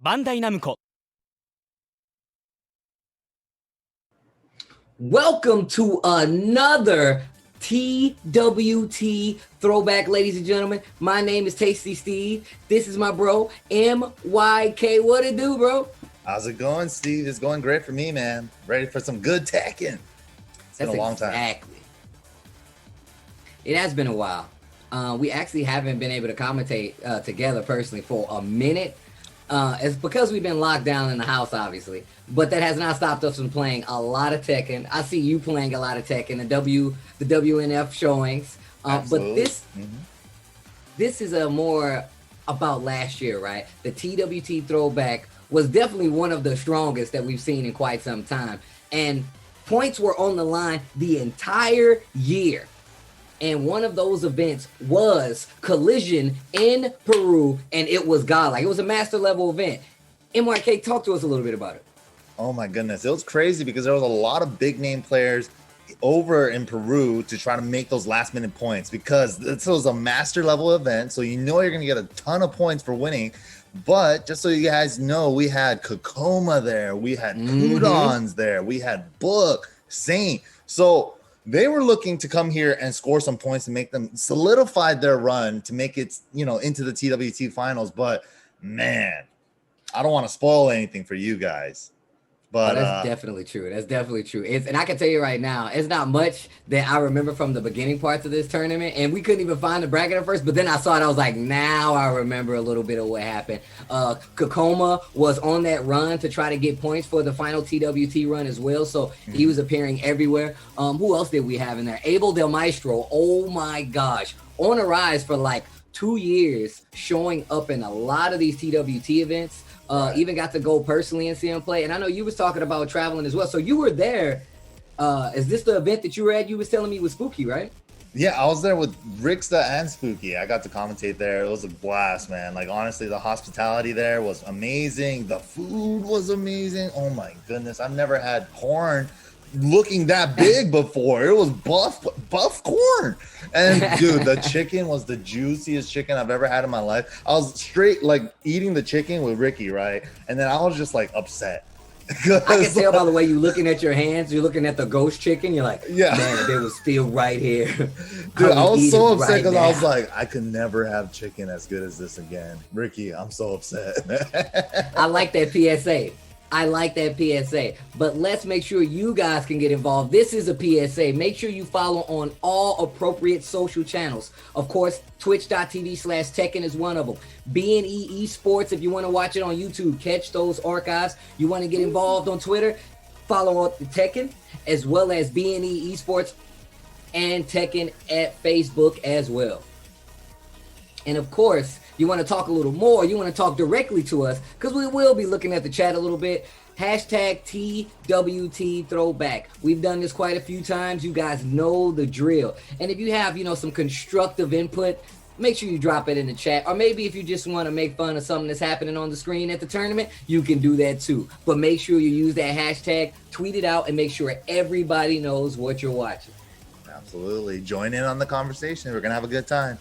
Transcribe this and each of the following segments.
Bandai Namco. Welcome to another TWT throwback, ladies and gentlemen. My name is Tasty Steve. This is my bro, MYK. What it do, bro? How's it going, Steve? It's going great for me, man. Ready for some good Tekken. It's been a long time. Exactly. It has been a while. We actually haven't been able to commentate together personally for a minute. It's because we've been locked down in the house, obviously. But that has not stopped us from playing a lot of Tekken. I see you playing a lot of Tekken, the WNF showings. But this is a more about last year, right? The TWT throwback was definitely one of the strongest that we've seen in quite some time. And points were on the line the entire year. And one of those events was Collision in Peru, and it was godlike. It was a master level event. MYK, talk to us a little bit about it. Oh my goodness, it was crazy because there was a lot of big name players over in Peru to try to make those last minute points because this was a master level event. So you know you're going to get a ton of points for winning. But just so you guys know, we had Kakoma there, we had Kudons there, we had Book, Saint. So they were looking to come here and score some points and make them solidify their run to make it, into the TWT finals. But man, I don't want to spoil anything for you guys. But that's definitely true. That's definitely true. And I can tell you right now, it's not much that I remember from the beginning parts of this tournament. And we couldn't even find the bracket at first. But then I saw it. I was like, now I remember a little bit of what happened. Kakoma was on that run to try to get points for the final TWT run as well. So he was appearing everywhere. Who else did we have in there? Abel Del Maestro. Oh, my gosh. On a rise for like 2 years, showing up in a lot of these TWT events. Even got to go personally and see him play. And I know you was talking about traveling as well. So you were there. Is this the event that you were at? You was telling me was Spooky, right? Yeah, I was there with Ricksta and Spooky. I got to commentate there. It was a blast, man. Like, honestly, the hospitality there was amazing. The food was amazing. Oh, my goodness. I've never had corn looking that big before. It was buff corn. And dude, the chicken was the juiciest chicken I've ever had in my life. I was straight like eating the chicken with Ricky, right? And then I was just like upset. I can tell by the way you're looking at your hands. You're looking at the ghost chicken. You're like, yeah, man, if it was still right here. Dude, I was so upset because I was like, I could never have chicken as good as this again. Ricky, I'm so upset. I like that PSA. I like that PSA, but let's make sure you guys can get involved. This is a PSA. Make sure you follow on all appropriate social channels. Of course, twitch.tv/Tekken is one of them. BNE Esports, if you want to watch it on YouTube, catch those archives. You want to get involved on Twitter, follow on Tekken, as well as BNE Esports and Tekken at Facebook as well. And of course, you want to talk a little more, you want to talk directly to us, because we will be looking at the chat a little bit. Hashtag TWT throwback. We've done this quite a few times. You guys know the drill. And if you have, some constructive input, make sure you drop it in the chat. Or maybe if you just want to make fun of something that's happening on the screen at the tournament, you can do that too. But make sure you use that hashtag, tweet it out, and make sure everybody knows what you're watching. Absolutely. Join in on the conversation. We're going to have a good time.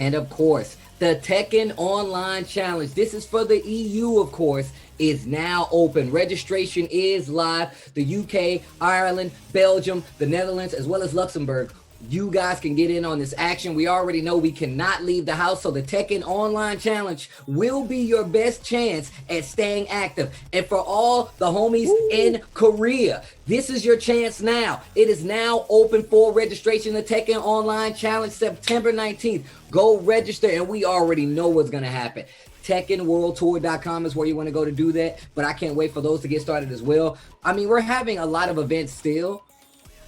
And of course, the Tekken Online Challenge, this is for the EU, of course, is now open. Registration is live. The UK, Ireland, Belgium, the Netherlands, as well as Luxembourg. You guys can get in on this action. We already know we cannot leave the house, so the Tekken Online Challenge will be your best chance at staying active. And for all the homies in Korea, this is your chance now. It is now open for registration. The Tekken Online Challenge, September 19th. Go register, and we already know what's going to happen. TekkenWorldTour.com is where you want to go to do that, but I can't wait for those to get started as well. I mean, we're having a lot of events still.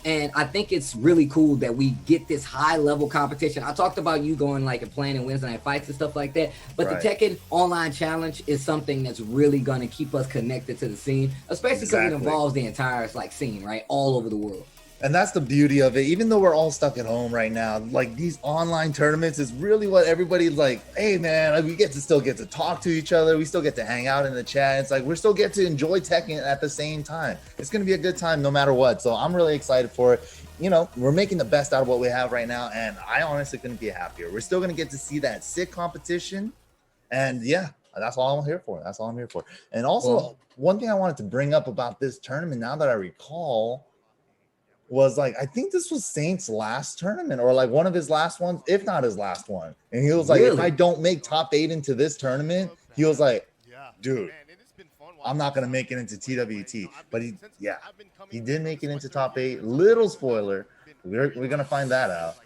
And I think it's really cool that we get this high level competition. I talked about you going and playing in Wednesday night fights and stuff like that. But the Tekken Online Challenge is something that's really going to keep us connected to the scene, especially because it involves the entire scene, right? All over the world. And that's the beauty of it. Even though we're all stuck at home right now, these online tournaments is really what everybody's like, hey man, we still get to talk to each other. We still get to hang out in the chat. It's we still get to enjoy Tekken at the same time. It's going to be a good time no matter what. So I'm really excited for it. We're making the best out of what we have right now. And I honestly couldn't be happier. We're still going to get to see that sick competition. And yeah, That's all I'm here for. That's all I'm here for. And also, Well, one thing I wanted to bring up about this tournament, now that I recall, was like, I think this was Saint's last tournament, or like one of his last ones, if not his last one. And he was like, if I really? don't make top 8 into this tournament, he was like, dude, I'm not gonna make it into TWT. But he did make it into top 8. Little spoiler, we're gonna find that out.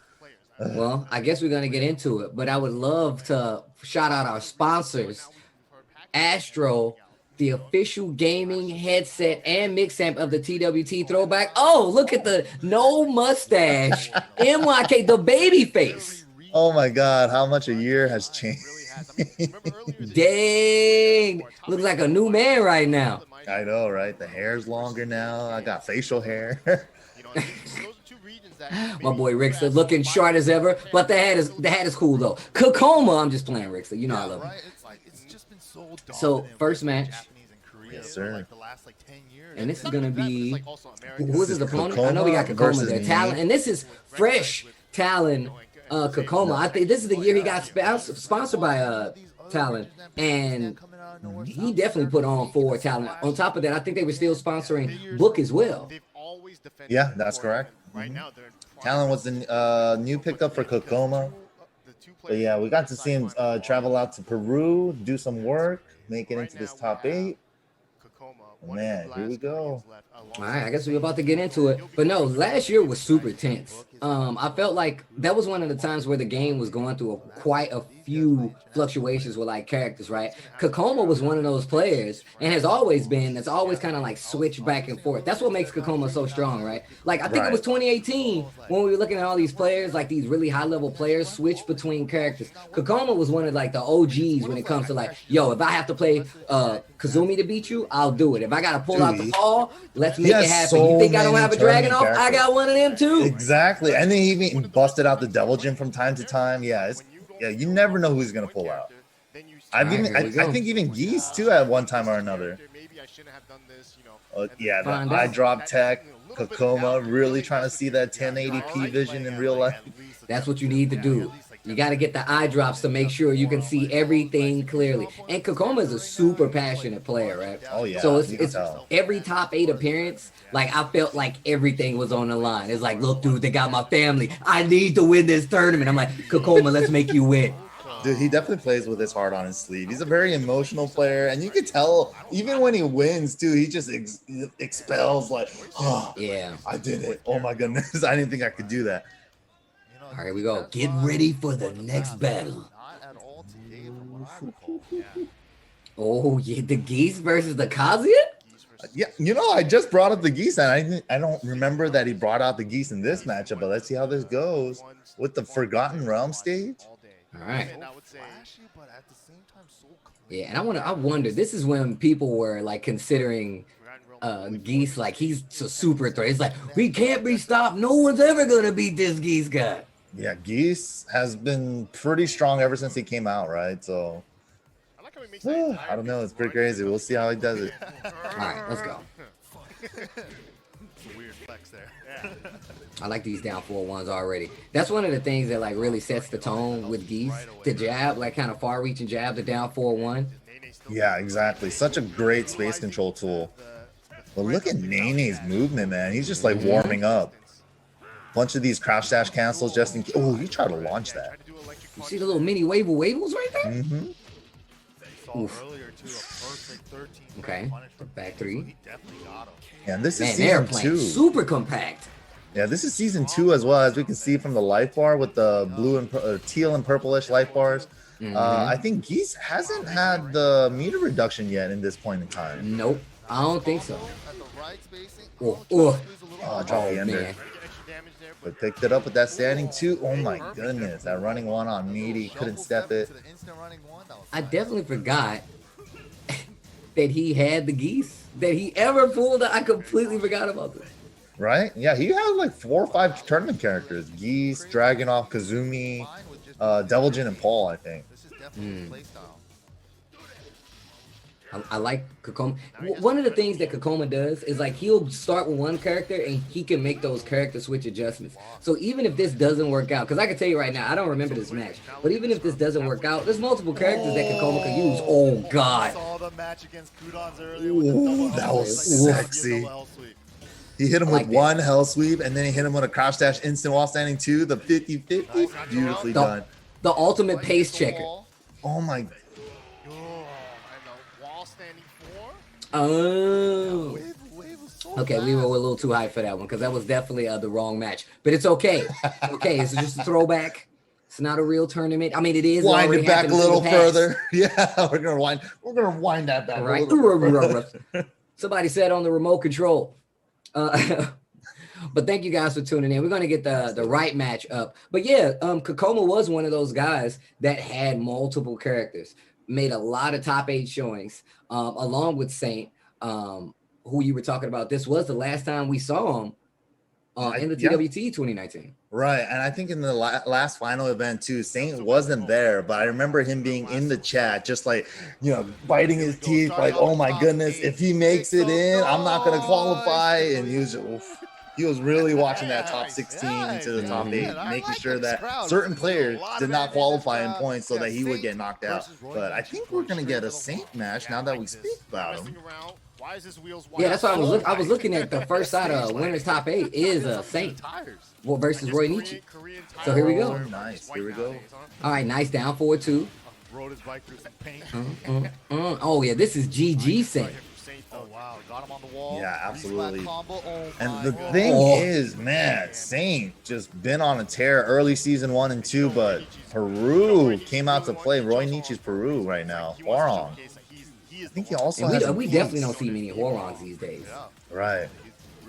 Well, I guess we're going to get into it, but I would love to shout out our sponsors, Astro, the official gaming headset and mix amp of the TWT throwback. Oh, look at the no mustache, MYK, the baby face. Oh my God, how much a year has changed. Dang, looks like a new man right now. I know, right? The hair's longer now. I got facial hair. My boy Rickster looking short as ever, but the hat is cool though. Kakoma, I'm just playing Rickster. You know I love him. So first match. Yes, sir. And this is gonna be who is his opponent? I know we got Kakoma versus there. me. Talon, and this is fresh Talon. Kakoma. I think this is the year he got sponsored by Talon, and he definitely put on for Talon. On top of that, I think they were still sponsoring Book as well. Yeah, that's correct. Talon was the new pickup for Kakoma. But yeah, we got to see him travel out to Peru, do some work, make it into this top 8. Man, here we go. All right, I guess we're about to get into it. But no, last year was super tense. I felt like that was one of the times where the game was going through quite a few fluctuations with like characters, right? Kakoma was one of those players and has always been, that's always kind of like switched back and forth. That's what makes Kakoma so strong, right? Like I think it was 2018 when we were looking at all these players, like these really high level players switch between characters. Kakoma was one of like the OGs when it comes to like, yo, if I have to play Kazumi to beat you, I'll do it. If I gotta pull out the ball, let's make it happen. So you think I don't have a dragon off? characters. I got one of them too. Exactly. And then he even busted out the Devil Jin from time to time. Yeah, you never know who he's gonna pull out. I think even Geese too at one time or another. Yeah, the eye drop tech, Kakoma, really trying to see that 1080p vision in real life. That's what you need to do. You got to get the eye drops to make sure you can see everything clearly. And Kakoma is a super passionate player, right? Oh yeah. So it's every top 8 appearance. Like I felt like everything was on the line. It's like, look, dude, they got my family. I need to win this tournament. I'm like, Kakoma, let's make you win. Dude, he definitely plays with his heart on his sleeve. He's a very emotional player, and you can tell even when he wins too. He just expels like, oh yeah, I did it. Oh my goodness, I didn't think I could do that. All right, here we go. Get ready for the next battle. Oh yeah, the Geese versus the Kazuya. Yeah, you know, I just brought up the Geese, and I don't remember that he brought out the Geese in this matchup. But let's see how this goes with the Forgotten Realm stage. All right. Yeah, and I wonder. This is when people were like considering Geese like he's a super threat. It's like we can't be stopped. No one's ever gonna beat this Geese guy. Yeah, Geese has been pretty strong ever since he came out, right? So I don't know. It's pretty crazy. We'll see how he does it. All right, let's go. Weird flex there. I like these down 4-1s already. That's one of the things that like really sets the tone with Geese. The jab, like kind of far-reaching jab, the down 4-1. Yeah, exactly. Such a great space control tool. But look at Nene's movement, man. He's just like warming up. Bunch of these crouch dash cancels just in case. Oh, he tried to launch that. You see the little mini wables right there? Mm-hmm. Oof. Okay, back 3. Yeah, and this is Man, season 2. Super compact. Yeah, this is season 2 as well, as we can see from the life bar with the blue and teal and purplish life bars. I think Geese hasn't had the meter reduction yet in this point in time. Nope, I don't think so. Oh, dropped the ender. But picked it up with that standing 2. Oh my goodness, that running 1 on Meaty, couldn't step it. I definitely forgot that he had the Geese, that he ever pulled it. I completely forgot about this. Right? Yeah, he had like 4 or 5 tournament characters. Geese, Dragonoff, Kazumi, Devil Jin, and Paul, I think. I like Kakoma. One of the things that Kakoma does is like he'll start with one character and he can make those character switch adjustments. So even if this doesn't work out, because I can tell you right now, I don't remember this match, but even if this doesn't work out, there's multiple characters that Kakoma can use. Oh God! Ooh, that was sexy. He hit him with one hell sweep, and then he hit him with a crouch dash instant wall standing 2, the 50-50. Beautifully done. The ultimate pace checker. Oh my. Oh. Okay, we were a little too high for that one because that was definitely the wrong match. But it's okay. Okay, it's just a throwback. It's not a real tournament. I mean, it is. Wind it back a little further. Yeah, we're gonna wind that back. Right. Somebody said on the remote control. But thank you guys for tuning in. We're gonna get the right match up. But yeah, Kakoma was one of those guys that had multiple characters, made a lot of top 8 showings, along with Saint, who you were talking about. This was the last time we saw him in the TWT 2019. Right, and I think in the last final event too, Saint wasn't there, but I remember him being in the chat, just like, you know, biting his teeth, like, oh my goodness, if he makes it in, I'm not gonna qualify. And he was really watching that top 16 into the top 8, making sure that certain players did not qualify in points so that he would get knocked out. But I think we're gonna get a Saint match now that we speak about him. Yeah, that's why I was looking at the first side of winners top 8 is Saint versus Roy Nietzsche. So here we go. Nice. Here we go. All right, nice down forward 2. Oh yeah, this is GG Saint. Oh wow, got him on the wall. Yeah, absolutely. Oh, and the thing is, man, Saint just been on a tear early season 1 and 2, but Peru came out to play. Roy Nietzsche's Peru right now. Hwarong. I think he also we definitely don't see many Hwarongs these days. Right.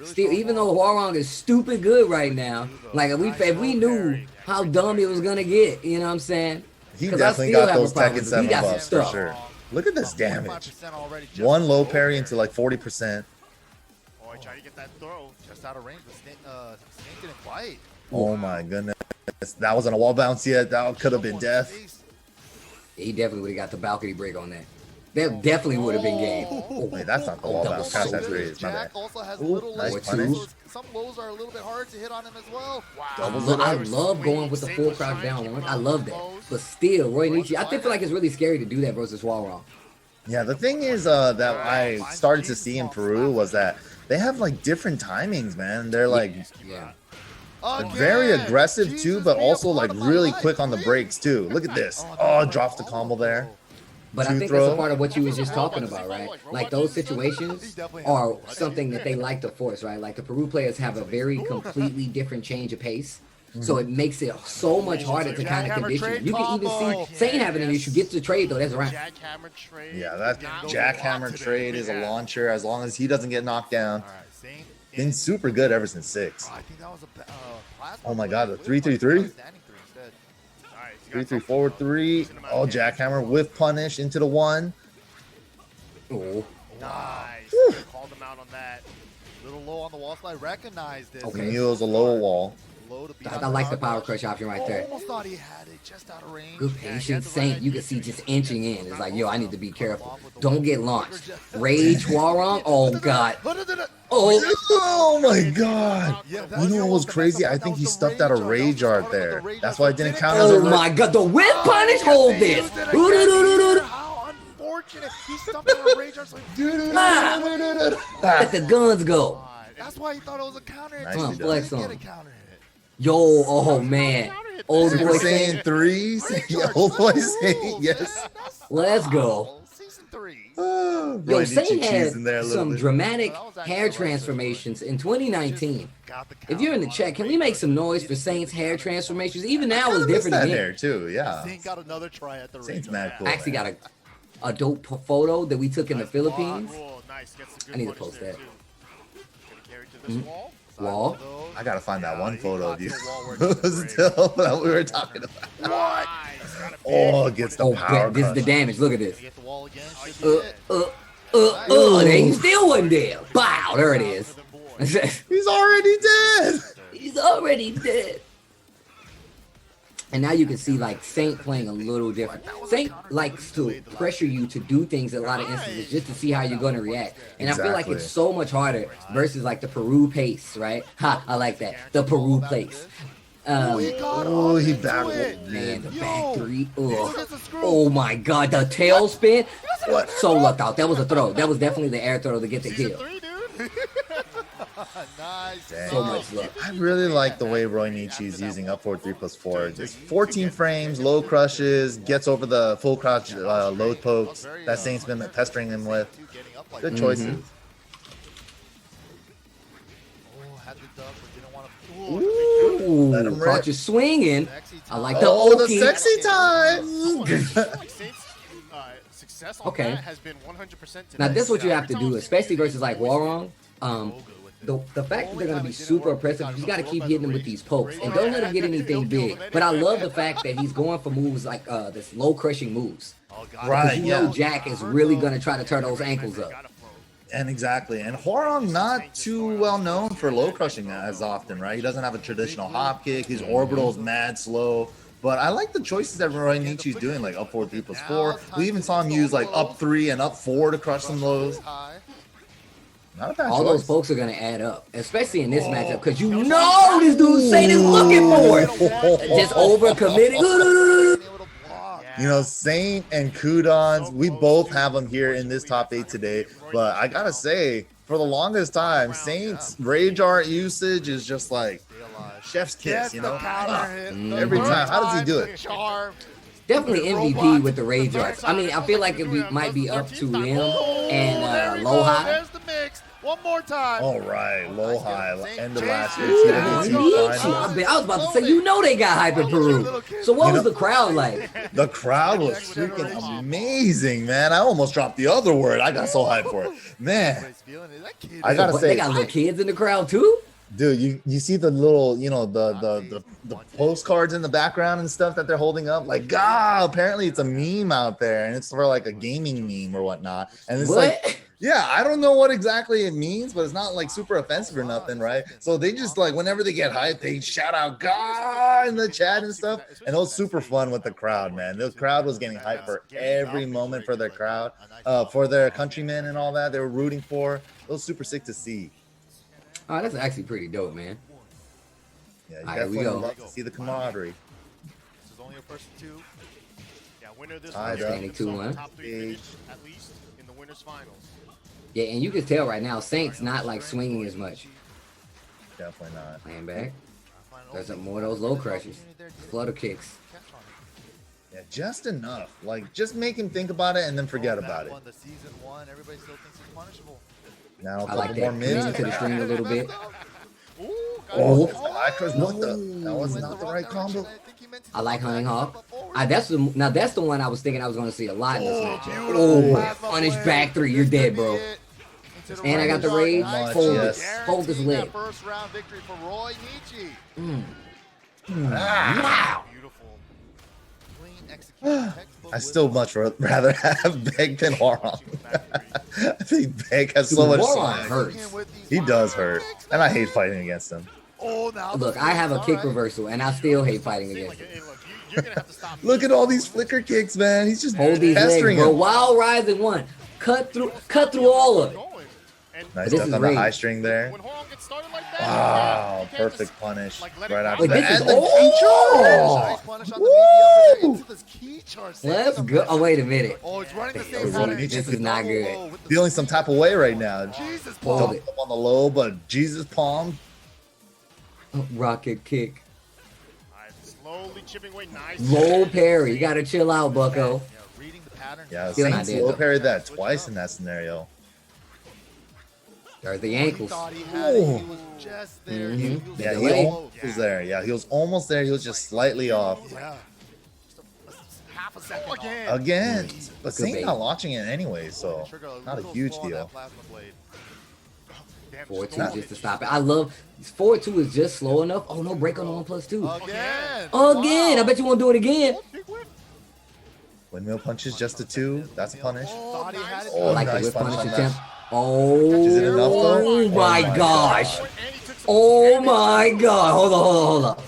Still, even though Hwarong is stupid good right now, like if we knew how dumb it was gonna get, you know what I'm saying? He definitely got those Tekken 7 buffs for sure. Look at this damage. One low parry into like 40%. Oh, I tried to get that throw just out of range, but Snake didn't bite. Oh my goodness. That wasn't a wall bounce yet. That could have been death. He definitely would have got the balcony break on that. That definitely would have been game. Oh, wait, that's not the wall bounce. Crash that raise. Jack also has little nice legs. punish. Some lows are a little bit hard to hit on him as well. Wow. I love going with the full crouch down one. I love that. But still, Roy Nietzsche, I feel like it's really scary to do that versus Hwarong. Yeah, the thing is that I started to see in Peru was that they have like different timings, man. They're like they're very aggressive too, but also like really quick on the brakes too. Look at this. Oh, drops the combo there. But I think that's a part of what you was just talking about, right? Like those situations are something that they like to force, right? Like the Peru players have a very completely different change of pace. So it makes it so much harder to kind of condition. You can even see Saint having an issue. Gets the trade though. That's right. Yeah, that jackhammer trade is a launcher as long as he doesn't get knocked down. Been super good ever since 6. Oh my god, the 3-3-3? 3-3 forward 3. Oh, jackhammer with punish into the 1. Oh. Nice. Called him out on that. Little low on the wall slide. Recognized it. Okay. He knew it was a low wall. I like the power crush option right there. Almost thought he had it just out of range. Good patience, Saint. You can see just inching in. It's like, yo, I need to be careful. Don't get launched. Rage Hwarong. Oh god. Oh my god. You know what was crazy? I think he stuffed out a rage art there. That's why it didn't count as a Oh my god. The whip punish. Hold this. How unfortunate. He stuffed out a rage art. Let the guns go. That's why he thought it was a counter hit. Nicely flex on. Yo, oh man. Old Super boy Saiyan 3. Yeah, old boy Saiyan, yes. Let's go. Season 3. Yo, Saint had some dramatic hair transformations in 2019. If you're in the chat, can we make some noise for Saint's hair transformations? Even now it's different that again. hair too, yeah. Saint got another try at the Saint's mad cool. I actually got a dope photo that we took in the Philippines. I need to post that. Wall. I gotta find that one photo of you. Still that we were talking about. Oh, it gets the power. This is the damage. Look at this. He still wasn't there. Bow. There it is. He's already dead. He's already dead. And now you can see like Saint playing a little different. Saint likes to pressure you to do things in a lot of instances just to see how you're going to react. And I feel like it's so much harder versus like the Peru pace, right? Ha, I like that. The Peru pace. He battled. Man, the back three. Ugh. Oh my god, the tail spin. What? So lucked out. That was a throw. That was definitely the air throw to get the kill. Nice. So much luck. I really like the way Roy Nietzsche is using up forward 3+4. Just 14 frames, low crushes, gets over the full crouch load pokes that Saint's been pestering him with. Good choices. Ooh, caught you swinging. I like the the Oki. sexy time. Okay. Now this is what you have to do, especially versus like Warong. The fact that they're gonna be super oppressive, you gotta keep hitting them with these pokes and don't let him get anything big. But I love the fact that he's going for moves like this low crushing moves. Right. You know Jack is really gonna try to turn those ankles up. And exactly. And Horong not too well known for low crushing as often, right? He doesn't have a traditional hop kick. His orbital is mad slow. But I like the choices that Roy Nietzsche's doing, like up 4 3+4. We even saw him use like up 3 and up 4 to crush some lows. Not a bad All choice. those folks are gonna add up, especially in this matchup, because you know this dude Saint is looking for it. Just overcommitting. You know, Saint and Kudons, we both have them here in this top 8 today. But I gotta say, for the longest time, Saint's rage art usage is just like chef's kiss, you know? Every time. How does he do it? Definitely MVP with the rage arts. I mean, I feel like it might be up to him and low high. There's the mix. One more time. All right, low high, end of last year's Ooh, TNT I was about to say, you know they got hype in Peru. So what was the crowd like? The crowd was freaking amazing, man. I almost dropped the other word. I got so hyped for it. Man, I gotta say, They got little kids in the crowd too? dude, you see the little, you know, the postcards in the background and stuff that they're holding up? Like, apparently it's a meme out there, and it's for like a gaming meme or whatnot. And it's like, yeah, I don't know what exactly it means, but it's not like super offensive or nothing, right? So they just like, whenever they get hyped, they shout out "God" in the chat and stuff, and it was super fun with the crowd, man. The crowd was getting hyped for every moment for their crowd, for their countrymen and all that they were rooting for. It was super sick to see. Oh, that's actually pretty dope, man. Yeah, you All right, definitely we go. love to see the camaraderie. This is only your first 2. Yeah, winner of this Tied one. up. Standing 2-1. Top 3 finish, at least in the winners finals. Yeah, and you can tell right now, Saint's not like swinging as much. Definitely not. Playing back. There's some more of those low crushes. Flutter kicks. Yeah, just enough. Like, just make him think about it and then forget about it. The season 1, everybody still thinks it's punishable. Now a I couple like more that. minutes. Committing to the string a little bit. Oh, that was not the right combo. I like Hunting Hawk. That's the one I was thinking I was going to see a lot in this matchup. Oh, punish back 3. You're dead, bro. And I got the rage. Hold it. Hold this leg. First round victory for Roy Nietzsche. Wow. Beautiful. Clean execution. I still much rather have Beg than Warong. I think Beg has so much Warong swag. hurts. He does hurt. And I hate fighting against him. Look, I have a kick reversal, and I still hate fighting against him. You're gonna have to stop. Look at all these flicker kicks, man. He's just Hold these legs, pestering bro. him. Wild rising one. Cut through all of it. Nice This duck is on the rage. high string there. When Horong gets started like that, Wow, you can't perfect just, punish like, let right it after go. that. This is And the key charge. Nice punish on the media up there into this key charge. Let's go. Oh, wait a minute. Oh, it's running the This same pattern. is not good. Feeling some type of way right now. Jesus, Hold Paul. it. Up on the low, but Jesus palm. Rocket kick. Alright, slowly chipping away. Nice. Low parry. You got to chill out, bucko. Yeah, reading the pattern. Yeah, Still not Saints dead, low though. parried that twice in that scenario. There's the He ankles. thought he had it. He was just there. Mhm. He was Yeah, so he Delay. almost was there. Yeah, he was almost there. He was just slightly off. Yeah. Just half a second. Again. But Good Saint bait. not launching it anyway, so not a huge deal. 4-2 just to stop it. I love 4-2 is just slow enough. Oh no, break on the 1+2. Again. Again. I bet you won't do it again. Windmill punches just a 2. That's a punish. Thought he had it. I Oh, like the nice whip punish punish on attempt. that. Oh, Is it enough, though? my Oh my gosh. And he took some Oh damage. my god. Hold on.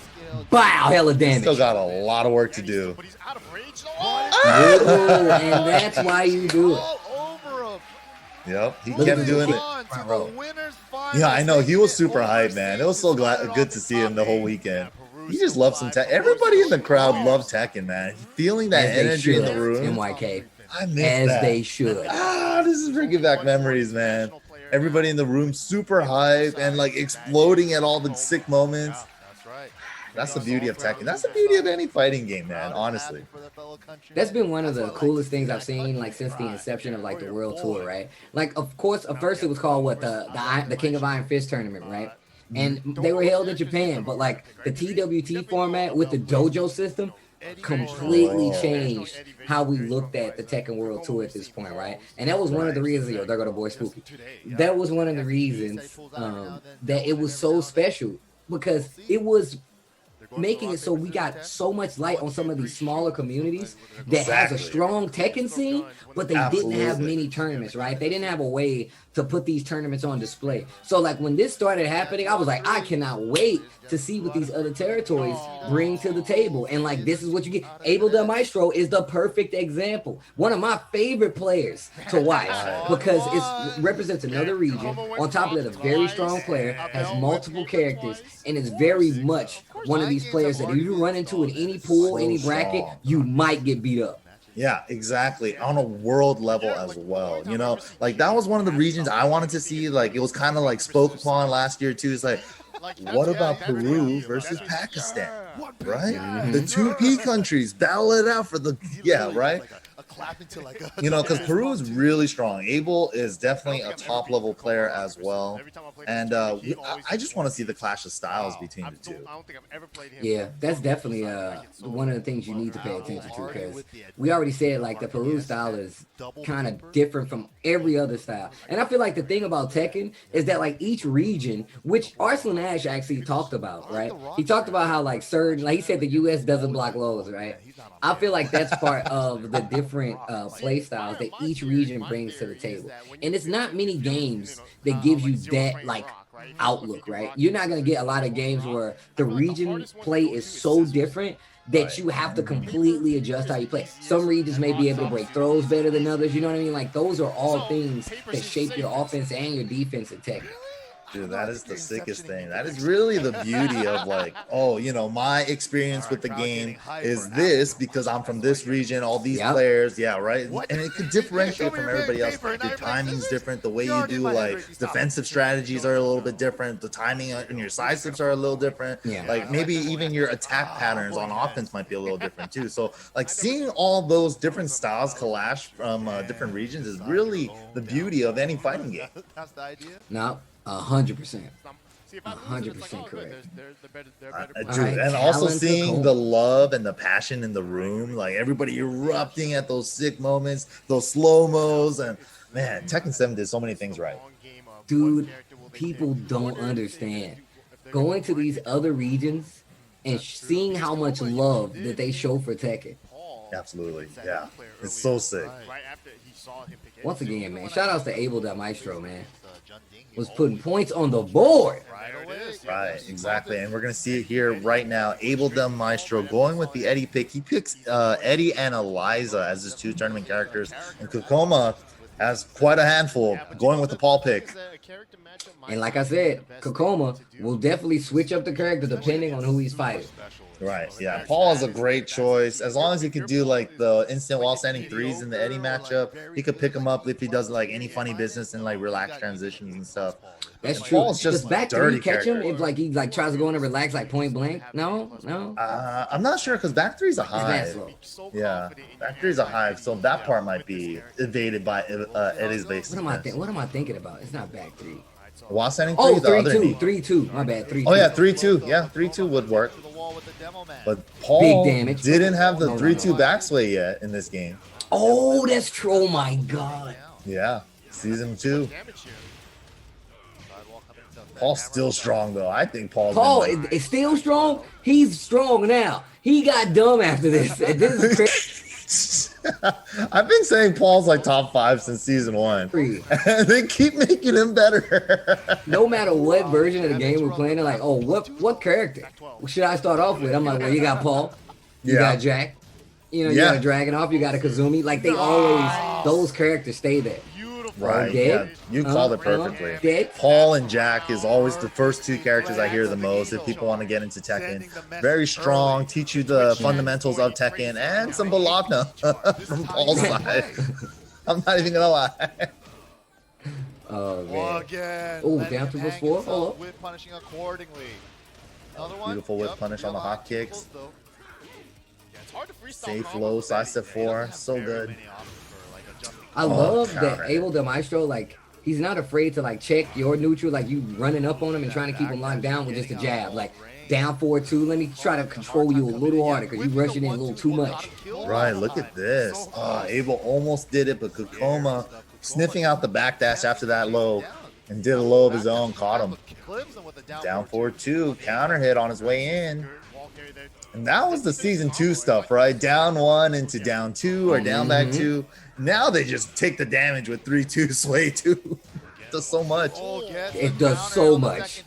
bow, hella damage. Still got a lot of work to do. But he's out of range. Ooh, and that's why you do it. All over him. Yep, he Look kept at doing this it. On to Front the row. winners final. Yeah, I know. He was Taking it super over hyped, man. It was so good to see him the whole Started weekend. off He just loves some Tekken. Everybody in the crowd loves Tekken, man. Feeling that As they energy in should, the room. MYK. I miss As that. they should. This is bringing back memories, man. Everybody in the room super hyped and like exploding at all the sick moments. That's right. That's the beauty of Tekken. That's the beauty of any fighting game, man. Honestly. That's been one of the coolest things I've seen, like since the inception of like the World Tour, right? Like, of course, at first it was called what the King of Iron Fist tournament, right? And they were held in Japan, but like the TWT format with the dojo system completely changed how we looked at the Tekken World Tour at this point, right? And that was one of the reasons, yo, there go the boy Spooky. That was one of the reasons that it was so special, because it was making it so we got so much light on some of these smaller communities that has a strong Tekken scene, but they didn't have many tournaments, right? They didn't have a way to put these tournaments on display. So like when this started happening, I was like, I cannot wait to see what these other territories bring to the table. And like, this is what you get. Abel the Maestro is the perfect example. One of my favorite players to watch, because it represents another region. On top of that, a very strong player, has multiple characters, and is very much one of these players that if you run into in any pool, any bracket, you might get beat up. Yeah, exactly. On a world level as well. You know, like that was one of the regions I wanted to see. Like it was kind of like spoke upon last year too. It's like, what about Peru versus Pakistan? Right? The two P countries battle it out for the right? You know, because Peru is really strong. Abel is definitely a top level player as well. And I just want to see the clash of styles between the two. Yeah, that's definitely one of the things you need to pay attention to, because we already said like the Peru style is kind of different from every other style. And I feel like the thing about Tekken is that like each region, which Arslan Ash actually talked about, right? He talked about how like certain, like he said the US doesn't block lows, right? I feel like that's part of the different play styles that each region brings to the table. And it's not many games that gives you that like outlook, right? You're not going to get a lot of games where the region play is so different that you have to completely adjust how you play. Some regions may be able to break throws better than others, you know what I mean? Like those are all things that shape your offense and your defense in Tekken. Dude, that is the sickest thing. That is really the beauty of like, oh, you know, my experience with the game is this because I'm from this region, all these players, right? And it could differentiate from everybody else. Your timing's different. The way you do like defensive strategies are a little bit different. The timing and your side steps are a little different. Like maybe even your attack patterns on offense might be a little different too. So like seeing all those different styles clash from different regions is really the beauty of any fighting game. No. 100%. 100% correct. Dude, and also seeing the love and the passion in the room, like everybody erupting at those sick moments, those slow-mos, and man, Tekken 7 did so many things right. Dude, people don't understand. Going to these other regions and seeing how much love that they show for Tekken. Absolutely, yeah. It's so sick. Once again, man, shout outs to Abel the Maestro, man. Was putting points on the board. Right, exactly. And we're going to see it here right now. Abel the Maestro going with the Eddie pick. He picks Eddie and Eliza as his two tournament characters. And Kakoma has quite a handful going with the Paul pick. And like I said, Kakoma will definitely switch up the character depending on who he's fighting. Right, yeah. Paul is a great choice. As long as he could do like the instant wall standing threes in the Eddie matchup, he could pick him up if he does like any funny business and like relaxed transitions and stuff. That's true. Paul's just does back three catch him if like he like tries to go in and relax like point blank? No. I'm not sure because back three's a hive. Yeah, back three's a hive, so that part might be evaded by Eddie's base. What am I thinking about? It's not back three. Wall standing three. Oh, 3-2. My bad. 3-2. Oh yeah, 3-2. Yeah, 3-2 would work. But Paul didn't have the 3-2 backsway yet in this game. Oh, that's true. Oh my god. Yeah, season 2. Paul's still strong though. I think Paul is still strong. He's strong now. He got dumb after this. This is crazy. I've been saying Paul's like top 5 since season 1. And they keep making him better. No matter what version of the game we're playing, they're like, oh, what character should I start off with? I'm like, well, you got Paul, you got Jack, you know, you got a Dragon you got a Kazumi. Like, they always, those characters stay there. Right, yeah, you called it perfectly. Paul and Jack is always the first 2 characters I hear the most if people want to get into Tekken. Very strong, teach you the fundamentals of Tekken, and some Bologna from Paul's side. I'm not even gonna lie. Oh, man. Oh, down to plus 4. Hold up. Whip punishing accordingly. Another one. Beautiful whip punish on the hot kicks. Safe Safe low, side step 4, so good. I love that Abel the Maestro, like, he's not afraid to, like, check your neutral, like, you running up on him and trying to keep him locked down with just a jab. Like, down 4-2, let me try to control you a little harder because you rushing in a little too much. Right, look at this. Abel almost did it, but Kakoma sniffing out the backdash after that low and did a low of his own, caught him. Down 4-2, counter hit on his way in. And that was the season 2 stuff, right? Down 1 into down 2 or down back 2. Now they just take the damage with 3-2 sway 2. It does so much. It does so much.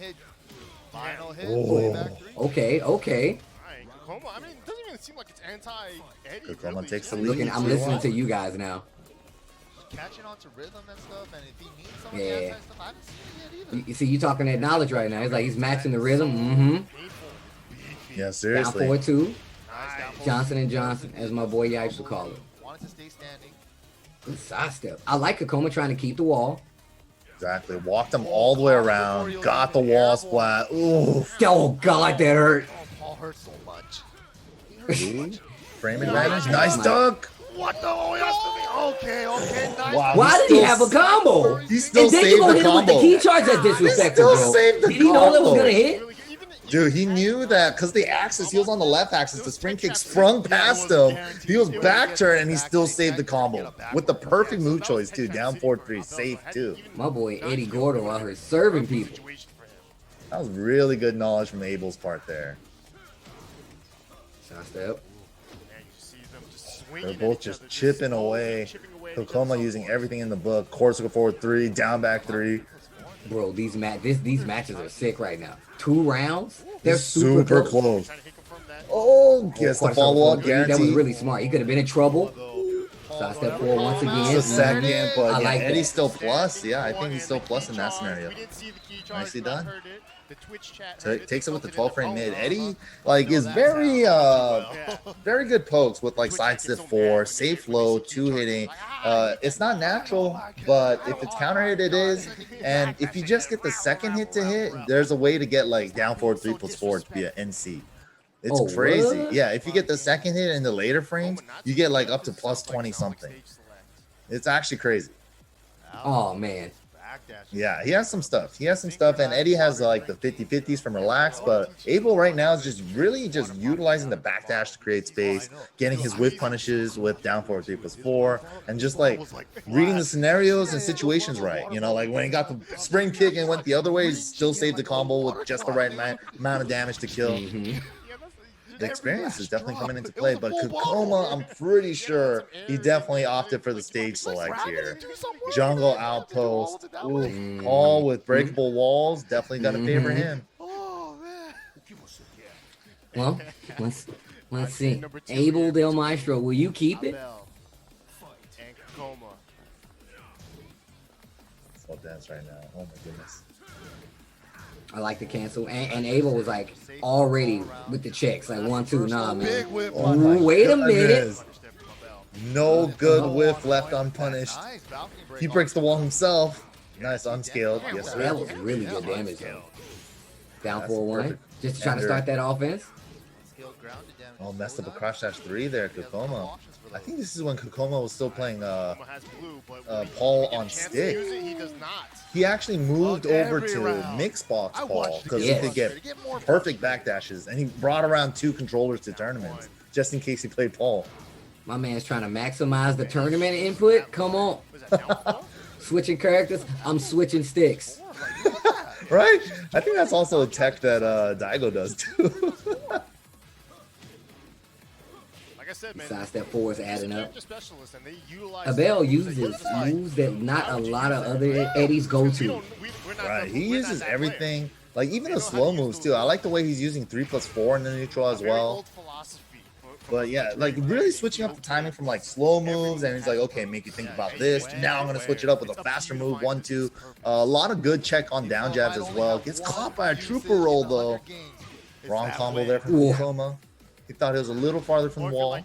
Oh, okay. I mean, it doesn't even seem like it's anti-Eddie. Kakoma takes the lead. I'm listening to you guys now. Catching on to rhythm and stuff, and if he needs some of the anti stuff, I haven't seen it either. You see, you talking that knowledge right now. It's like he's matching the rhythm. Yeah, seriously. Down 4-2. Johnson and Johnson, as my boy Yipes would call it. Wanted to stay standing. Good side step. I like Kakoma trying to keep the wall. Exactly. Walked him all the way around. Got the wall splat. Ooh. Oh, God, that hurt. Paul hurts so much. Frame advantage. Nice dunk. What the? Oh, he has to be. Okay, nice. Wow, why did he have a combo? He still and then saved you gonna the hit him with combo. the key charge? That's disrespectful, He still bro. saved the Did he know that was combo. gonna hit? Dude, he knew that because the axis, he was on the left axis. The spring kick sprung past him. He was back turn, and he still saved the combo with the perfect move choice, too. Down 4-3, safe, too. My boy Eddie Gordo out here serving people. That was really good knowledge from Abel's part there. Side step. They're both just chipping away. Kakoma using everything in the book. Corsica forward 3, down back 3. Bro, these matches are sick right now. 2 rounds. They're super close. Oh, gets the follow up guarantee. That was really smart. He could have been in trouble. Side step 4 once again. It's a second, but I like Eddie's that. still plus. Yeah, I think he's still plus in that scenario. Nicely done. Takes it with the 12 frame mid. Eddie like is very good pokes with like side step 4, safe low, 2 hitting. It's not natural, but if it's counter hit, it is. And if you just get the second hit to hit, there's a way to get like down 4-3 plus 4 to be an NC. It's crazy. What? Yeah, if you get the second hit in the later frames, you get like up to plus 20 something. It's actually crazy. Oh man. Yeah, he has some stuff. And Eddie has like the 50-50s from relax, but Abel right now is just really just utilizing the backdash to create space, getting his whip punishes with down 4-3 plus 4, and just like reading the scenarios and situations right. You know, like when he got the spring kick and went the other way, he still saved the combo with just the right amount of damage to kill. The experience is definitely coming into play, but Kakoma, I'm pretty sure he definitely opted for the stage select here. Jungle outpost, ooh, Paul with breakable walls, definitely got to favor him. Well, let's see. Abel Del Maestro, will you keep it? Slow dance right now. Oh my goodness. I like to cancel. And Abel was like already with the checks. Like 1-2. Nah, man. Oh Wait a minute. No good whiff left unpunished. He breaks the wall himself. Nice unscaled. Yes, sir. That was really good damage, though. Down That's 4-1. perfect. Just to try to start that offense. Oh, messed up a crouch dash 3 there, Kakoma. I think this is when Kakoma was still playing Paul on stick. He actually moved over to mix box Paul because he could get perfect backdashes, and he brought around 2 controllers to tournaments just in case he played Paul. My man's trying to maximize the tournament input. Come on. Switching characters, I'm switching sticks. Right? I think that's also a tech that Daigo does too. Like I said, man, Sidestep 4 is adding up. specialists, and they utilize Abel uses moves that not a lot of other Eddies go to. Right, he uses everything, like even the slow moves too. I like the way he's using 3+4 in the neutral as well. But yeah, like really switching up the timing from like slow moves, and he's like, okay, make you think about this. Now I'm gonna switch it up with a faster move, 1-2. A lot of good check on down jabs as well. Gets caught by a trooper roll though. Wrong combo there from Kakoma. He thought he was a little farther from the wall.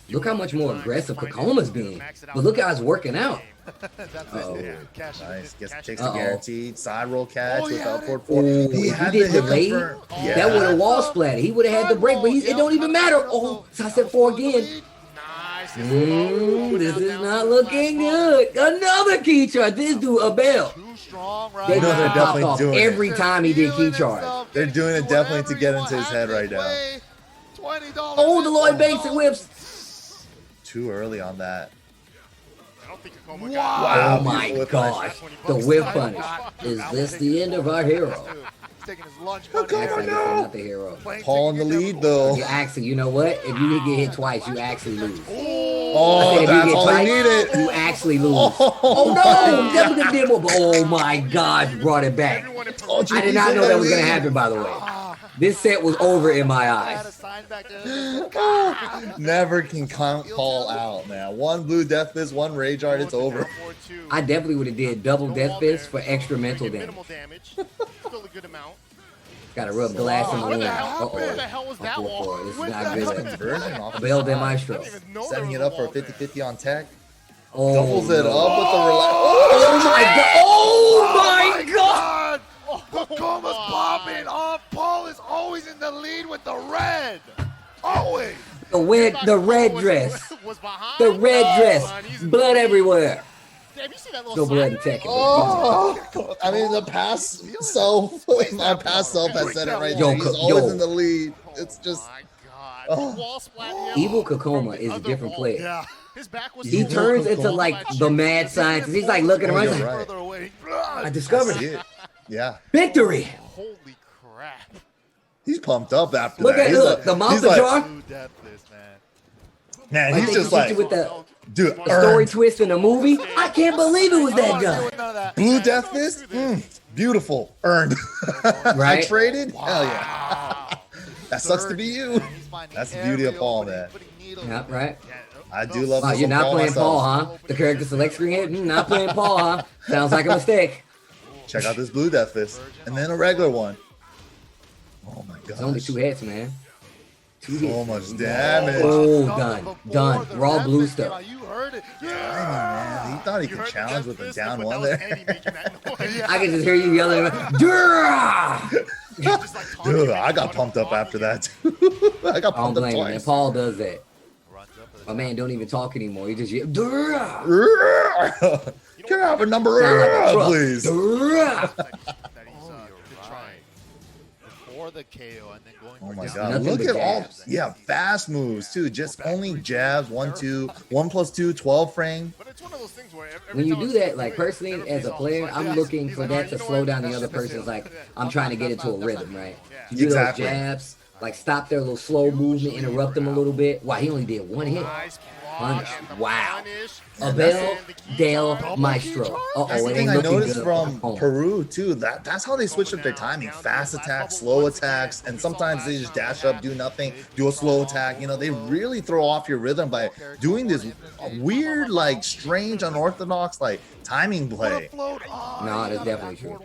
Look how much more aggressive Kakoma's being. But look how it's working out. Nice. Guess takes the guaranteed side roll catch with upward 4. He did delay. That would have wall splatted. He would have had the break, but it don't even matter. Oh, sidestep 4 again. This is not looking good. Another key charge. This dude, Abel. They they're definitely off doing every time he did key charge. They're doing it definitely to get into his head right now. Oh, the Lloyd Banks and whips. Too early on that. Wow, oh my gosh. The whip punish. Is this the end of our hero? Actually, not the hero. Paul in the lead though. You actually, you know what? If you get hit twice, you actually lose. Oh, that's all I needed. You actually lose. Oh no! Devil Jin did more. Oh my God, brought it back. I did not know that was gonna happen. By the way, this set was over in my eyes. Never can count Paul out, man. One blue death fist, one rage art, it's over. I definitely would have did double death fist for extra mental damage. Gotta rub glass in the room. Where the hell was that wall? This is not good. Conversion off Abel de Maestro. Setting it up for a 50-50 on tech. Oh, Doubles it up with the relax. Oh my God! Oh my God! Kakoma's popping off. Paul is always in the lead with the red. Always. The red dress. The red dress. Blood everywhere. Have you seen that No blood in tech. Oh, I mean, the past self, my past self has said it right there. He's always in the lead. It's just. Evil Kakoma is a different player. Yeah. His back was He turns into like the mad scientist. He's like looking around. Right. I discovered it. Yeah. Victory. Holy crap. He's pumped up after Look that. at the monster jar. Man, he's just like, with the dude, story twist in a movie. I can't believe it was that good. Blue Death Fist? Beautiful. Earned. Right? I traded? Hell yeah. That sucks to be you. That's the beauty of Paul, man. Yeah, right. I do love this. You're not playing Paul, huh? The character select screen hit. Not playing Paul, huh? Sounds like a mistake. Check out this Blue Death Fist. And then a regular one. Oh my god. It's only 2 hits, man. 2 hits. So much damage. Oh, done. Raw blue stuff. You heard it. Man, he thought he could challenge with a down one there. I can just hear you yelling. Dude, I got pumped up after that too. I got pumped up twice. Paul does that. My man don't even talk anymore. He just yell. Can I have a number, please? The KO and then going oh my god, look at all fast moves too, just only jabs, 1-2, 1+2, 12 frame. But it's one of those things where when you do that, like personally as a player, I'm looking for that to slow down the other person's like I'm trying to get into a rhythm, right? You do those jabs, like stop their little slow movement, interrupt them a little bit. Wow, he only did 1 hit. Punch. Wow. Abel del Maestro. That's the thing I noticed from Peru too. That's how they switch up their timing. Fast attacks, slow attacks, and sometimes they just dash up, do nothing, do a slow attack. You know, they really throw off your rhythm by doing this weird, like strange, unorthodox, like timing play. No, that's definitely true.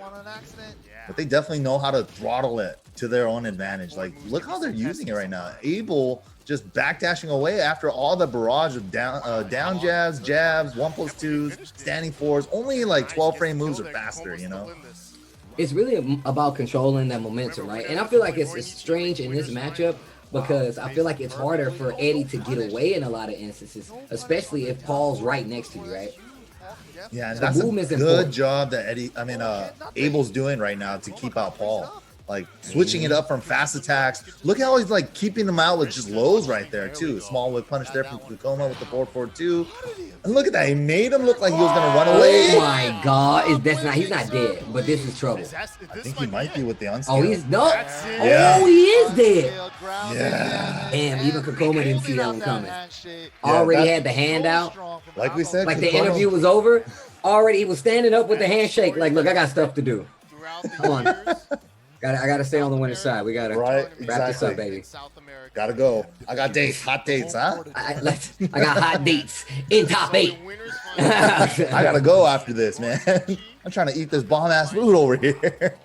But they definitely know how to throttle it to their own advantage. Like, look how they're using it right now. Abel just backdashing away after all the barrage of down jabs, 1+2s, standing 4s. Only like 12 frame moves are faster, you know? It's really about controlling that momentum, right? And I feel like it's strange in this matchup because I feel like it's harder for Eddie to get away in a lot of instances, especially if Paul's right next to you, right? Yeah, and that's a good job that Abel's doing right now to keep out Paul. like switching it up from fast attacks. Look how he's like keeping them out with just lows right there too. Small whip punish there from Kakoma with the 4-4-2. And look at that, he made him look like he was gonna run away. Oh my God, he's not dead, but this is trouble. I think he might be with the unskill. Oh, he's no. Yeah. Oh, he is dead. Yeah. Damn, even Kakoma didn't see that one coming. Yeah, Already had the hand out. Like we said, Like the Kakoma- interview was over. Already he was standing up with the handshake. Like, look, I got stuff to do. Come on. I gotta stay on the winner's side. We gotta wrap this up, baby. Gotta go. I got dates, hot dates, huh? I got hot dates in top 8. I gotta go after this, man. I'm trying to eat this bomb ass food over here.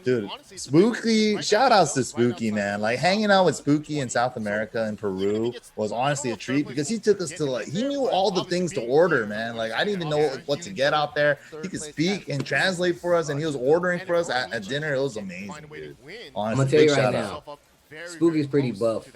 Dude, Spooky, shout outs to Spooky, man. Like hanging out with Spooky in South America and Peru was honestly a treat because he took us to like, he knew all the things to order, man. Like I didn't even know what to get out there. He could speak and translate for us, and he was ordering for us at dinner. It was amazing, dude. Honestly, I'm gonna tell you right now, Spooky's pretty buff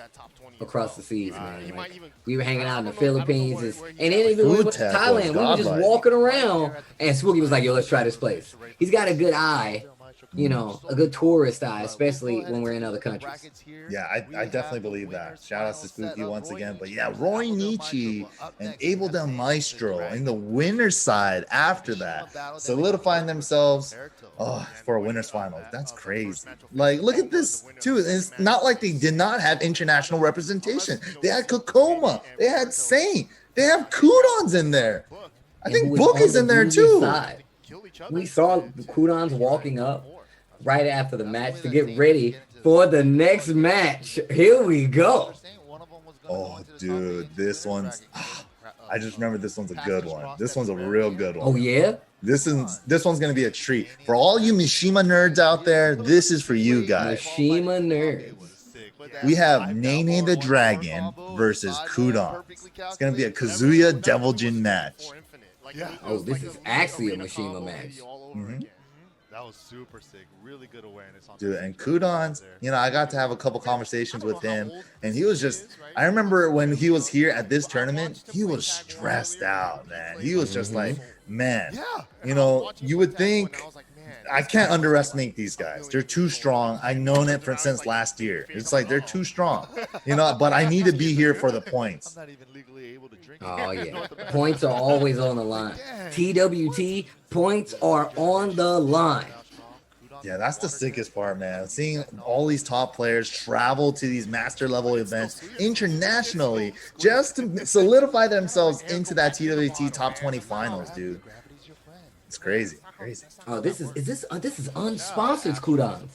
across the seas, man. Like, we were hanging out in the Philippines, and then even we went to Thailand. We were just walking around, and Spooky was like, "Yo, let's try this place." He's got a good eye. You know, a good tourist eye, especially when we're in other countries. Yeah, I definitely believe that. Shout out to Spooky once again. But yeah, Roy Nietzsche and Abel Del Maestro in the winner's side after that, solidifying themselves for a winner's final. That's crazy. Like, look at this, too. It's not like they did not have international representation. They had Kakoma. They had Saint. They have Kudons in there. I think Book is in there, too. Side. We saw the Kudons walking up right after the match to get ready for the next match. Here we go. Oh, dude, this one's... I just remember this one's a good one. This one's a real good one. Oh, yeah? This one's going to be a treat. For all you Mishima nerds out there, this is for you guys. Mishima nerds. We have Nene the Dragon versus Kudon. It's going to be a Kazuya Devil Jin match. Oh, this is actually a Mishima match. Mm-hmm. That was super sick. Really good awareness on Dude, and Kudon, you know, I got to have a couple conversations with him, and he was just, I remember when he was here at this tournament, he was stressed out, man. He was just like, man, you know, you would think, I can't underestimate these guys. They're too strong. I've known it since last year. It's like they're too strong, you know, but I need to be here for the points. Oh, yeah. Points are always on the line. TWT, points are on the line. Yeah, that's the sickest part, man. Seeing all these top players travel to these master level events internationally just to solidify themselves into that TWT top 20 finals, dude. It's crazy. Crazy. Oh, this is unsponsored Kudons.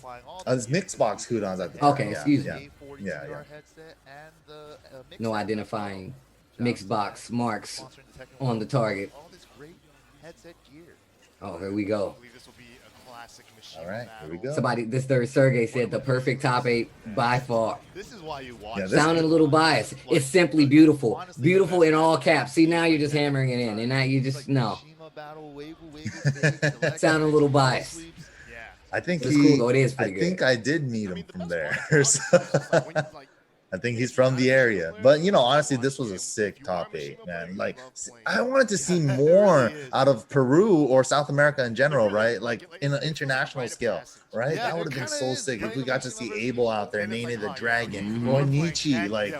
It's mixed box Kudons at the time. Okay, excuse me. Yeah. No identifying mixed box marks on the target. Oh, here we go. All right, here we go. Somebody, this third Sergey said the perfect top 8 by far. This is why you watch. Yeah, Sounding a little biased. It's simply beautiful. Beautiful in all caps. See, now you're just hammering it in, and now you just, no. Sounding a little biased. I think It's cool, though. It is pretty good. I think I did meet him from there. I think he's from the area. But, you know, honestly, this was a sick top 8, man. Like, I wanted to see more out of Peru or South America in general, right? Like, in an international scale, right? That would have been so sick if we got to see Abel out there, Nene the Dragon, or Nietzsche, like,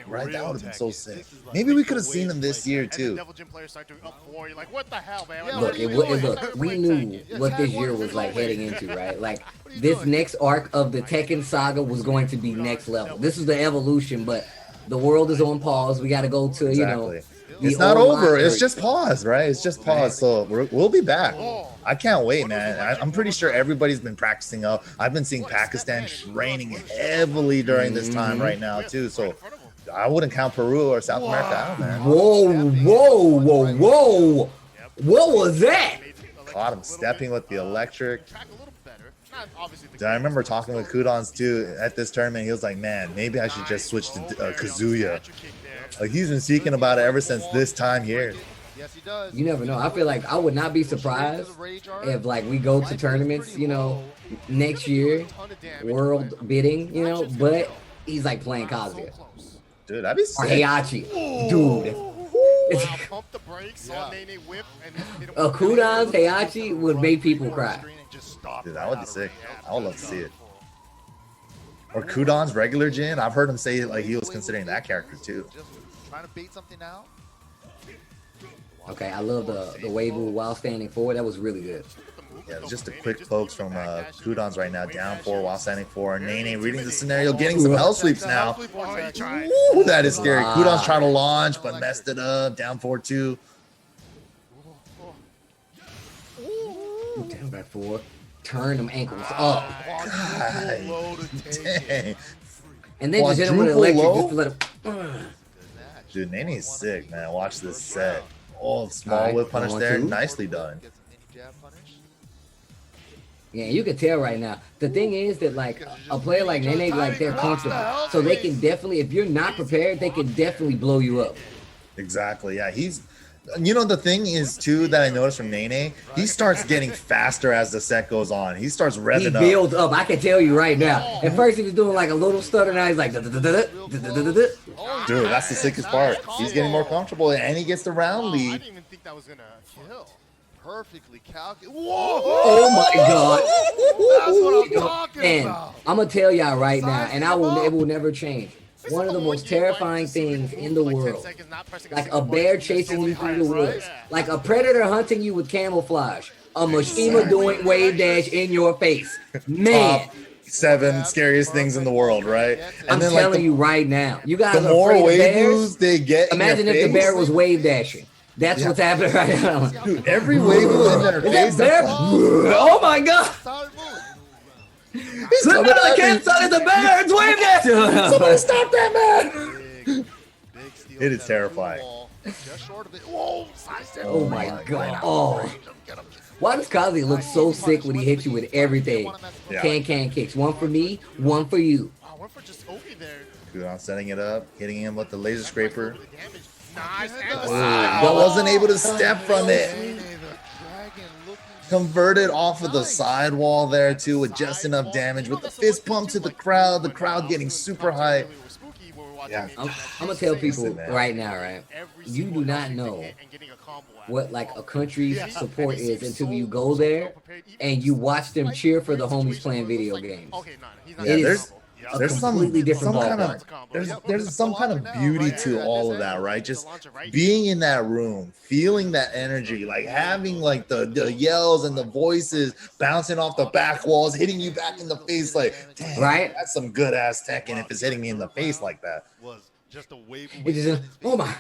right? That would have been so sick. Maybe we could have seen him this year, too. Look, we knew what this year was like heading into, right? Like, this next arc of the Tekken saga was going to be next level. This is the evolution, but the world is on pause. We got to go to, you know. It's not over. It's just pause, right? It's just pause. So we'll be back. I can't wait, man. I'm pretty sure everybody's been practicing up. I've been seeing Pakistan training heavily during this time right now, too. So I wouldn't count Peru or South America out, man. Whoa. What was that? Caught him stepping with the electric. I remember talking with Kudons too at this tournament. He was like, man, maybe I should just switch to Kazuya. Like, he's been speaking about it ever since this time here. You never know. I feel like I would not be surprised if, like, we go to tournaments, you know, next year, world bidding, you know, but he's like playing Kazuya. Dude, that'd be sick. Or Heihachi. Dude. A Kudons Heihachi would make people cry. stopped. Dude, that right would out be of sick. range. I would love to see it. Or Kudon's regular Jin. I've heard him say like he was considering that character too. Just trying to bait something out. Okay, I love the wave move while standing forward. That was really good. Yeah, just a quick pokes from Kudon's right now. Down 4 while standing 4. Nene reading the scenario, getting some hell sweeps now. Ooh, that is scary. Kudon's trying to launch, but messed it up. Down 4-2. Down by 4. Turn them ankles up. Dang. And then just hit him with an electric Low? just to let him. Dude, Nene's sick, man. Watch this set. Oh, small Alright, whip punish there. 1-2. Nicely done. Yeah, you can tell right now. The thing is that like a player like Nene, like they're comfortable, so they can definitely, if you're not prepared, they can definitely blow you up. Exactly. Yeah, he's. You know, the thing is too that I noticed from Nene, he starts getting faster as the set goes on. He starts He revving up. builds up. I can tell you right now. At first he was doing like a little stutter. Now he's like, da-da-da-da-da-da-da-da-da. Dude, that's the sickest part. He's getting more comfortable, and he gets the round I lead. didn't even think that was gonna kill. Perfectly calculated. Oh my God. That's what I'm talking And about. I'm gonna tell y'all right now, and it will never change. One of the most terrifying things in the world, like a bear chasing you through the woods, like a predator hunting you with camouflage, a Mishima doing wave dash in your face. Man, Top 7 scariest things in the world, right? I'm then telling like you right now, you guys the are more afraid of wave bears. moves they get. in Imagine your if the face, bear was wave dashing. That's what's happening right now. Dude, every wave move in their face. Is that bear? Oh my God! Solid move. He's Look coming at the at me. campsite of the bear! It's wave dashing! Somebody stop that man! Big steal It is to terrifying. the wall. Just short of it. Whoa, sidestep. Oh my my God! God. Oh. Why does Kazuya look so sick when he hits you with everything? Yeah. Can kicks. One for me, one for you. Wow, went for just Oki there. Kudon setting it up, hitting him with the laser scraper. Nice. But wasn't able to step from it. Converted off of the sidewall there too with just enough damage with the fist pump to the crowd getting super high. Yeah. I'm gonna tell people Listen, man. right now, right? You do not know what like a country's support is until you go there and you watch them cheer for the homies playing video games. Yeah, It is a there's some completely different kind of ballpark. there's some kind of beauty to all of that, right? Just being in that room, feeling that energy, like having like the yells and the voices bouncing off the back walls, hitting you back in the face, like damn, Right? that's some good ass Tekken if it's hitting me in the face like that. Was just a wave. It's just, oh my,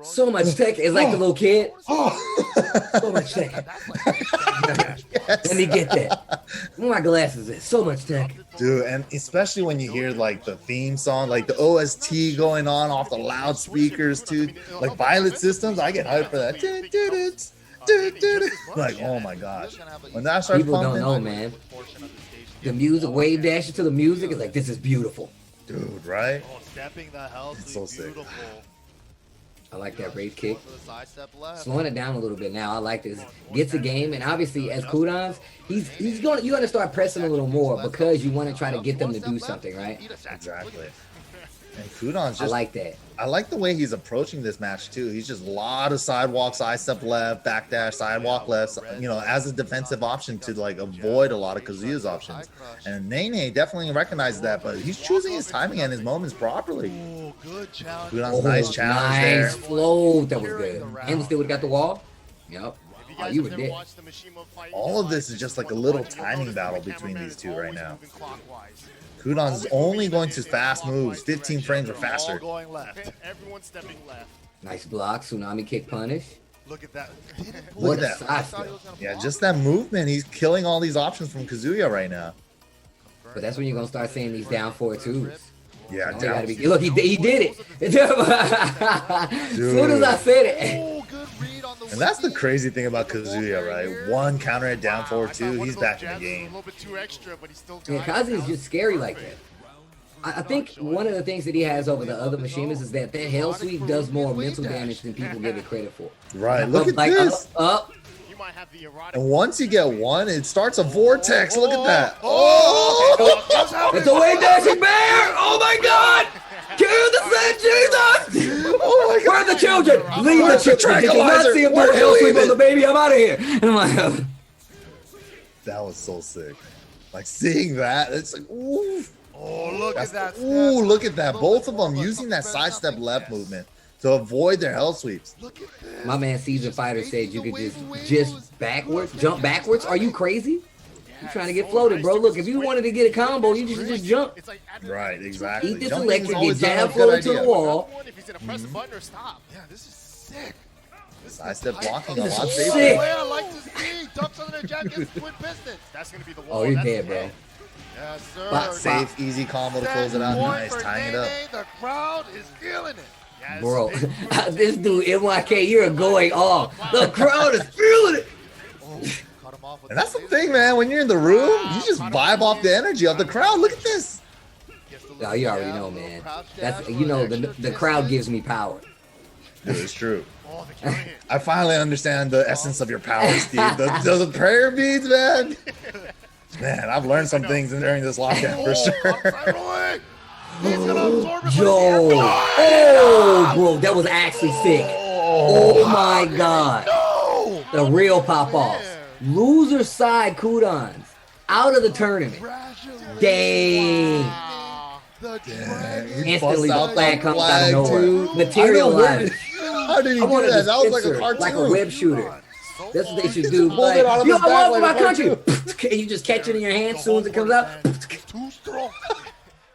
so much tech. It's like the little kid. So much tech. Let me get that. Where my glasses at? So much tech. Dude, and especially when you hear like the theme song, like the OST going on off the loudspeakers too, like Violet Systems, I get hyped for that. Like, oh my gosh. When that starts People don't pumping, know, man. The music, wave dashing to the music is like, this is beautiful. dude, right? Oh, stepping the hell It's so sick. beautiful. I like that raid kick. For the side step left. Slowing it down a little bit now. I like this. Gets the game, and obviously as Kudons, you're gonna start pressing a little more because you want to try to get them to do something, right? Exactly. And Kudon's I just like that. I like the way he's approaching this match too. He's just a lot of sidewalk, side step left, backdash, sidewalk left, you know, as a defensive option to like avoid a lot of Kazuya's options. And Nene definitely recognizes that, but he's choosing his timing and his moments properly. Oh, good challenge. Kudon's nice challenge there. Nice flow. That was good. And still got the wall. Yep. Oh, you were dead. All of this is just like a little timing battle between these two right now. Kudon's only going to fast moves, 15 frames or faster. Going left. Everyone's stepping left. Nice block. Tsunami kick punish. Look at that. Look What at a that. side step. Yeah, just that movement. He's killing all these options from Kazuya right now. But that's when you're gonna start seeing these down 4-2s. Yeah, You gotta down. be, look, he did it. As soon as I said it. Oh, good read on the And that's the wiki. crazy thing about Kazuya, right? One counter at down 4-2, he's back in the game. A little bit too extra, but he's still Yeah, Kazi is just scary like that. I think one of the things that he has over the other Mishimas is that hell sweep does more mental damage than people give it credit for. Right, look at Like, this. up. You might have the erotic. And once you get one, it starts a vortex. Look at that. Oh! It's a wave dashing bear! Oh my god! Kill the said Jesus! Oh my Where are the children? Leave the Where's the children. Did you not tranquilizer? see him do Where'd a you hell leave sweep on it? the baby? I'm out of here. And I'm like, That was so sick. Like seeing that, it's like, ooh. Oh, look at that. Ooh, look at that. Both of them using that sidestep left movement to avoid their hell sweeps. Look at this. My man Season Fighter said you could just backwards, jump backwards. Are you crazy? You trying to get floated, bro. Look, if you wanted to get a combo, you just jump. Right, exactly. Eat this Jumping electric, is get always not a jab good floated to idea. the wall. If he's gonna press the button or stop. Yeah, this is sick. Sidestep blocking a This is lot sick. safer. Way I like to see. Ducks under the jab gets twin pistons. That's gonna be the wall. Oh, you're That's dead, the bro. head. Yes, sir. But Safe, easy combo to close it out. Nice, tying it up. The crowd is feeling it. Yes, Bro, big move. this dude MYK, you're going off. The crowd is feeling it. Oh, cut him off with And that's the thing, man. When you're in the room, you just vibe off the energy of the crowd. Look at this. Oh, you already know, man. That's the crowd gives me power. Dude, it's true. Oh, the counter hit. I finally understand the essence of your power, Steve. The prayer beads, man. Man, I've learned some things during this lockdown for sure. He's gonna absorb it. Yo, oh, bro, that was actually sick. Oh my god, No! the real pop off. Loser side Kudons out of the tournament. Dang. Ah, The He Instantly, busts the out flag comes out of nowhere. dude. Materialized. How did he I do wanted that? to That was like a censor, cartoon. like a web shooter. That's what they should do. pulled Like, it out of yo, his I back love for like my a country. And you just catch it in your hand as soon as it comes out. Too strong.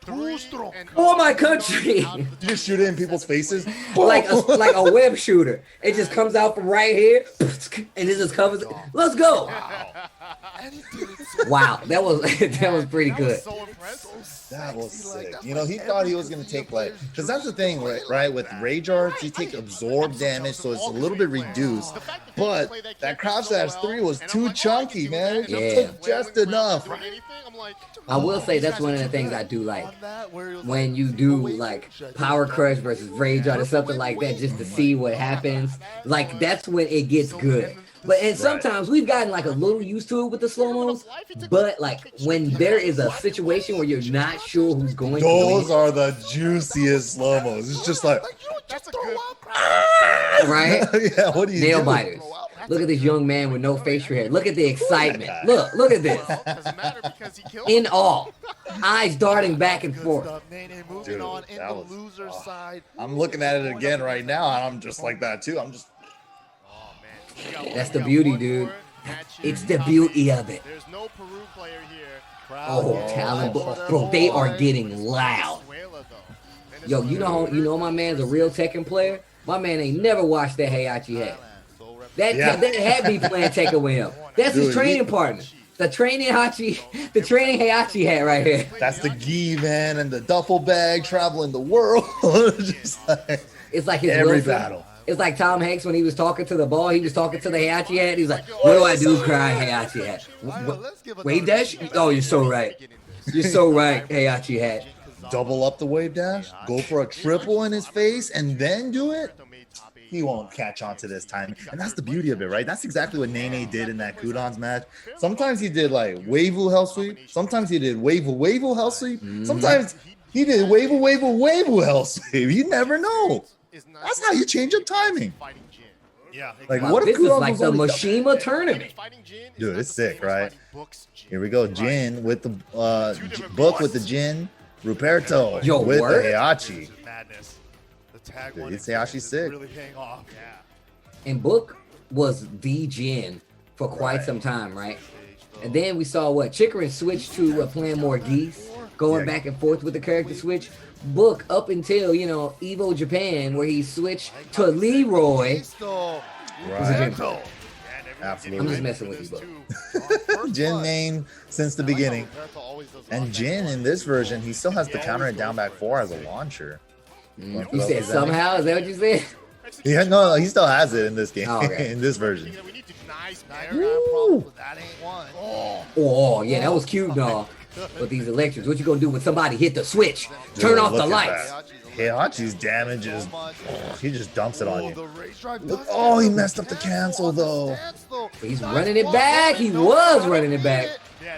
Too strong. For my country. You just shoot it in people's faces. like a web shooter. It just comes out from right here, and it just covers it. Let's go. And he did it so Wow, that was that was pretty that good. was so impressive. That was sexy, like, sick. that's You know, like he thought he was every going to take Filipino like, player's because that's the dream. thing, right? With rage arts, you take absorb damage, so it's a little bit reduced. But that crouch dash 3 was too chunky, man. It Yeah. took just enough. I will say that's one of the things I do like. On that, where he was When like, you do "Wait, like should I do power that?" crush versus rage art or something like that, just to see what happens. Like that's when it gets good. But and sometimes we've gotten like a little used to it with the slow mos. But like when there is a situation where you're not sure who's going to Those win, are the juiciest slow-mos. It's just like, Like, you don't That's just a throw good- out crowd. right? yeah, what do you Nail do? biters. Look at this young man with no facial hair. Look at the excitement. Look at this. Doesn't matter because he killed In him. awe. Eyes darting back and Good forth. stuff. Nene moving Dude, on in that the was- loser side. I'm looking at it again right now, and I'm just like that too. I'm just, Oh, man. We got That's we the got beauty, one dude. more match here. It's the beauty of it. There's no Peru player here. Oh, talent, bro, they are getting loud. Venezuela, though. Yo, you know my man's a real Tekken player. My man ain't never watched that Heihachi hat. That Yeah. that had me playing Tekken with him. That's his Dude, training partner. The training Heihachi hat right here. that's the gi, man, and the duffel bag traveling the world. Just like It's like his every Wilson. battle. It's like Tom Hanks when he was talking to the ball. He was talking to the Heihachi hat. He was like, "What do I do, cry Heihachi hat? Wave dash? Oh, you're so right. You're so right, Heihachi hat." Double up the wave dash, go for a triple in his face, and then do it. He won't catch on to this time. And that's the beauty of it, right? That's exactly what Nene did in that Kudons match. Sometimes he did like Wavoo hell sweep. Sometimes he did Wavoo hell sweep. Sometimes he did Wavoo hell sweep. You never know. That's how you change up timing. Yeah. Like, Wow, what if this is Kudons like was the only- Mishima tournament. Dude, it's sick, right? Here we go. Jin with the book with the Jin. Ruperto Yo, with word? the Heihachi. Madness. The tag Dude, one it's Heihachi sick. really paying off. Yeah. And Book was the Jin for quite some time, right? And then we saw what Chikrin switched to playing more Geese, going Yeah. back and forth with the character switch. Book up until Evo Japan, where he switched to Leroy. Right. Absolutely. I'm just messing with you, Book. Jin main since the beginning. And Jin in this version, he still has the counter and down back 4 as a launcher. You said somehow? Is that what you said? Yeah, no, he still has it in this game, Oh, okay. in this version. We need to nice That ain't one. Oh, yeah, that was cute, dog. But these electrics, what you gonna do when somebody hit the switch? Turn Dude, off the look at lights. that. Heihachi's damage is, he just dumps it on you. Look, oh, he messed up the cancel though. He's running it back. He was running it back. Yeah,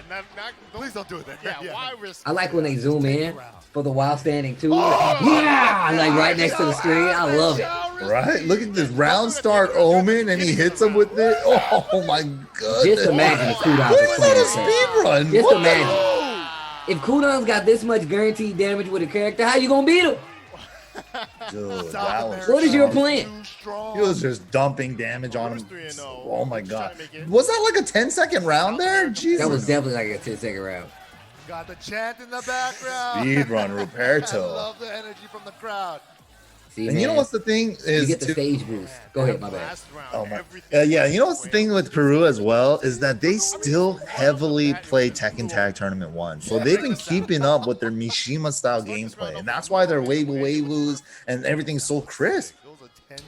Please don't do it. Yeah, why risk? I like when they zoom in for the while standing too. Yeah, like right next to the screen. I love it. Right? Look at this round start Omen, and he hits him with it. Oh my goodness! Just imagine the cooldowns Look is at playing that this character. speed run. Just What the- imagine. If cooldowns got this much guaranteed damage with a character, how you gonna beat him? Dude, that was What is your plan? He was just dumping damage on him. 3-0. Oh my Just god. trying to make it. Was that like a 10-second round there? Jesus. That was definitely like a 10-second round. Got the chant in the background. Speed run, I Ruperto. love the energy from the crowd. See, And man, you know what's the thing you is get the too- stage boost. Go ahead, my bad. Last round, Oh my, everything yeah. You know what's was the thing with Peru as well is that they still heavily play Tekken Tag Tournament 1. So they've been keeping up with their Mishima style gameplay, and that's why their waves and everything's so crisp.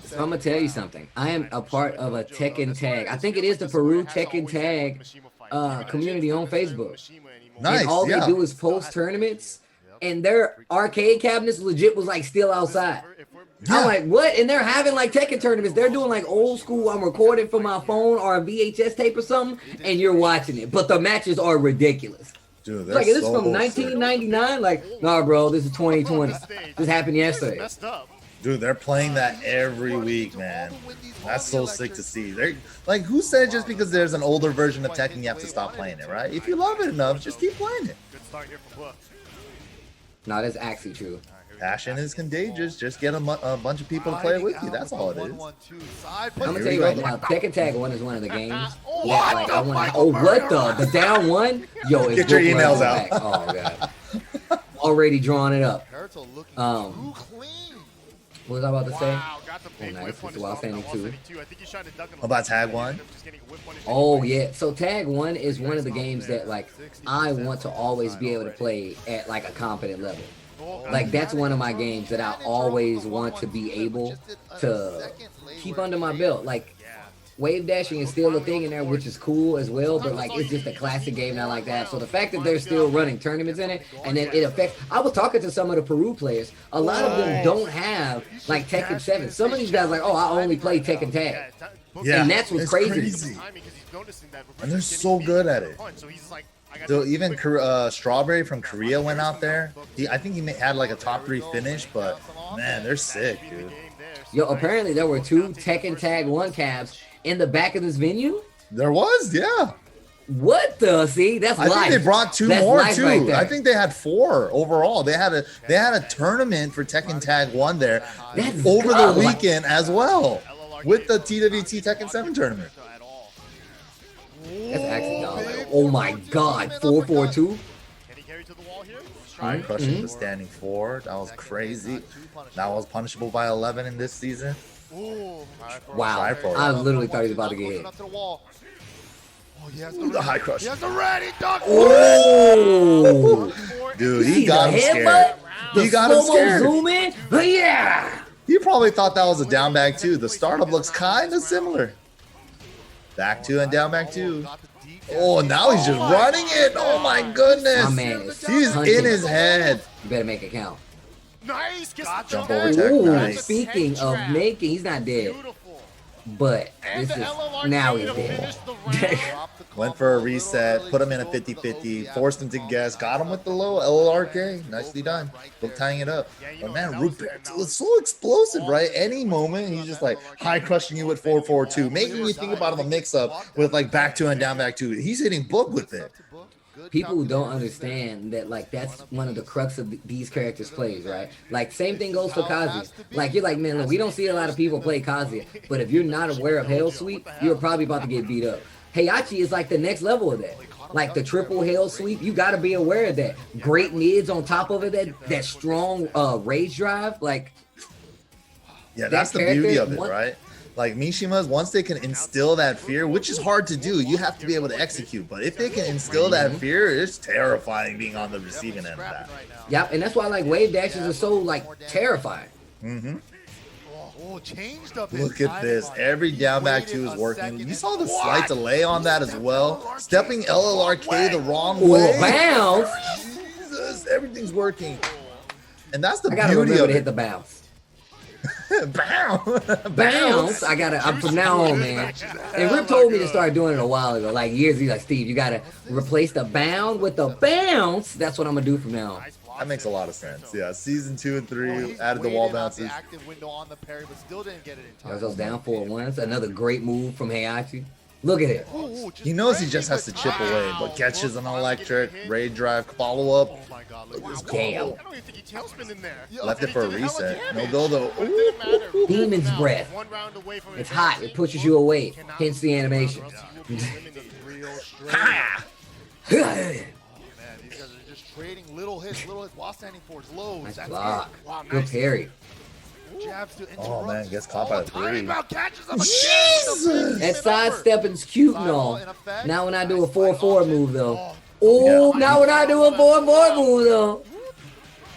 So I'm gonna tell you something. I am a part of a Tekken Tag. I think it is the Peru Tekken Tag community on Facebook. Nice. And all Yeah. they do is post tournaments, and their arcade cabinets legit was like still outside. I'm like, what? And they're having like Tekken tournaments. They're doing like old school. I'm recording from my phone or a VHS tape or something, and you're watching it. But the matches are ridiculous. Dude, Like, is this so from sick. 1999? Like, nah, bro, this is 2020. This happened yesterday. messed up. Dude, they're playing that every week, man. That's so sick to see. They're like, who said just because there's an older version of Tekken you have to stop playing it, right? If you love it enough, just keep playing it. Good start here for Book. No, that's actually true. Passion is contagious. Just get a bunch of people to play it with you. That's all it is. I'm gonna Here tell we you right go. now, Tekken Tag 1 is one of the games. What that, like, the I wanna, fuck? oh, what the down one? Yo, it's Get your Brooklyn emails back. out. Oh god, already drawing it up. Naruto looking Um, too clean. What was I about to say? Wow, got the big nice. whip It's punish wild off that standing too. 172. I think he's trying to duck him. How about tag one? Just getting a whip punish Oh anyway. yeah, so Tag 1 is one of the games that like I want to always be able to play at like a competent level. Like that's one of my games that I always want to be able to keep under my belt. Like wave dashing is still a thing in there, which is cool as well, but like it's just a classic game that I like to have. So the fact that they're still running tournaments in it, and then it affects. I was talking to some of the Peru players. A lot of them don't have like Tekken 7. Some of these guys like, oh, I only play Tekken Tag. Yeah, And that's what's it's crazy. And they're so good at it. So even Strawberry from Korea went out there. I think he had like a top 3 finish, but man, they're sick, dude. Yo, apparently there were 2 Tekken Tag 1 cabs in the back of this venue. There was, yeah. What the? See, that's I life. think they brought 2 That's more life too. right there. I think they had 4 overall. They had a tournament for Tekken Tag 1 there That's over the good. weekend as well with the TWT Tekken 7 tournament. That's actually not like, oh my god, 442. Can he carry to the wall here? Trying crushing the standing 4. That was crazy. That was punishable by 11 in this season. Wow, Try for it. I literally thought he was about to get hit. Oh, he has Ooh, the high crush. He has the ready duck. Oh, Dude, see he got the him headbutt, scared. the He got him slow-mo scared. zoom in. Yeah. He probably thought that was a down back 2. The startup looks kind of similar. Back 2 and down back 2. Oh, now he's just running it. Oh my goodness. My man is He's hunting. in his head. You better make it count. Nice. Gets the Jump jump over in. tech. Ooh, Nice. speaking of making, he's not dead, Beautiful. but And this the is LLR now to he's finish dead. the round. Went for a reset, put him in a 50-50, forced him to guess, got him with the low LLRK. Nicely done. Look, tying it up. But man, Ruperto was so explosive, right? Any moment, he's just like high crushing you with 4-4-2, making you think about him a mix-up with like back 2 and down back 2. He's hitting book with it. People who don't understand that, like, that's one of the crux of these characters' plays, right? Like, same thing goes for Kazuya. Like, you're like, man, look, we don't see a lot of people play Kazuya, but if you're not aware of Hell Sweep, you're probably about to get beat up. Heihachi is like the next level of that. Like the triple Hell Sweep, you got to be aware of that. Great mids on top of it, that strong rage drive, like. Yeah, that's the beauty of it, right? Like Mishimas, once they can instill that fear, which is hard to do, you have to be able to execute. But if they can instill that fear, it's terrifying being on the receiving end of that. Yep, and that's why like wave dashes are so like terrifying. Mm-hmm. Oh, changed up. Look at this. Every down back 2 is working. You saw the slight delay on that as well. Stepping LLRK the wrong way. Bounce. Jesus, everything's working. And that's the I gotta beauty remember of to hit it. the bounce. Bounce. I gotta. I'm from now on, man. And Rip told me to start doing it a while ago, like years. He's like, Steve, you gotta replace the bound with the bounce. That's what I'm gonna do from now on. That makes a lot of sense. Yeah, season 2 and 3 Well, he's added the wall waited out the bounces. active window on the parry, but still didn't get it in time. That was down 4-1. Another great move from Heihachi. Look at it. Ooh, He knows he crazy, just has to but- chip away, Wow. but catches an Look, electric, finally getting raid drive, follow up. Oh my god, look at this. Damn. I don't even think he tailspin in there. Left it And for a he did hella reset. No damage. go though. But it didn't matter. Demon's Now, breath. 1 round away from It's hot. It advancing. pushes you away. Cannot Hence the animation. or else he will be eliminated. Real straight. Ha! Oh, man, these guys are just trading little hits while standing for his lows. Nice That's block. it. Wow, Good nice. parry. Jabs to interrupt. Oh man, gets caught by the Timing 3. belt catches him Jesus! again. That sidestepping's cute and all. Sidewall in effect. Now when I do a Nice 4-4 fight move option. though. Oh, Oh, now when I do a 4-4 move though.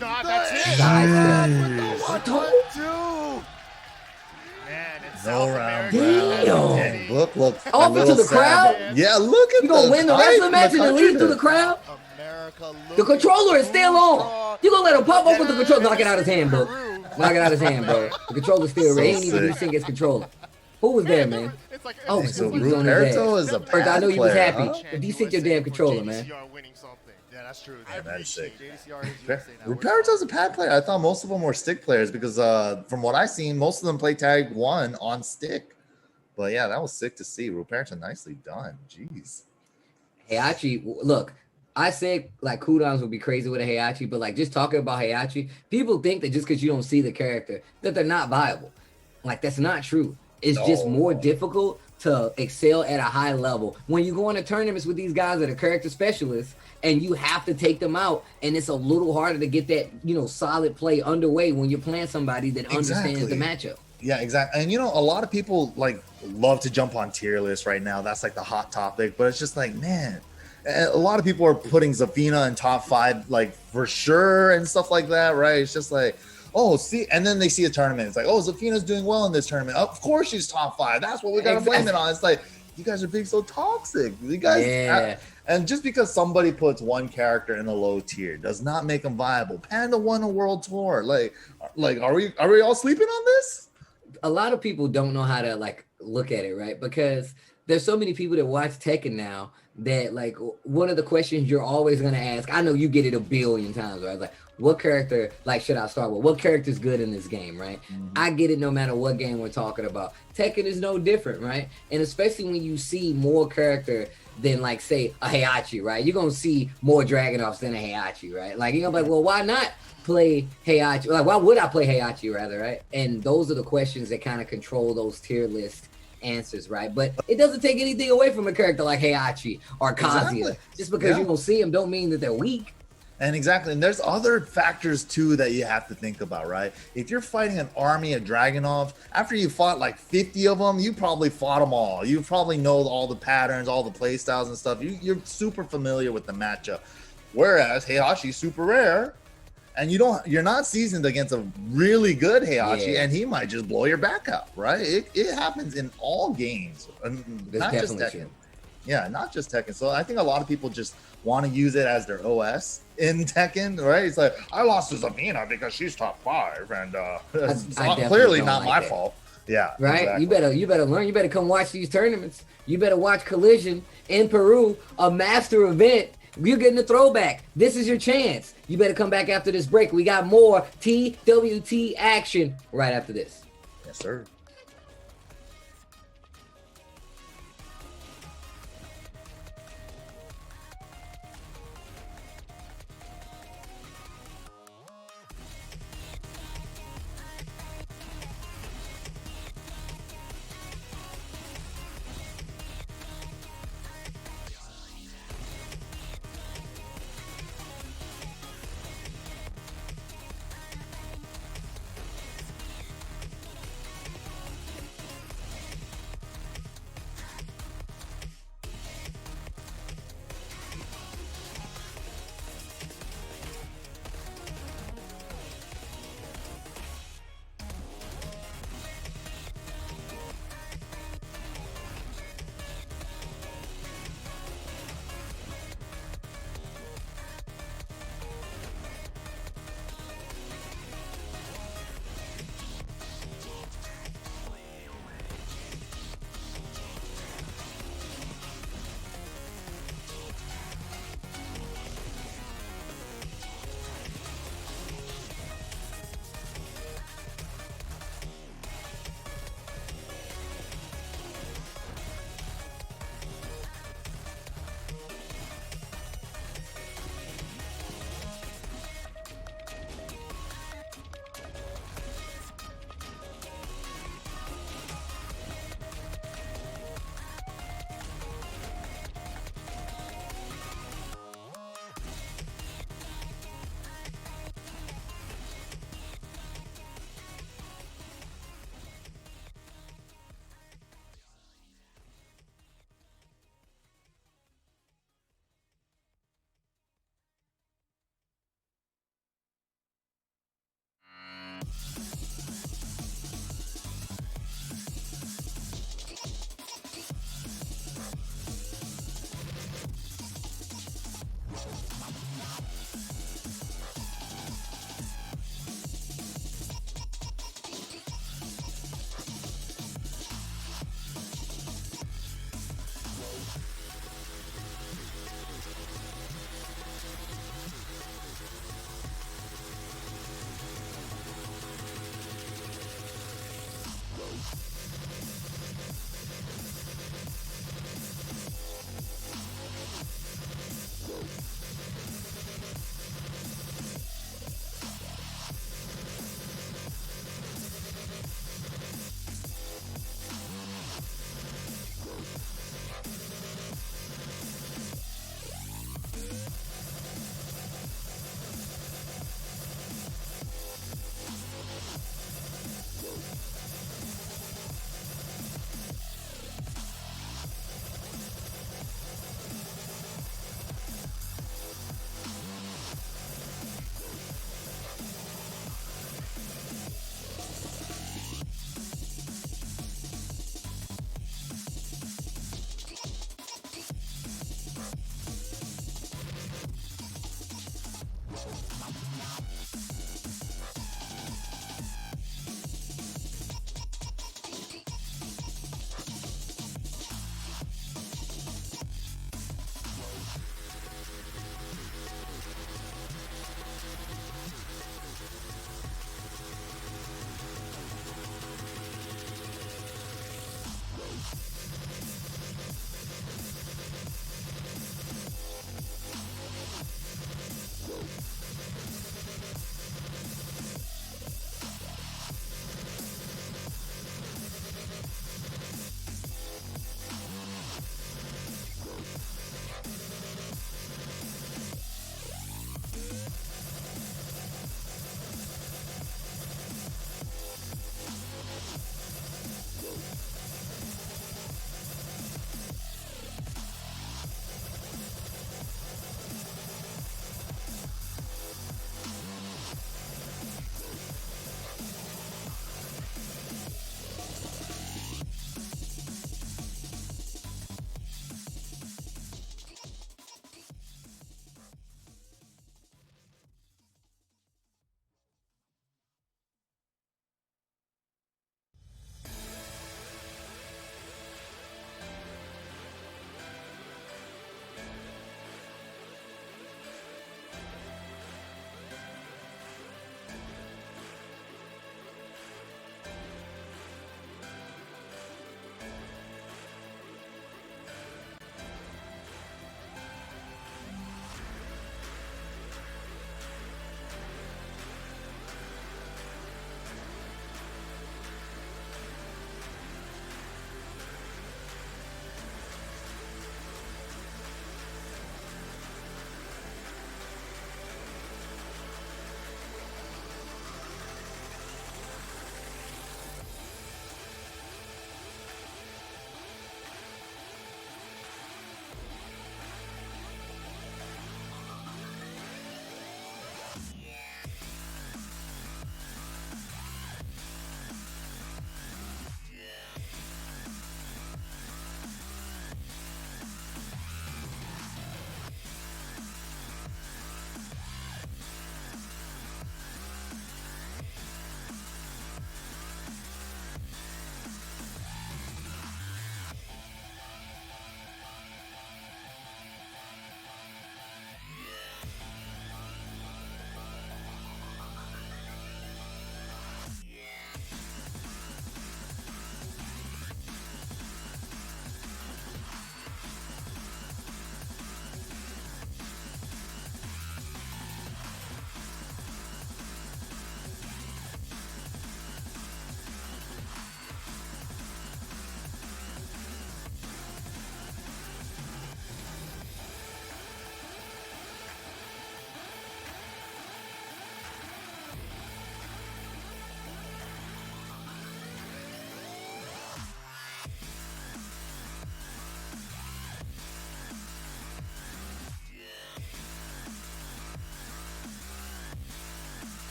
nah, that's it. Sidestep. 1-2. Man, it's No South round. America. Damn. And Book looked a Off into little the sad, crowd? but- Yeah, look at You gonna win the rest of the match and then leave through the crowd? America The controller is still on. You gonna let him pop up with the controller? Knock it out his hand, bro. Knock it out his hand, bro. The controller's still So ready. He ain't even sick. desync his controller. Who was there, man? Oh, Dang, so he was on his Ruperto ass. is a First, I pad know you was player, happy. huh? But desync your damn controller, man. Yeah, that's true. Yeah, that is sick. JDCR is USA now. Ruperto's a pad player. I thought most of them were stick players because from what I've seen, most of them play tag 1 on stick. But yeah, that was sick to see. Ruperto nicely done. Jeez. Heihachi, look, I said like cooldowns would be crazy with a Heihachi, but like just talking about Heihachi, people think that just because you don't see the character that they're not viable. Like that's not true. It's just No. more difficult to excel at a high level when you go into tournaments with these guys that are character specialists and you have to take them out, and it's a little harder to get that solid play underway when you're playing somebody that understands the Exactly. matchup. Yeah, exactly. And a lot of people like love to jump on tier lists right now. That's like the hot topic. But it's just like, man, a lot of people are putting Zafina in top 5, like for sure, and stuff like that, right? It's just like, oh, see, and then they see a tournament. It's like, oh, Zafina's doing well in this tournament. Of course she's top 5. That's what we gotta blame it on. It's like, you guys are being so toxic. You guys, Yeah. and just because somebody puts one character in a low tier does not make them viable. Panda won a world tour. Like, are we all sleeping on this? A lot of people don't know how to like look at it, right? Because there's so many people that watch Tekken now that like one of the questions you're always gonna ask, I know you get it a billion times, right? Like, what character like should I start with? What character is good in this game, right? I get it no matter what game we're talking about. Tekken is no different, right? And especially when you see more character than like say a Heihachi, right? You're gonna see more Dragunovs than a Heihachi, right? Like you're gonna be like, well, why not play Heihachi? Like, why would I play Heihachi rather, right? And those are the questions that kind of control those tier list answers, right? But it doesn't take anything away from a character like Heihachi or Kazuya. Exactly. Just because Yeah. you don't see them don't mean that they're weak. And exactly, and there's other factors too that you have to think about, right? If you're fighting an army of Dragunov, after you fought like 50 of them, you probably fought them all. You probably know all the patterns, all the play styles and stuff. You're super familiar with the matchup. Whereas Heihachi's super rare, and you're not seasoned against a really good Heihachi, Yeah. and he might just blow your back up, right? It happens in all games, and That's not just definitely Tekken. true. Yeah, not just Tekken. So I think a lot of people just want to use it as their OS in Tekken, right? It's like, I lost to Zafina because she's top 5, and it's I definitely clearly don't not like my that. fault. Yeah, Right? exactly. You better learn. You better come watch these tournaments. You better watch Collision in Peru, a master event. You're getting a throwback. This is your chance. You better come back after this break. We got more TWT action right after this. Yes, sir.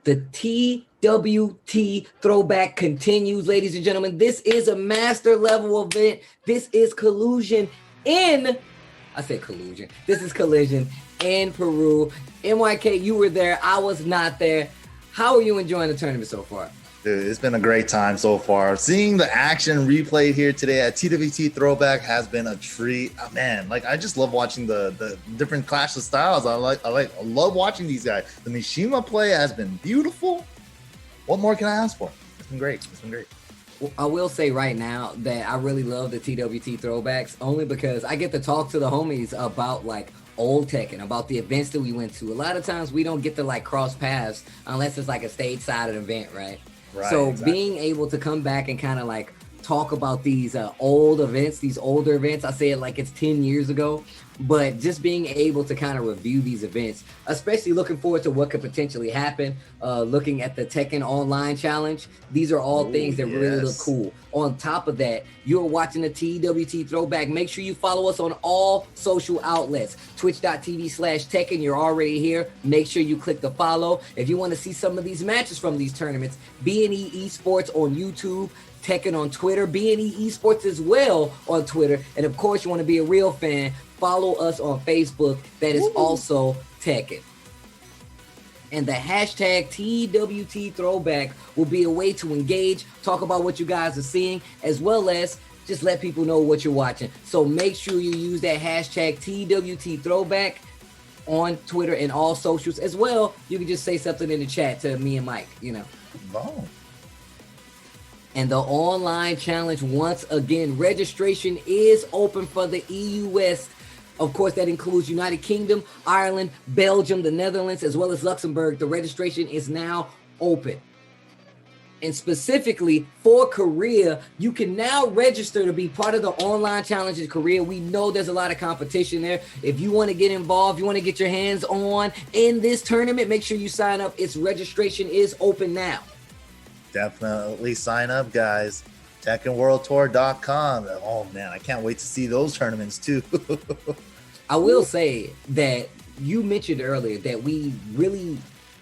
The TWT throwback continues, ladies and gentlemen. This is a master level event. This is collusion in, I said collusion. This is collision in Peru. MYK, you were there. I was not there. How are you enjoying the tournament so far? Dude, it's been a great time so far. Seeing the action replayed here today at TWT Throwback has been a treat. Oh, man, like I just love watching the different clash of styles. I love watching these guys. The Mishima play has been beautiful. What more can I ask for? It's been great. It's been great. Well, I will say right now that I really love the TWT throwbacks only because I get to talk to the homies about like old Tekken, about the events that we went to. A lot of times we don't get to like cross paths unless it's like a stage sided event, right? Right, so exactly. Being able to come back and kind of like talk about these old events, these older events, I say it like it's 10 years ago, but just being able to kind of review these events, especially looking forward to what could potentially happen, looking at the Tekken Online Challenge. These are all things that really look cool. On top of that, you're watching the TWT Throwback. Make sure you follow us on all social outlets. Twitch.tv/Tekken. You're already here. Make sure you click the follow. If you want to see some of these matches from these tournaments, B&E Esports on YouTube, Tekken on Twitter, B&E Esports as well on Twitter. And of course, you want to be a real fan, follow us on Facebook. That is also Tekken. And the hashtag TWT Throwback will be a way to engage, talk about what you guys are seeing, as well as just let people know what you're watching. So make sure you use that hashtag TWT Throwback on Twitter and all socials as well. You can just say something in the chat to me and Mike, you know. Wow. And the online challenge, once again, registration is open for the EU West. Of course, that includes United Kingdom, Ireland, Belgium, the Netherlands, as well as Luxembourg. The registration is now open. And specifically for Korea, you can now register to be part of the online challenge in Korea. We know there's a lot of competition there. If you want to get involved, you want to get your hands on in this tournament, make sure you sign up. Its registration is open now. Definitely sign up, guys. TekkenWorldTour.com. Oh, man, I can't wait to see those tournaments, too. I will say that you mentioned earlier that we really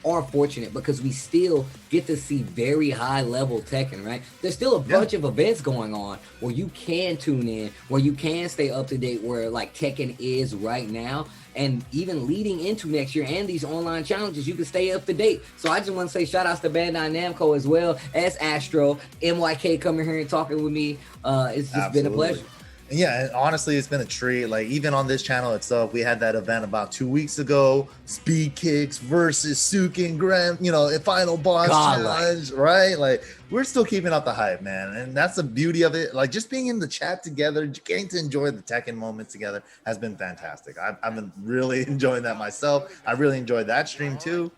are fortunate because we still get to see very high level Tekken, right? There's still a bunch of events going on where you can tune in, where you can stay up to date where like Tekken is right now. And even leading into next year and these online challenges, you can stay up to date. So I just want to say shout outs to Bandai Namco as well as Astro, MYK coming here and talking with me. It's just been a pleasure. Yeah, and honestly, it's been a treat. Like, even on this channel itself, we had that event about 2 weeks ago, Speed Kicks versus Sukin Grand, a final boss challenge, right? Like, we're still keeping up the hype, man. And that's the beauty of it. Like, just being in the chat together, getting to enjoy the Tekken moment together has been fantastic. I've been really enjoying that myself. I really enjoyed that stream, too.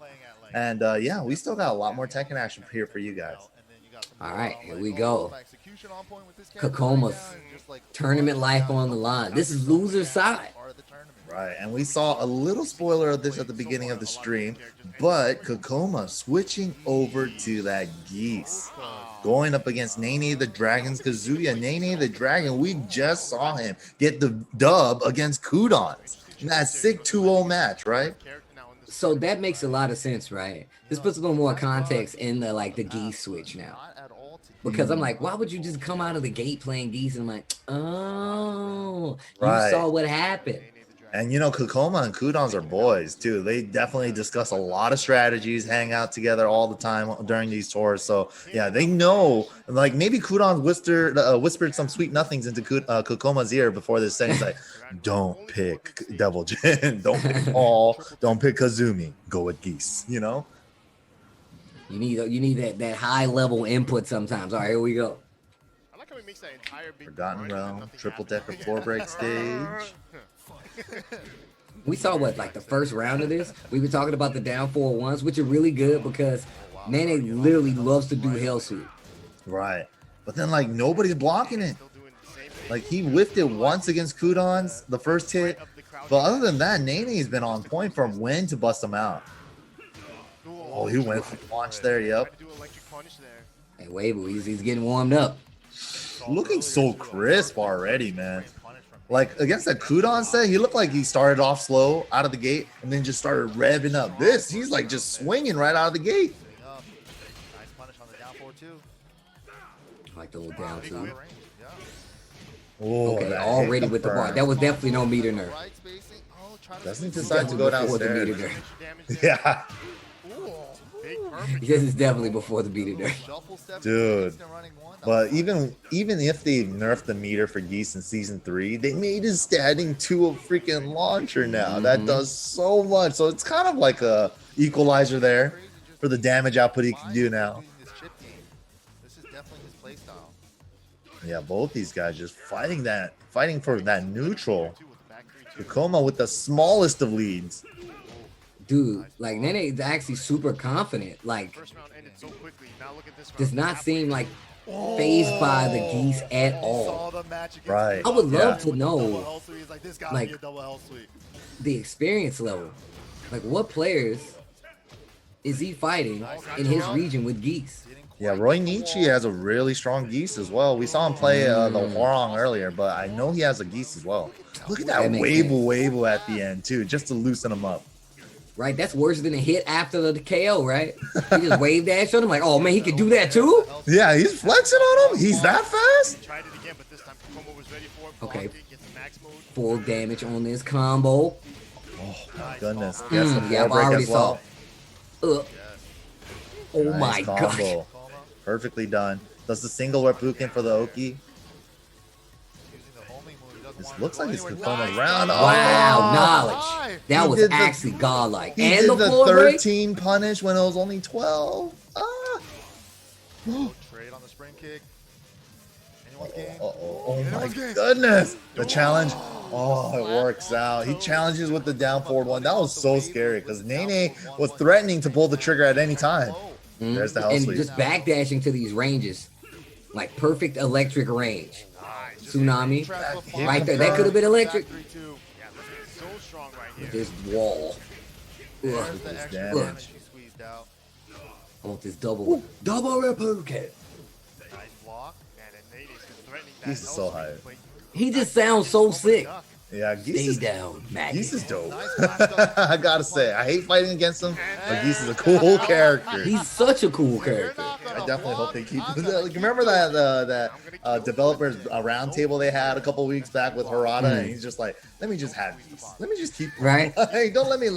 And, yeah, we still got a lot more Tekken action here for you guys. All right, here we go. Kakoma's tournament life on the line. This is loser side. Right, and we saw a little spoiler of this at the beginning of the stream, but Kakoma switching over to that Geese. Going up against Nene the Dragon's Kazuya. Nene the Dragon, we just saw him get the dub against Kudons in that sick 2-0 match, right? So that makes a lot of sense, right? This puts a little more context in the Geese switch now. Because I'm like, why would you just come out of the gate playing Geese? And I'm like, oh, you saw what happened. And Kakoma and Kudons are boys too. They definitely discuss a lot of strategies, hang out together all the time during these tours. So yeah, they know. Like maybe Kudons whispered some sweet nothings into Kakoma's ear before this thing. He's like, don't pick Devil Jin, don't pick Paul, don't pick Kazumi. Go with Geese. You need that high level input sometimes. All right, here we go. I like how we mix that entire big Forgotten Realm, triple decker floor break stage. We saw the first round of this. We were talking about the down 4-1s, which are really good because Nene literally loves to do hell sweep. Right. But then nobody's blocking it. He whiffed it once against Kudons, the first hit. But other than that, Nene's been on point from when to bust him out. Oh, he went for launch there, yep. Hey, Weibo, he's getting warmed up. Looking so crisp already, man. Against that Kudon set, he looked like he started off slow out of the gate and then just started revving up. He's just swinging right out of the gate. like the little down Big two. range, yeah. Oh, Okay, that already hit with the bar. confirmed. That was definitely no meter nerf. Right spacing. Oh, try to Doesn't switch decide to go Before the meter downstairs. nerf. Yeah, Ooh, big perfect. This is definitely before the meter nerf. Shuffle step, dude. instant running one. But even if they nerfed the meter for Geese in season 3, they made his standing 2 a freaking launcher now. That does so much. So it's kind of like a equalizer there for the damage output he can do now. This is definitely his play style. Yeah, both these guys just fighting for that neutral. Kakoma with the smallest of leads. Dude, like Nene is actually super confident. Like, First round ended so quickly. Now look at this round. does not seem like phased by the Geese at Saw all. the match against Right. I would love Yeah. to double know hell sweep. He's like, this gotta like, be a double hell sweep. the experience level. Like, what players is he fighting in his region with Geese? Yeah, Roy Nietzsche has a really strong Geese as well. We saw him play the Hwarong earlier, but I know he has a Geese as well. Look at that That makes sense. wave at the end, too, just to loosen him up. Right? That's worse than a hit after the KO, right? He just waved that on him like, oh man, he could do that too? Yeah, he's flexing on him. He's that fast. Tried it again, but this time Kakoma was ready for it. Okay. Blocked it, gets max mode. Full damage on this combo. Oh, my goodness. Gets the Yeah, I floor break already as well. saw. Oh Nice my combo. gosh. Perfectly done. Does the single Reppuken for the Oki. This looks like it's Kakoma round. Wow, Oh, knowledge. That He was did the- actually godlike. He And did the the floor break? 13 punish when it was only 12. Ah. Trade on the spring kick. Anyone's game? Oh my Anyone's game? goodness. The challenge. Oh, it works out. He challenges with the down forward one. That was so scary because Nene was threatening to pull the trigger at any time. There's the hell And sweep. just backdashing to these ranges. Like perfect electric range. Tsunami. Right there. That could have been electric. Yeah, this is so strong right here. This wall. There's Ugh. the extra damage. damage she squeezed out. I want this double Reppuken. Nice block. And then Nate is threatening that. He's so high. He just sounds so sick. Yeah, Geese Stay is, down, Maggie. Geese is dope. I gotta say, I hate fighting against him, but Geese is a cool character. He's such a cool character. I definitely hope they keep. Like, remember that developers roundtable they had a couple weeks back with Harada, and he's just like, "Let me just have Geese. Let me just keep him. Right. Hey, don't let me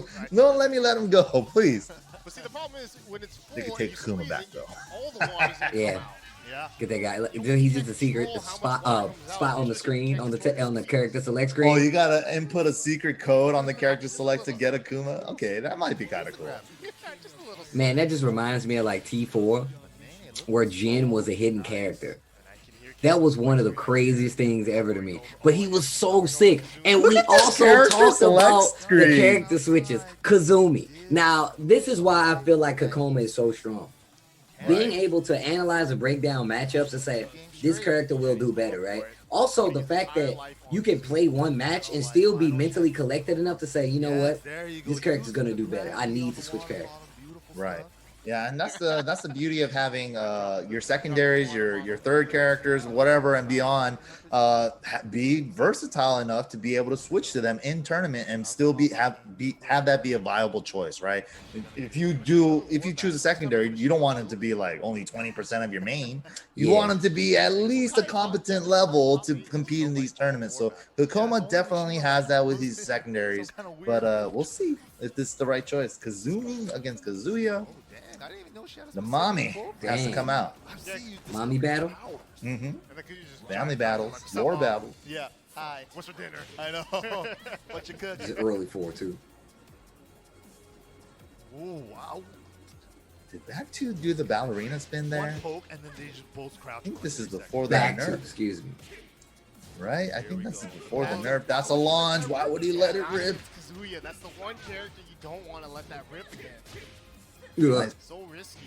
let him go, please." But see, the problem is when it's full, They could take you Kakuma squeeze back, it, though. all the water's in the Yeah. mouth. Yeah. Get that guy. He's just a secret spot on the screen on the character select screen. Oh, you gotta input a secret code on the character select to get Akuma. Okay, that might be kind of cool. Just a little. Man, that just reminds me of like T4, where Jin was a hidden character. That was one of the craziest things ever to me. But he was so sick. And we at this also character talked select about screen. the character switches. Kazumi. Now, this is why I feel like Kakoma is so strong. Being able to analyze and break down matchups and say, this character will do better, right? Also, the fact that you can play one match and still be mentally collected enough to say, you know what? This character's going to do better. I need to switch characters. Right. Yeah, and that's the beauty of having your secondaries, your third characters, whatever, and beyond, be versatile enough to be able to switch to them in tournament and still have that be a viable choice, right? If you choose a secondary, you don't want it to be like only 20% of your main. You want them to be at least a competent level to compete in these tournaments. So Kakoma definitely has that with his secondaries, but we'll see if this is the right choice. Kazumi against Kazuya. I didn't even know she had a The mommy has to Dang. come out. Mommy battle? Mm-hmm. just Family battles, war battles. Yeah. Hi. What's for dinner? I know. What you cook? It's early 4 too. Ooh, wow. Did that two do the ballerina spin there? One poke and then they just both crouch. I think this is for 3 before that Back to, nerf, excuse me. right? I think that's before the nerf. That's a launch. Why would he let it rip? It's Kazuya. That's the one character you don't want to let that rip again. Ugh. So risky.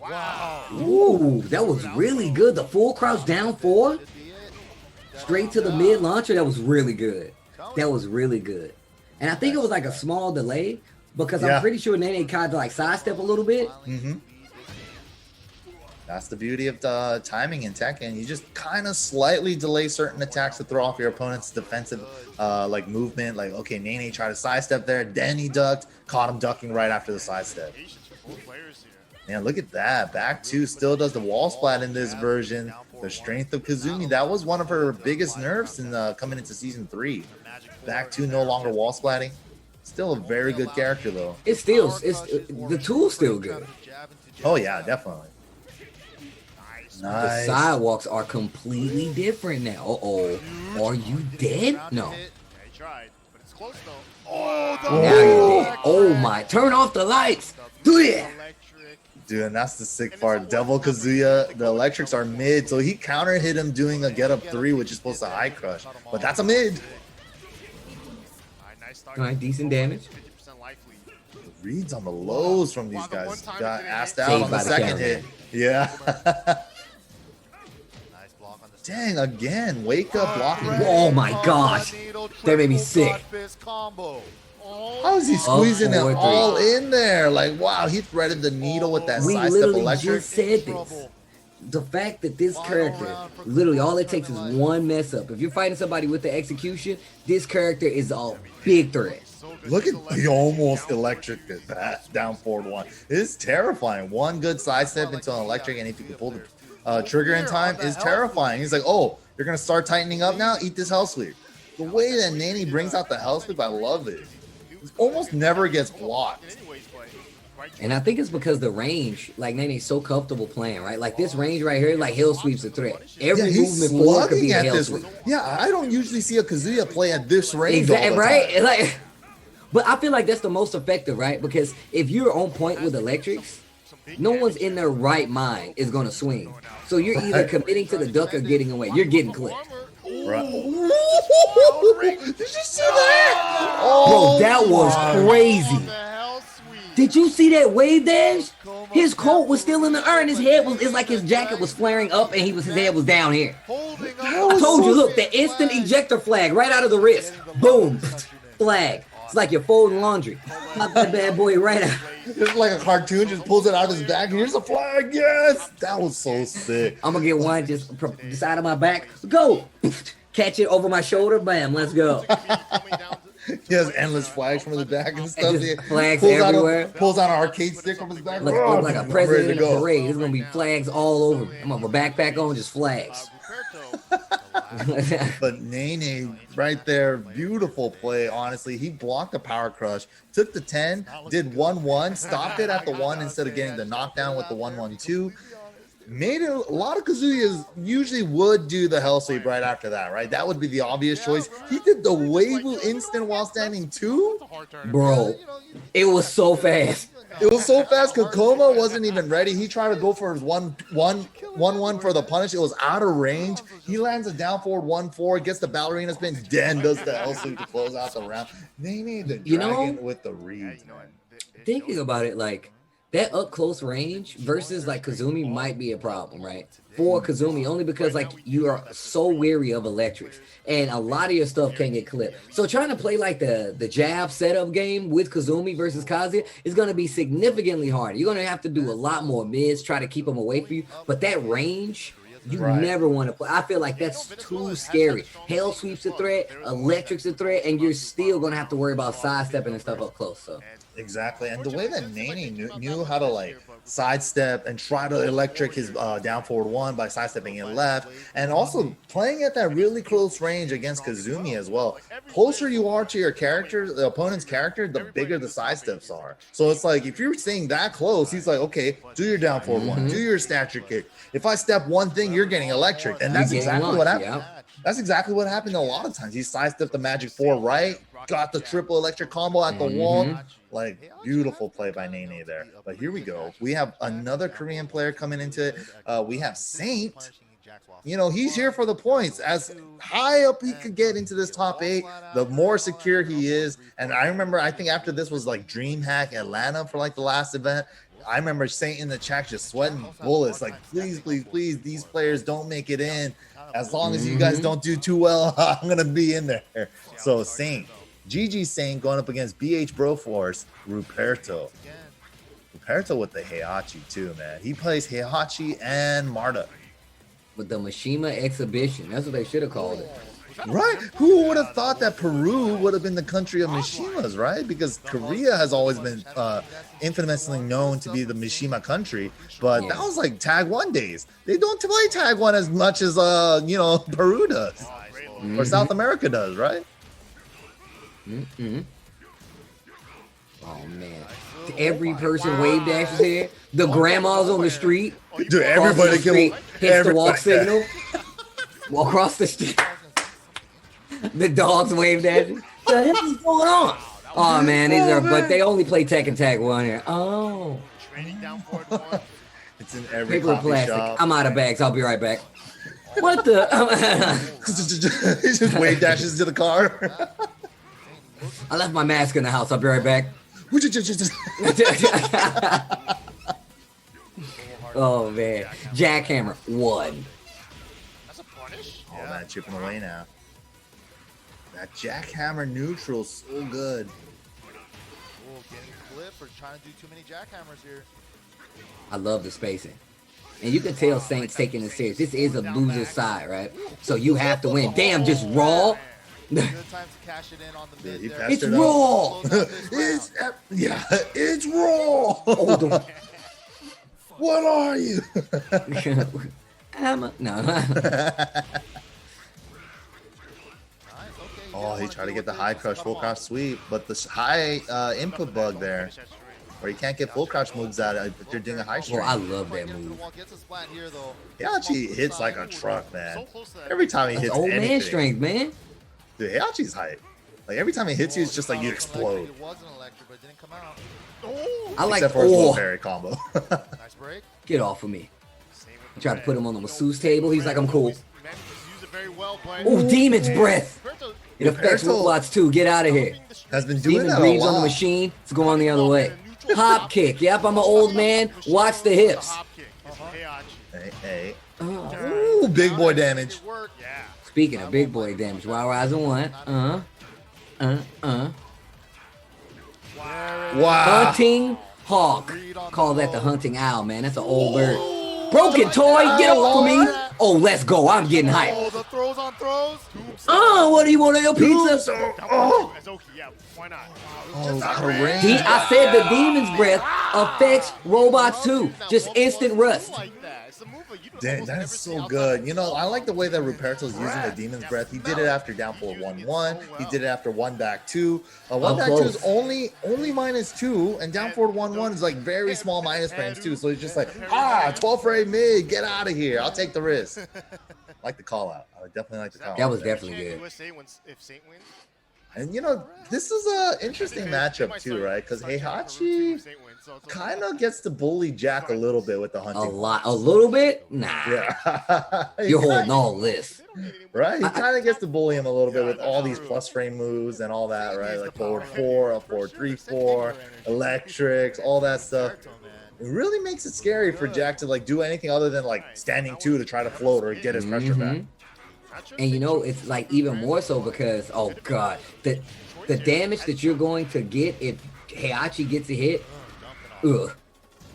Wow. Ooh, that was really good. The full crouch down 4, Should be it. straight to the mid launcher. That was really good. That was really good. And I think it was like a small delay because Yeah. I'm pretty sure Nene kind of like sidestep a little bit. Mm-hmm. That's the beauty of the timing in Tekken. You just kind of slightly delay certain attacks to throw off your opponent's defensive like movement. Like, okay, Nene tried to sidestep there, then he ducked, caught him ducking right after the sidestep. Patience for both players here. Man, look at that. Back two still does the wall splat in this version. The strength of Kazumi. That was one of her biggest nerfs in coming into season 3. Back to no longer wall splatting. Still a very good character though. It's the tool's still good. Oh yeah, definitely. The Nice. sidewalks are completely different now. Uh-oh. Are you dead? No. Yeah, he tried, but it's close though. Oh, the Now you're dead. Oh my. Turn off the lights. Do it. Electric. Dude, and that's the sick part. Devil Kazuya, the electrics are mid, so he counter hit him doing a get up 3, which is supposed to high crush. But that's a mid. Nice start. All right, decent damage. 50% life lead. The reads on the lows from these guys. Got asked out Saved on the by the second counter. hit. Yeah. Nice block on the Dang, again, wake up blocking. Oh my gosh. That made me sick. How is he squeezing it 4-3. all in there? Like, wow, he threaded the needle with that We sidestep literally electric. just said this. The fact that this character, literally all it takes is one mess up. If you're fighting somebody with the execution, this character is a big threat. Look at he almost electric that down forward 1. It's terrifying. One good sidestep into an electric, and if you can pull the trigger in time, is terrifying. He's like, oh, you're gonna start tightening up now? Eat this hell sweep. The way that Nani brings out the hell sweep, I love it. It almost never gets blocked. And I think it's because the range, like Nene's so comfortable playing, right? Like this range right here, like hell sweeps a threat. Every He's movement forward could slugging be a at hell this. sweep. Yeah, I don't usually see a Kazuya play at this range. Exactly, all the right? time. Like, but I feel like that's the most effective, right? Because if you're on point with electrics, no one's in their right mind is gonna swing. So you're either committing to the duck or getting away. You're getting clipped. Right. Did you see that? Oh, Bro, that was crazy. Did you see that wave dash? His coat was still in the air and his head was, it's like his jacket was flaring up and his head was down here. I told you, look, the instant ejector flag right out of the wrist. Boom, flag. It's like you're folding laundry. Pop that bad boy right out. It's like a cartoon, just pulls it out of his back. Here's a flag, yes! That was so sick. I'm gonna get one just the side of my back. Go! Catch it over my shoulder, bam, let's go. He has endless flags from his back and stuff. Just He flags pulls everywhere. Pulls out an arcade stick from his back. Look like a I'm ready president to in a go. parade. There's gonna be flags all over me. I'm gonna have a backpack on, just flags. But Nene, right there, beautiful play, honestly. He blocked the power crush, took the 10, did 1-1, stopped it at the 1 instead of getting the knockdown with the 1-1-2. Made it, a lot of Kazuyas usually would do the hell sweep right after that, right? That would be the obvious choice. He did the Weibo instant while standing too. Bro, it was so fast. It was so fast. Kakoma wasn't even ready. He tried to go for his 1-1 for the punish. It was out of range. He lands a down forward 1-4, gets the ballerina spin, then does the L sweep to close out the round. Nene the dragon with the read. Thinking about it, like that up close range versus like Kazumi might be a problem, right? For Kazumi, only because like you are so weary of electrics and a lot of your stuff can get clipped. So trying to play like the jab setup game with Kazumi versus Kazuya is going to be significantly harder. You're going to have to do a lot more mids, try to keep them away from you. But that range, you never want to play. I feel like that's too scary. Hell sweeps a threat, electrics a threat, and you're still going to have to worry about sidestepping and stuff up close. So. Exactly, and the way that Nene knew how to like sidestep and try to electric his down forward 1 by sidestepping in left, and also playing at that really close range against Kazumi as well. Closer you are to your character, the opponent's character, the bigger the sidesteps are. So it's like if you're staying that close, he's like, okay, do your down forward 1, do your stature kick. If I step one thing, you're getting electric, and that's exactly what happened. Yeah. That's exactly what happened a lot of times. He sidestepped the Magic 4 right, got the triple electric combo at the wall. Like, beautiful play by Nene there. But here we go. We have another Korean player coming into it. We have Saint. You know, he's here for the points. As high up he could get into this top 8, the more secure he is. And I remember, I think after this was like DreamHack Atlanta for like the last event. I remember Saint in the chat just sweating bullets. Like, please, please, please, these players don't make it in. As long as you guys don't do too well, I'm going to be in there. So Saint. GG Saint going up against BH Broforce, Ruperto. Ruperto with the Heihachi too, man. He plays Heihachi and Marta. With the Mishima exhibition. That's what they should have called it. Right? Who would have thought that Peru would have been the country of Mishimas, right? Because Korea has always been infamously known to be the Mishima country, but that was like Tag 1 days. They don't play Tag 1 as much as Peru does or South America does, right? Oh man, every person wave dashes here. The grandmas on the street. Dude, everybody can hits the walk signal. Walk across the street. The dogs wave dashing. What the hell is going on? Oh man, but they only play Tekken Tag 1 here. Oh. It's in every Paper coffee plastic. shop. I'm out of bags. I'll be right back. What the? He just wave dashes to the car. I left my mask in the house. I'll be right back. Oh man, Jackhammer 1. That's a punish. Oh man, chipping away now. That jackhammer neutral is so good. Getting clipped for trying to do too many jackhammers here. I love the spacing. And you can tell Saint's taking it serious. This is a loser's side, right? So you have to win. Damn, just raw. Good time to cash it in on the mid there. It's raw. It's raw. What are you? No. Oh, he tried to get the high crush, full crouch sweep, but the high input bug there, where you can't get full crouch moves out if you're doing a high string. Well, I love that move. Heihachi hits like a truck, man. Every time he hits Old anything. man strength, man. Dude, Heihachi's hype. Like every time he hits you, it's just like you explode. I like Except for his low parry combo. Nice break. Get off of me. I tried to put him on the masseuse table. He's like, I'm cool. Oh, Demon's Breath. It affects robots too. Get out of here. Has been doing Demon that a breathes on the lot. machine. It's going the other way. Hop kick. Yep, I'm an old man. Watch the hips. Hey. Ooh, big boy damage. Speaking of big boy damage, Wild Rising 1. Wow. Hunting Hawk. Call that the hunting owl, man. That's an old bird. Broken toy, get off of me. Oh, let's go. I'm getting hyped. Oh, the throws on throws. Oh, what do you want on your pizza? Oh, Yeah, why not? I said the Demon's Breath affects robots too. Just instant rust. Dang, that is so good. You know, I like the way that Ruperto's using the Demon's Breath. He did it after down forward 1-1. He did it after 1 back 2. 1 back 2 is only -2, and down forward 1-1 is like very small minus frames too. So it's just like, 12 frame mid, get out of here. I'll take the risk. Like the call out. I would definitely like the call out. That was definitely good. If Saint wins. And you know, this is a interesting matchup too, right? Because Heihachi kind of gets to bully Jack a little bit with the hunting. A little bit? Nah. Yeah. You're holding all this. Right? He kind of gets to bully him a little bit with all these plus frame moves and all that, right? Like forward 4, up forward 3-4, electrics, all that stuff. It really makes it scary for Jack to like do anything other than like standing 2 to try to float or get his pressure back. And you know, it's like even more so because, oh God, the damage that you're going to get if Heihachi gets a hit, ugh.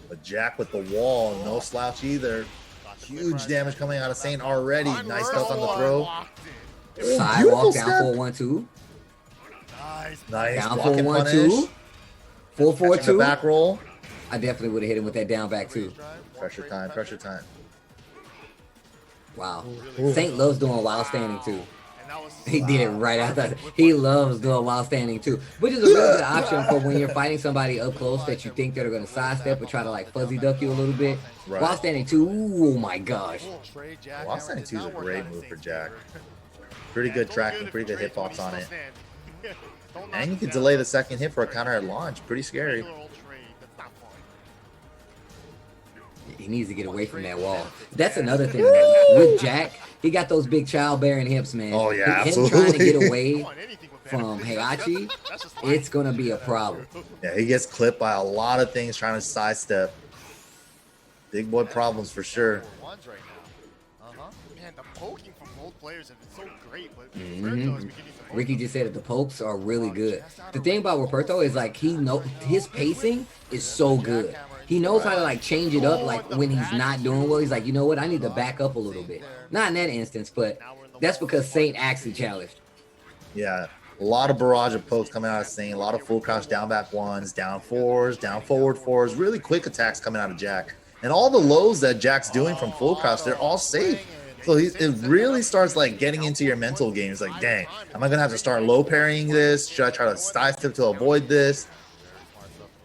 But Jack with the wall, no slouch either. Huge damage coming out of Saint already. Nice stuff on the throw. Sidewalk down 4-1-2. Nice Down block and 4-1-2. punish. 4-4-2. The back roll. I definitely would have hit him with that down back too. Pressure time, pressure time. Wow. Saint loves doing while standing too. He did it right after. He loves doing while standing too, which is a really good option for when you're fighting somebody up close that you think they're going to sidestep or try to like fuzzy duck you a little bit. Right. While standing too, oh my gosh. While standing 2 is a great move for Jack. Pretty good tracking, pretty good hitbox on it. And you can delay the second hit for a counter at launch. Pretty scary. He needs to get away from that wall. That's another thing, man. With Jack, he got those big childbearing hips, man. Oh, yeah, Him absolutely. trying to get away from Heihachi, it's going to be a problem. Yeah, he gets clipped by a lot of things trying to sidestep. Big boy problems for sure. Man, the poking from both players have been so great, but Roberto is beginning to Ricky just said that the pokes are really good. The thing about Roberto is like his pacing is so good. He knows how to like change it up. Like when he's not doing well, he's like, you know what? I need to back up a little bit. Not in that instance, but That's because Saint actually challenged. Yeah, a lot of barrage of pokes coming out of Saint, a lot of full crouch down back ones, down fours, down forward fours, really quick attacks coming out of Jack. And all the lows that Jack's doing from full crouch, they're all safe. So it really starts like getting into your mental games. Like, dang, am I gonna have to start low parrying this? Should I try to sidestep to avoid this?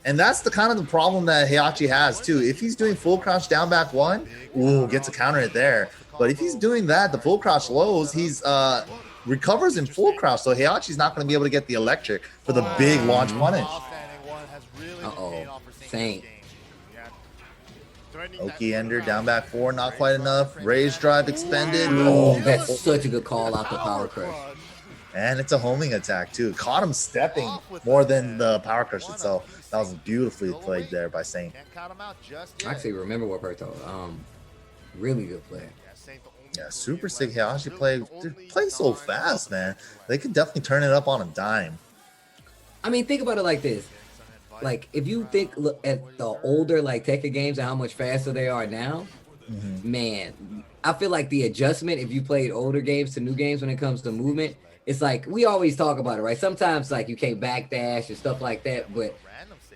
And that's the kind of the problem that Heihachi has too. If he's doing full crouch down back one, ooh, gets a counter it there. But if he's doing that, the full crouch lows, he's recovers in full crouch. So Heihachi's not going to be able to get the electric for the big launch punish. Uh-oh, Saint. Oki Ender down back four, not quite enough. Rage drive expended. Oh, that's such a good call out the power crush. And it's a homing attack too. Caught him stepping more than the power crush itself. That was beautifully played there by Saint. I actually remember what Perto. Really good play. Yeah, super sick Heihachi play so fast, man. They could definitely turn it up on a dime. I mean, think about it like this. Like, if you look at the older like Tekken games and how much faster they are now, man, I feel like the adjustment, if you played older games to new games when it comes to movement, it's like, we always talk about it, right? Sometimes like you can't backdash and stuff like that, but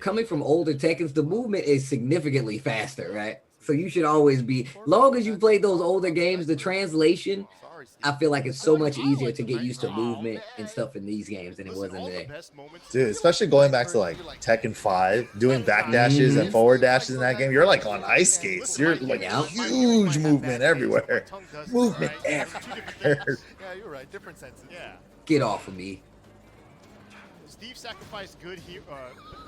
coming from older Tekkens, the movement is significantly faster, right? So you should always be, long as you played those older games, the translation, I feel like it's so much easier to get used to movement and stuff in these games than it was in today. Dude, especially going back to like Tekken 5, doing back dashes and forward dashes in that game, you're like on ice skates. You're like huge movement everywhere. Movement everywhere. Yeah, you're right. Different senses. Yeah. Get off of me. Steve sacrificed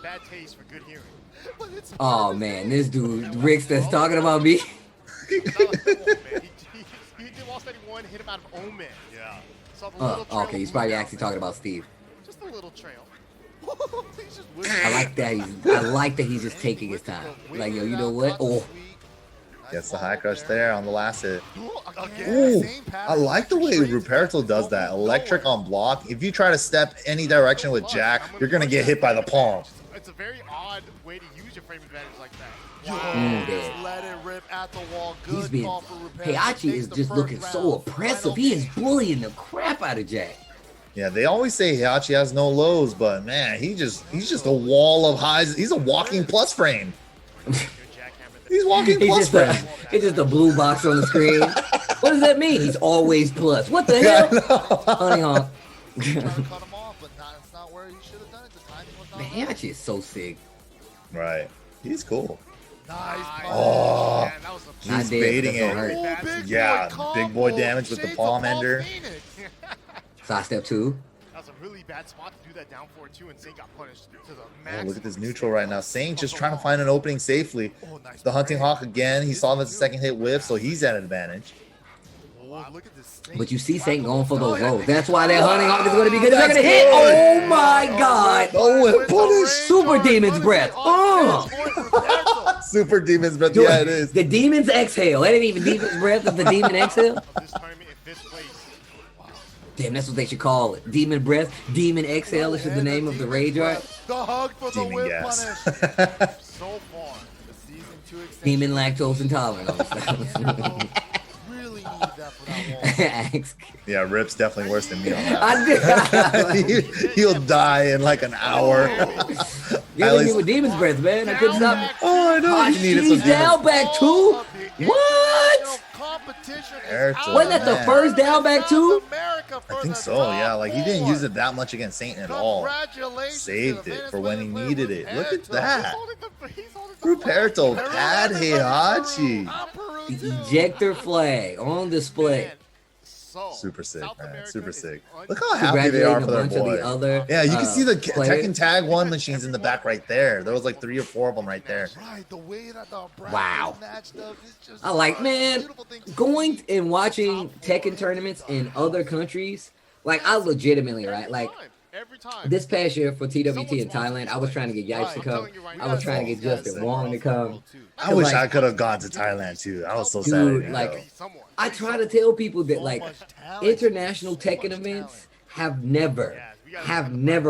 bad taste for good hearing. Oh man, this dude Rick's that's talking about me. He did lost 91, hit him out of Omen. Yeah. Saw the little trail Okay, he's probably actually talking about Steve. Just a little trail. I like that he's just taking his time. Like, yo, you know what? Oh, gets the high crush there on the last hit. Ooh, I like the way Ruperto does that. Electric on block. If you try to step any direction with Jack, you're gonna get hit by the palm. It's a very odd way to use your frame advantage like that. Let it rip at the wall. Good he's been. call for Ruperto. Heihachi is just looking so oppressive. He is bullying the crap out of Jack. Yeah, they always say Heihachi has no lows, but man, he's just a wall of highs. He's a walking plus frame. He's walking plus frame. It's just a blue box on the screen. What does that mean? He's always plus. What the hell? Honey honk. Man, Heihachi is so sick. Right. He's cool. Nice. Oh, Not he's dead, baiting that's it. gonna hurt. Yeah, big boy damage with the palm ender. Side step 2. That was a really bad spot to do that down for too, and Saint got punished to the Oh, max. look at this neutral right now. Saint just trying to find an opening safely. The hunting hawk again. He saw that the second hit whiff, so he's at an advantage. Look at this. But you see Saint going for those lows. That's why that hunting hawk is going to be good. They're going to hit. Oh my God. Oh, it punished. Super Demon's Breath. Super Demon's Breath. Yeah, it is. The Demon's Exhale. That ain't even Demon's Breath. It's the Demon Exhale. Damn, that's what they should call it. Demon Breath, Demon Exhale is the name of the rage art. The hug for the Demon whip gas. punish. So far, the season 2 extension. Demon Lactose Intolerant. Really need that for that wall. Yeah, Rip's definitely worse than me on that. I did. He'll die in like an hour. Giving me with Demon's Breath, man. I couldn't stop. Oh, I know. You needed She's some down demons. back 2? What? Wasn't that the first down back 2? I think so, yeah. Like, he didn't use it that much against Saint at all. Saved it for when he needed it. Look at that. Ruperto pad Heihachi. The ejector flag on display. Super sick, man. Super sick. Look how happy they are for their boy. Yeah, you can see the Tekken Tag 1 machines in the back right there. There was like 3 or 4 of them right there. Wow. I like, man, going and watching Tekken tournaments in other countries, like, I legitimately, right, like, this past year for TWT in Thailand, I was trying to get Yipes to come. I was trying to get Justin Wong to come. I wish I could have gone to Thailand too. I was so sad. Dude, like, I try to tell people that, like, international Tekken events have never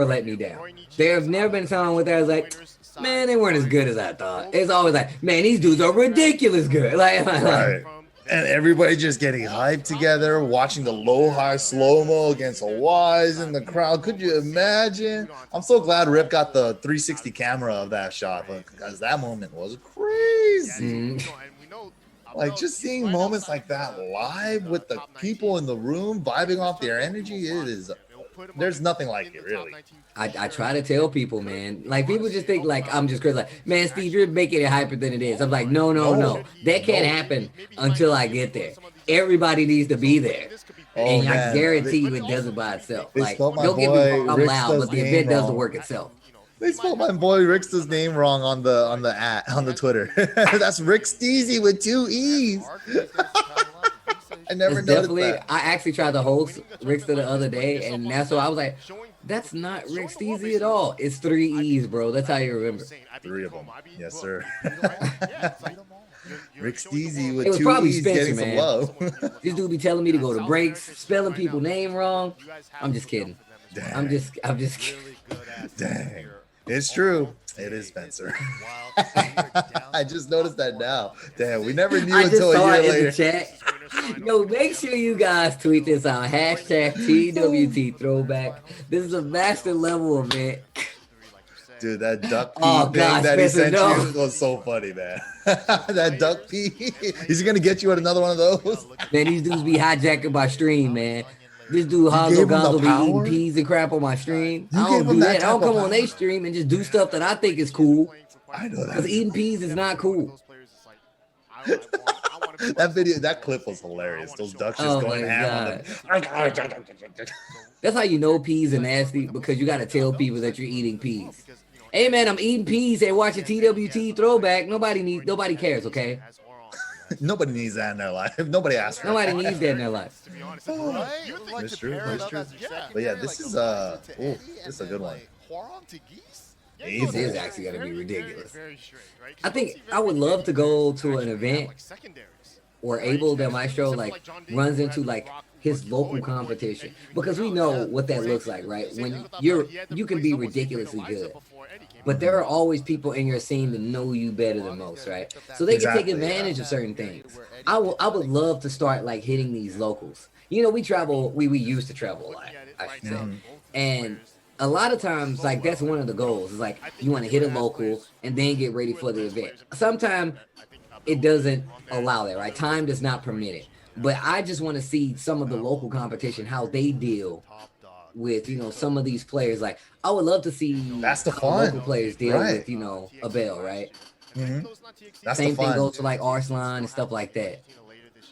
let me down. There have never been a time where I was like, man, they weren't as good as I thought. It's always like, man, these dudes are ridiculous good. Like, Right. And everybody just getting hyped together, watching the low-high slow-mo against Hawaii's in the crowd. Could you imagine? I'm so glad Rip got the 360 camera of that shot, because that moment was crazy. Like, just seeing moments like that live with the people in the room vibing off their energy, there's nothing like it, really. I try to tell people, man. Like, people just think like I'm just crazy. Like, man, Steve, you're making it hyper than it is. I'm like, no. That can't happen until I get there. Everybody needs to be there. And I guarantee you it doesn't by itself. Like, don't get me wrong, I'm loud, but the event doesn't work itself. They spelled my boy Ricksta's name wrong on the Twitter. That's Rick Steezy with 2 E's. I never noticed that. I actually tried to host Ricksta the other day, and that's why I was like, that's not Rick Steezy at all. It's 3 E's, bro. That's how you remember. 3 of them. Yes, sir. Rick Steezy with it was 2 probably E's Spencer, getting man. some love. This dude be telling me to go to breaks, spelling people name wrong. I'm just kidding. Dang. I'm just kidding. Dang. It's true. It is Spencer. I just noticed that now. Damn, we never knew until a year later. The chat. Yo, make sure you guys tweet this out. Hashtag TWT throwback. This is a master level event. Dude, that duck pee Oh, thing God, that he Spencer, sent you was so funny, man. That duck pee. He's going to get you at another one of those. Man, these dudes be hijacking my stream, man. This dude Hanzo Gonzo be eating peas and crap on my stream. I don't do that. I don't come on their stream and just do stuff that I think is cool. I know that. Because eating peas is not cool. That video, that clip was hilarious. Those ducks just going ham on them. That's how you know peas are nasty, because you got to tell people that you're eating peas. Hey, man, I'm eating peas and watching TWT throwback. Nobody cares, okay? Nobody needs that in their life. Nobody asked for it. Nobody needs that in their life. That's true. That's true. But yeah, this is this is a good one. This is actually going to be ridiculous. I think I would love to go to an event where Abel Del Maestro like runs into like his local competition, because we know what that looks like, right? When you can be ridiculously good, but there are always people in your scene that know you better than most, right? So they can take advantage of certain things. I would love to start like hitting these locals. You know, we used to travel a lot, I should say. And a lot of times, like, that's one of the goals. Is like, you want to hit a local and then get ready for the event. Sometimes it doesn't allow that, right? Time does not permit it. But I just want to see some of the local competition, how they deal with, you know, some of these players. Like, I would love to see that's the how fun. local players deal with, you know, Abel, right? That's Same the fun. thing goes to like Arslan and stuff like that.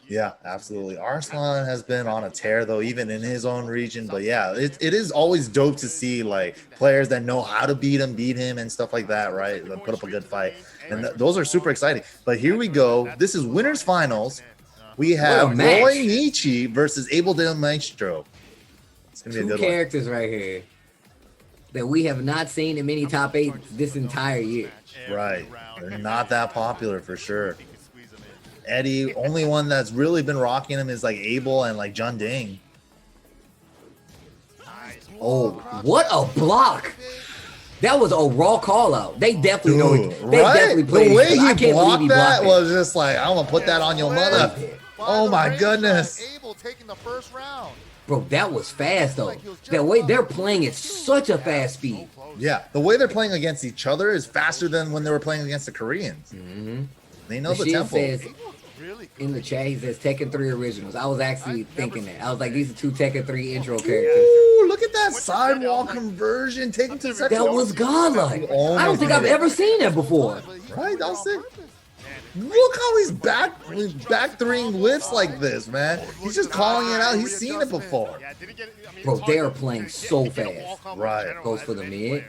Yeah, absolutely. Arslan has been on a tear, though, even in his own region. But yeah, it is always dope to see like players that know how to beat him and stuff like that, right? That put up a good fight. And those are super exciting. But here we go. This is winners finals. We have Roy Nietzsche versus Abel Del Maestro. It's gonna be a good Two characters right here that we have not seen in many top 8 this entire year. Right. They're not that popular for sure. Eddie, only one that's really been rocking him is like Abel and like John Ding. Oh, what a block! That was a raw call out. They definitely know it. They definitely played the way it. he blocked that was just like, I'm gonna put that on your mother. Oh my goodness. Abel taking the first round. Bro, that was fast though. That way they're playing at such a fast speed. Yeah, the way they're playing against each other is faster than when they were playing against the Koreans. They know the tempo. Says, in the chat, he says Tekken 3 originals. I was actually thinking that. I was like, these are 2 Tekken 3 intro characters. Ooh, look at that sidewall conversion taking to the second. That was godlike. I don't think I've ever seen that before. Right, that was sick. Look how he's back throwing lifts like this, man. He's just calling it out. He's seen it before. Bro, they are playing so fast. Right. Goes for the mid.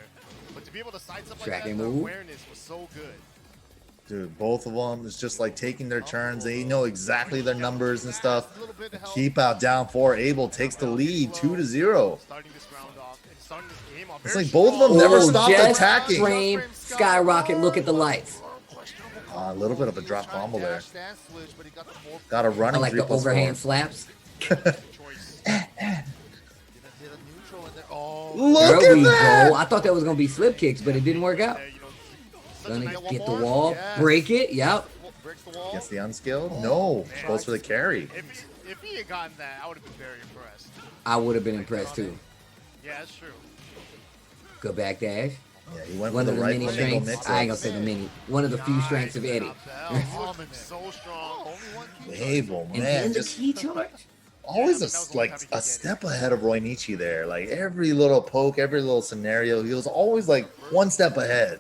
Tracking move. Dude, both of them is just like taking their turns. They know exactly their numbers and stuff. Keep out down 4. Abel takes the lead 2-0. It's like both of them never stopped attacking. Frame, skyrocket, look at the lights. A little bit of a drop combo there. Got a running. I like the overhand slaps. Look there at we that! go. I thought that was gonna be slip kicks, but it didn't work out. Gonna get the wall, break it. Yep. breaks the wall. Against the unskilled? No. Goes for the carry. If he had gotten that, I would have been very impressed. I would have been impressed too. Yeah, that's true. Good back dash. Yeah, he went One for of the the right mini flamingo strengths. mix. I ain't gonna say the mini. One of the few strengths of Eddie. Abel, so strong. Only one key charge. Abel, And man, then the just key charge. always that was the only time he could a get step ahead of Roy Nietzsche there. Like every little poke, every little scenario, he was always like one step ahead.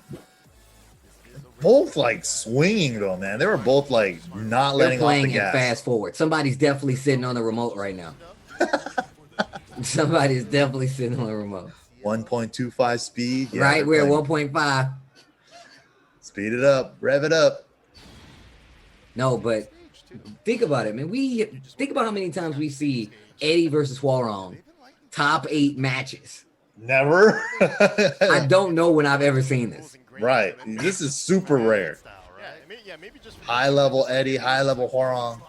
Both like swinging though, man. They were both like not They're letting off playing the in gas. fast forward. Somebody's definitely sitting on the remote right now. Somebody's definitely sitting on the remote. 1.25 speed. Yeah, Right, they're we're at playing- 1.5. Speed it up, rev it up. No, but think about it, man. Think about how many times we see Eddie versus Huarong top 8 matches. Never. I don't know when I've ever seen this. Right. This is super rare. Yeah, maybe just High level Eddie, high level Huarong.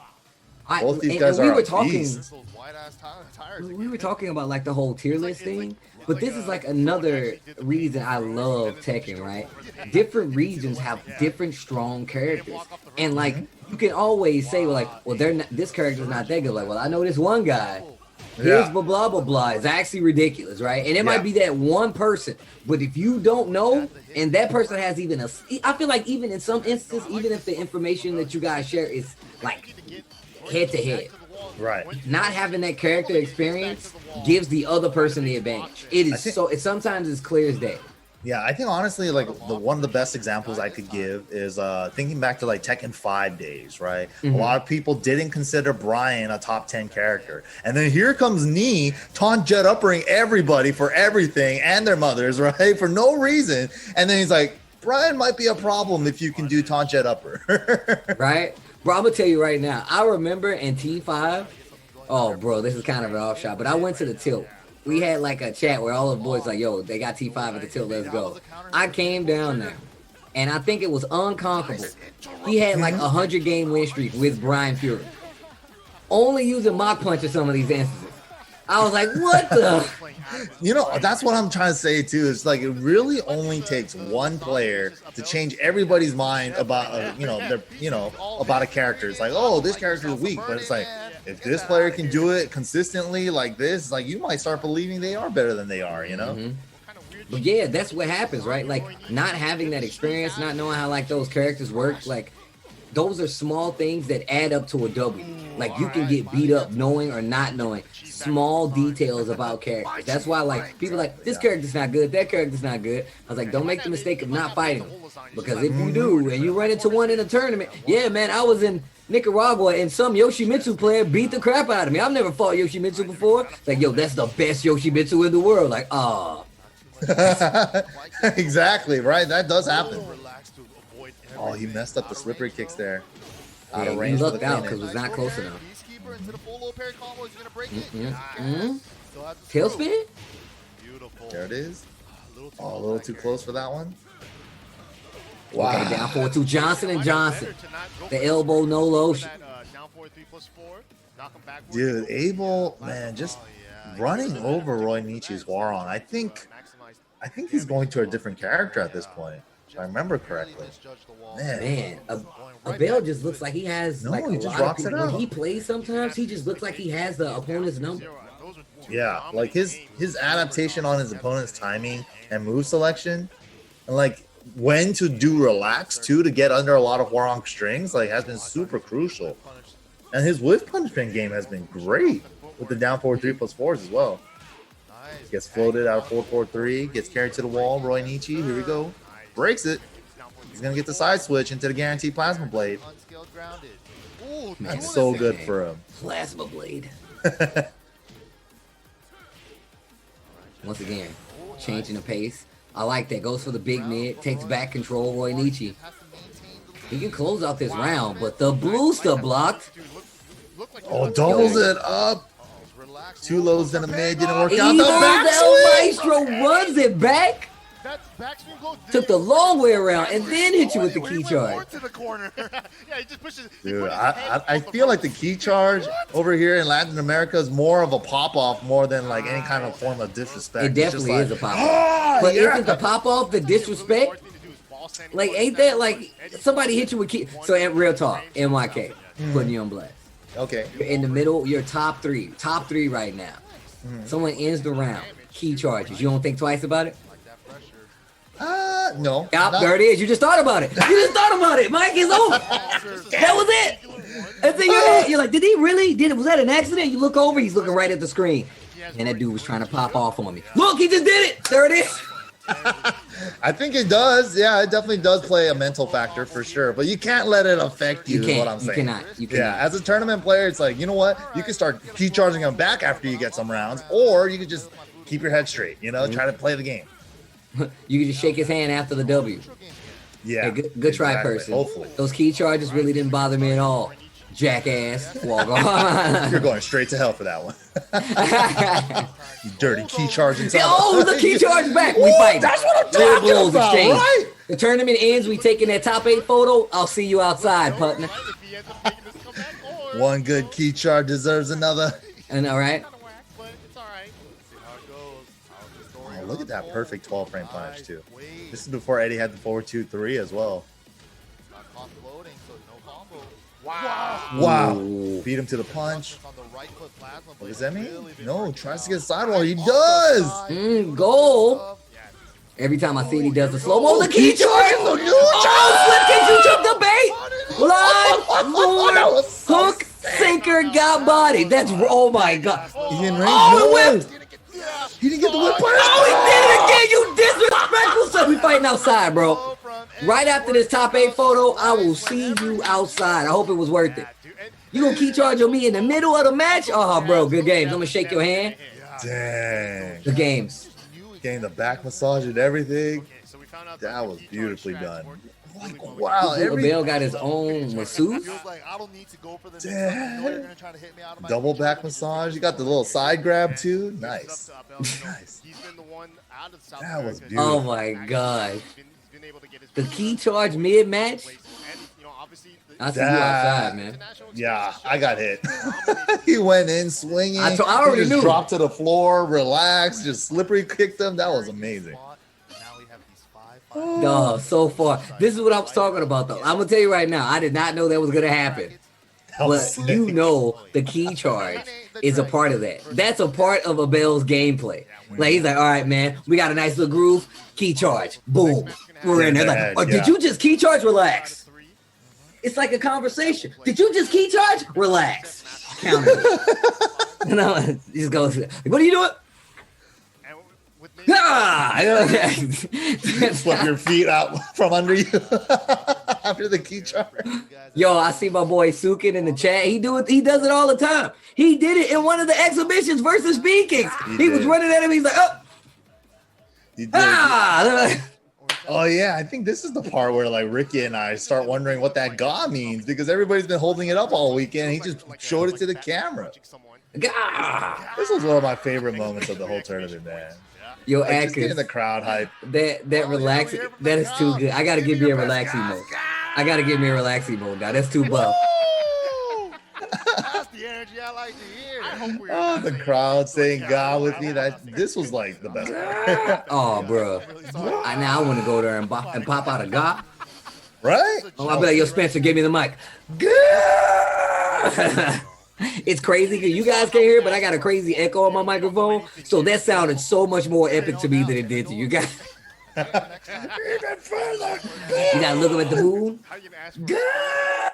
Both these And guys we are were a talking. beast. those wide-ass tires. We were talking about like the whole tier list thing, but this is like another reason I love Tekken, right? Different regions have different strong characters, and like you can always say like, well, they're not, this character's not that good. Like, well, I know this one guy. His Yeah. blah blah blah blah is actually ridiculous, right? And it Yeah. might be that one person, but if you don't know, and that person has even a, I feel like even in some instances, even if the information that you guys share is like head to head, Right. not having that character experience gives the other person the advantage. It is so. It sometimes it's clear as day. Yeah, I think honestly, like one of the best examples I could give is thinking back to like Tekken 5 days, right? A lot of people didn't consider Brian a top 10 character. And then here comes Nee, taunt jet uppering everybody for everything and their mothers, right? For no reason. And then he's like, Brian might be a problem if you can do taunt jet upper. Right? Bro, I'm gonna tell you right now. I remember in T5. Oh, bro, this is kind of an off shot, but I went to the tilt. We had like a chat where all the boys like, yo, they got T5 at the tilt, let's go. I came down there, and I think it was Unconquerable. He had like 100 game win streak with Brian Fury. Only using Mach Punch in some of these instances. I was like, what the? You know, that's what I'm trying to say too. It's like it really only takes one player to change everybody's mind about, about a character. It's like, oh, this character is weak, but it's like, if this player can do it consistently like this, like you might start believing they are better than they are. You know? But yeah, that's what happens, right? Like not having that experience, not knowing how like those characters work, like those are small things that add up to a W. Like you can get beat up knowing or not knowing small details about characters. That's why like people like this character's not good, that character's not good. I was like, don't make the mistake of not fighting them. Because if you do and you run into one in a tournament, yeah, man, I was in Nicaragua and some Yoshimitsu player beat the crap out of me. I've never fought Yoshimitsu before. It's like, yo, that's the best Yoshimitsu in the world. Like, Exactly, right? That does happen. Oh, he messed up the slippery kicks there. Out yeah, of you range. for lucked the out finish. because it was not close enough. Mm-hmm. Tailspin? There it is. Oh, a little too close for that one. Wow. Okay, down 4-2 Johnson and Johnson. The elbow, no lotion. Dude, Abel, man, just running over Roy Nietzsche's Huarong. I think he's going to a different character at this point, if I remember correctly. Man, Abel just looks like he has No, like he a just lot rocks of it people. When out. he plays sometimes, he just looks like he has the opponent's number. Yeah, like his adaptation on his opponent's timing and move selection, and like when to do relax too to get under a lot of Huarong strings, like has been super crucial. And his whiff punishment game has been great with the down forward 3+4s as well. Gets floated out of 4-4-3, gets carried to the wall. Roy Nietzsche, here we go, breaks it. He's gonna get the side switch into the guaranteed plasma blade. That's so good for him. Plasma blade. Once again, changing the pace. I like that. Goes for the big mid, takes back control. Roy Nietzsche. He can close out this round, but the booster blocked. Oh, doubles it up. Two lows in the mid, didn't work out. Evil The back El swing! Maestro runs it back. Took the long way around and then hit you with the key charge. Dude, I feel like the key charge over here in Latin America is more of a pop-off more than like any kind of form of disrespect. It It's just definitely like, is a pop off. But yeah. isn't the pop off the disrespect? Like, ain't that like somebody hit you with key? So, at real talk, MYK, putting you on blast. Okay. You're in the middle, you're top three right now. Someone ends the round, key charges. You don't think twice about it? No. Yep, there it is. You just thought about it. You just thought about it. Mike is over. That was it. And then you're like, did he really? Was that an accident? You look over, he's looking right at the screen. And that dude was trying to pop off on me. Look, he just did it. There it is. I think it does. Yeah, it definitely does play a mental factor for sure. But you can't let it affect you, is what I'm saying. You cannot. Yeah, as a tournament player, it's like, you know what? You can start key charging them back after you get some rounds, or you can just keep your head straight, try to play the game. You can just shake his hand after the W. Yeah. Hey, good try, person. Hopefully. Those key charges really didn't bother me at all. Jackass. Walk on. You're going straight to hell for that one. You dirty key charging. Oh, the key charge back. We fight. That's what I'm talking about, right? The tournament ends. We taking that top 8 photo. I'll see you outside, partner. One good key charge deserves another. And all right. Oh, look at that perfect 12-frame punish, too. This is before Eddie had the 4-2-3 as well. Wow. Beat him to the punch. What does that mean? No, tries to get sidewall. He does. Goal. Every time I see it, he does the slow-mo. The key charge. Slip kick. You took the bait. Line, lure, hook, sinker, got body. That's, oh my God. He in range. Oh, it whipped. He didn't get the whip punish. Oh, he did it again. You disrespectful son. We fighting outside, bro. Right after this top 8 photo, I will see you outside. I hope it was worth it. You gonna key charge on me in the middle of the match? Oh, bro, good games. I'm gonna shake your hand. Dang. Good games. Getting the back massage and everything. That was beautifully done. Like, wow. Abel got his own masseuse. Damn. Double back massage. You got the little side grab too. Nice. Nice. That was beautiful. Oh my God. The key charge mid-match? I see you outside, man. Yeah, I got hit. He went in swinging. I already he just knew. Dropped to the floor, relaxed, just slippery kicked him. That was amazing. Oh, so far. This is what I was talking about, though. I'm going to tell you right now, I did not know that was going to happen. But you know the key charge is a part of that. That's a part of Abel's gameplay. Like, he's like, all right, man, we got a nice little groove. Key charge. Boom. We're in there. Like, oh, did you just key charge? Relax. It's like a conversation. Did you just key charge? Relax. Counter. He just goes, what are you doing? Flip your feet out from under you after the key charge. Yo, I see my boy Sukin in the chat. He does it all the time. He did it in one of the exhibitions versus Speed Kings. He was running at him. He's like, oh. He did. Oh yeah, I think this is the part where like Ricky and I start wondering what that "ga" means because everybody's been holding it up all weekend. He just showed it to the camera. Gah! This was one of my favorite moments of the whole tournament, man. Yo, Like, just Akers, getting the crowd hype. that relaxing, that is too good. I gotta give me a relaxing mode. Now that's too buff. That's the energy I like to hear. I hope we're Oh, the crowd saying "ga" with me. This was like the best part. Oh, bro. Now I want to go there and pop out a gah. Right? Oh, I'll be like, yo, Spencer, give me the mic. Gah! It's crazy because you guys can't hear it, but I got a crazy echo on my microphone. So that sounded so much more epic to me than it did to you guys. Even further. You gotta look up at the moon. How you gonna ask Gah!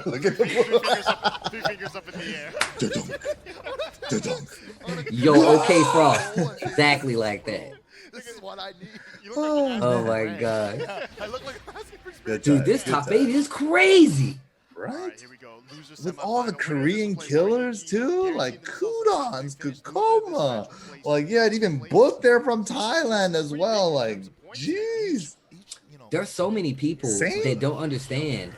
Look at the three fingers up in the air? Yo, okay, Frost. Exactly like that. This is what I need. You look like Oh my God. I look like I'm asking for Good Dude, time, this good top time. 8 is crazy. Right? Here we go. Loser With all the semifinal. Korean killers too, like Kudons, Kakoma, like yeah, it even booked there from Thailand as well. Like, jeez, There's so many people Same. that don't understand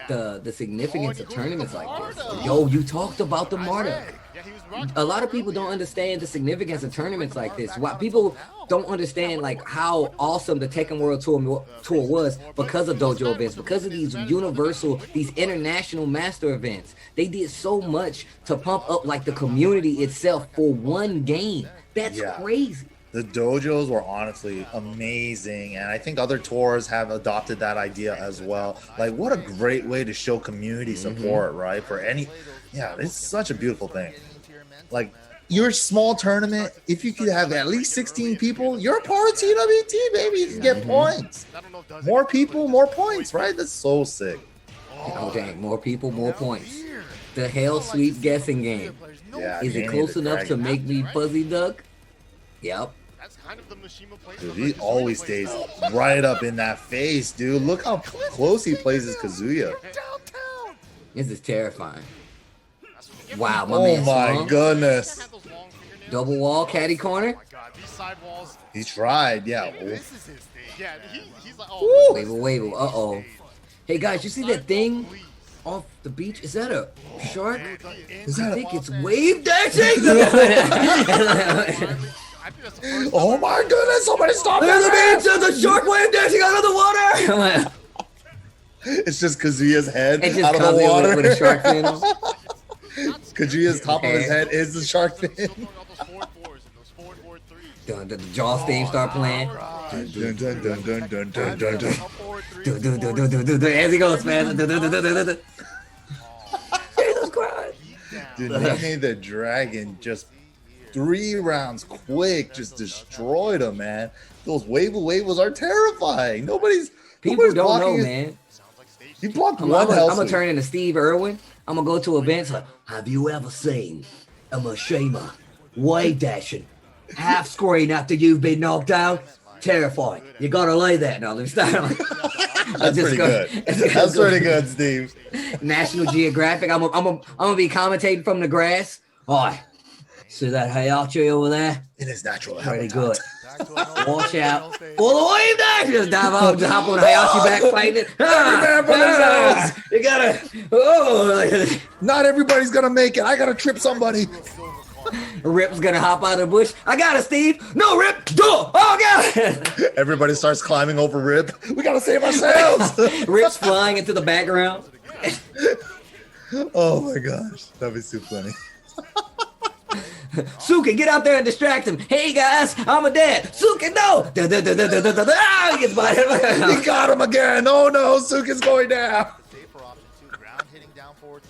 the significance of tournaments like this. Yo, you talked about the Marta. Yeah, he was rocking. A lot of people don't understand the significance of tournaments like this. Why people don't understand like how awesome the Tekken World Tour was because of dojo events, because of these universal, these international master events. They did so much to pump up like the community itself for one game. That's Yeah. crazy. The dojos were honestly amazing, and I think other tours have adopted that idea as well. Like, what a great way to show community support, right? For any, yeah, it's such a beautiful thing. Like, your small tournament, if you could have at least 16 people, you're a part of TWT, baby. You can get points. More people, more points, right? That's so sick. Oh, dang. More people, more points. The Hell Sweet guessing game. Yeah, Is it Danny close the enough to Dragon. make me fuzzy duck? Yep. Dude, he always stays right up in that face, dude. Look how close he plays his Kazuya. This is terrifying. Wow, my Oh man my swung. goodness. Double wall, caddy corner. He tried, yeah. Wave, wave. Uh-oh. Hey, guys, you see that thing off the beach? Is that a shark? Is I that think it's wave dashing. Oh my goodness, somebody stop There's a that! beach. There's a shark wave dashing out of the water. It's just Kazuya's head It's just out of the Kazuya water. with a shark fin on. Kazuya's top of his head is the shark fin. The jaw stage start playing. Dun, dun, dun, dun, dun, dun, dun, dun. As he goes fast. Jesus Christ. Dude, Nene the Dragon just 3 rounds quick, just destroyed him, man. Those waves are terrifying. People don't blocking know, his- man. He blocked I'm one health gonna sweep. turn into Steve Irwin. I'm gonna go to events like, have you ever seen a Mashima wave dashing half screen after you've been knocked out? Terrifying. You gotta lay that. No, let me start. That's pretty good. That's pretty good, Steve. National Geographic. I'm gonna be commentating from the grass. Oi, see that Heihachi over there? In his natural Pretty habitat. good. Watch out. For the wave dash. Just dive out, just hop on Heihachi back, fighting it. man for themselves. You gotta. Oh, Not everybody's gonna make it. I gotta trip somebody. Rip's gonna hop out of the bush. I got it, Steve. No, Rip. Go. Oh, God. Everybody starts climbing over Rip. We gotta save ourselves. Rip's flying into the background. Oh my gosh, that'd be so funny. Suki, get out there and distract him. Hey, guys, I'm a dad. Suki, no. Ah, he gets by him. He got him again. Oh no, Suka's going down.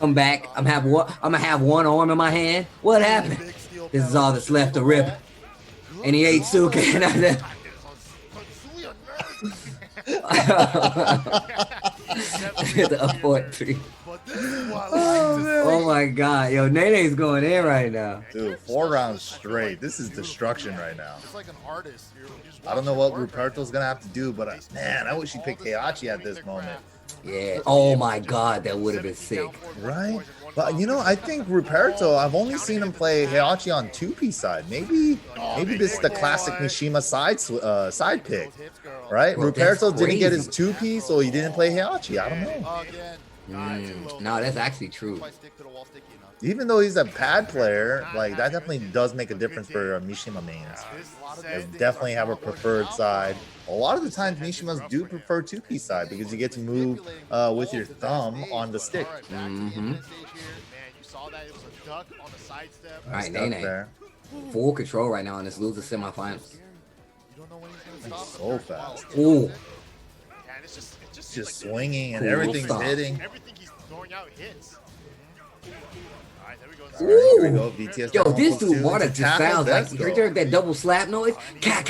I'm back. I'm gonna have one arm in my hand. What happened? This is all that's left of Rip. And he ate Suki. The up 4-3. Oh my God, yo, Nene's going in right now. Dude, 4 rounds straight. This is destruction right now. I don't know what Ruperto's gonna have to do, but man, I wish he picked Heihachi at this moment. Yeah. Oh my God, that would have been sick. Right? But you know, I think Ruperto, I've only seen him play Heihachi on 2P side. Maybe this is the classic Mishima side pick, right? Bro, Ruperto that's didn't get his crazy. 2P, so he didn't play Heihachi. I don't know. No, that's actually true. Even though he's a pad player, like that definitely does make a difference for Mishima mains. They definitely have a preferred side. A lot of the times Mishimas do prefer 2P side because you get to move with your thumb on the stick. Mm-hmm. All right, Stuck Nene. there. Full control right now in this loser semifinals. So fast. Ooh. Just swinging and Cool everything's stuff. hitting. Everything he's throwing out hits. Alright, there we go. All right, here we go. Ooh. VTS Yo, down this almost dude two. Marta It's a just tackle. sounds like, Let's you go. heard that double slap noise? Cow.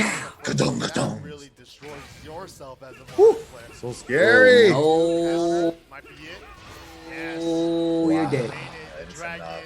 Ka-dum, ka-dum. Really destroys yourself as a player. So scary. Oh, Might be it. Yes. oh, you're dead. That's Dragon enough.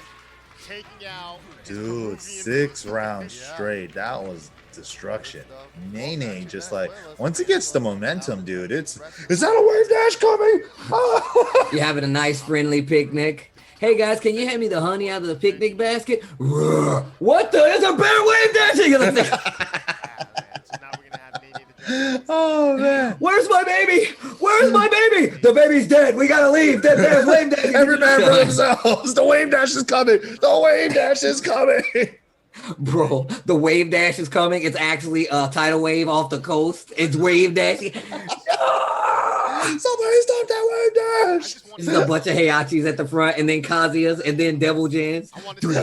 taking out. Dude, 6 rounds straight. That was destruction. Nene just like, once he gets the momentum, dude, is that a wave dash coming? Oh. You're having a nice friendly picnic. Hey guys, can you hand me the honey out of the picnic basket? Roar. What the? There's a bear wave dancing. So now we're gonna have Nene the Dragon. Oh man. Where's my baby? Where's my baby? The baby's dead. We gotta leave. That bear's wave dancing. Every man for themselves. The wave dash is coming. The wave dash is coming. Bro, the wave dash is coming. It's actually a tidal wave off the coast. It's wave dashing. Somebody stop that weird dash. Just a bunch of Heihachis at the front, and then Kazuyas, and then Devil Jins. Do ya.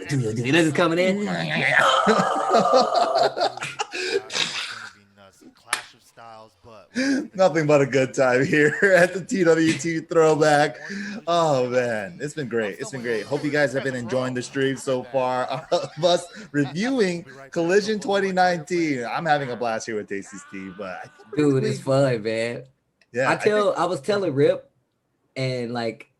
This is coming in. Clash of styles, but Nothing but a good time here at the TWT Throwback. Oh man, it's been great. It's been great. Hope you guys have been enjoying the stream so far of us reviewing Collision 2019. I'm having a blast here with Tasty's team, but dude, it's fun, man. Yeah, I was telling Rip and like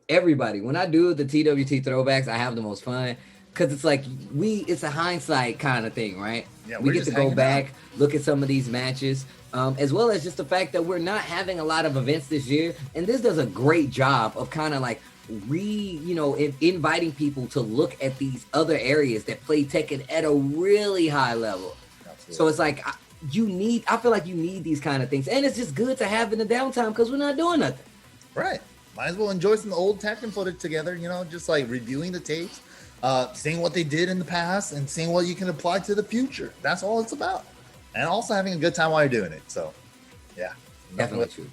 everybody when I do the TWT throwbacks, I have the most fun because it's like it's a hindsight kind of thing, right? Yeah, we get to go back, look at some of these matches, as well as just the fact that we're not having a lot of events this year, and this does a great job of kind of like inviting people to look at these other areas that play Tekken at a really high level. Absolutely. So it's like I feel like you need these kind of things, and it's just good to have in the downtime because we're not doing nothing. Right. Might as well enjoy some old Tekken footage together, just like reviewing the tapes, seeing what they did in the past and seeing what you can apply to the future. That's all it's about. And also having a good time while you're doing it. So, yeah. Definitely true.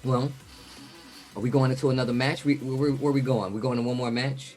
Well, are we going into another match? Where are we going? We're going to one more match?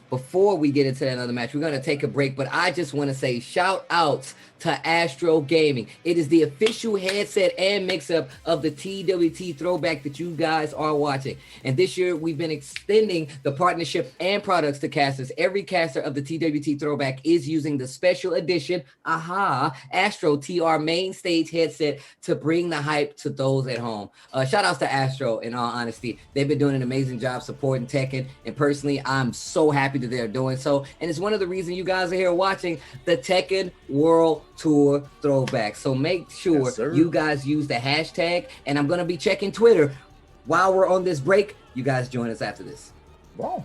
Before we get into another match, we're going to take a break, but I just want to say shout outs to Astro Gaming. It is the official headset and mix-up of the TWT throwback that you guys are watching. And this year, we've been extending the partnership and products to casters. Every caster of the TWT throwback is using the special edition, Astro TR main stage headset to bring the hype to those at home. Shout outs to Astro, in all honesty. They've been doing an amazing job supporting Tekken, and personally, I'm so happy that they're doing so. And it's one of the reasons you guys are here watching the Tekken World Tour throwback. So make sure you guys use the hashtag, and I'm going to be checking Twitter while we're on this break. You guys join us after this. Wow.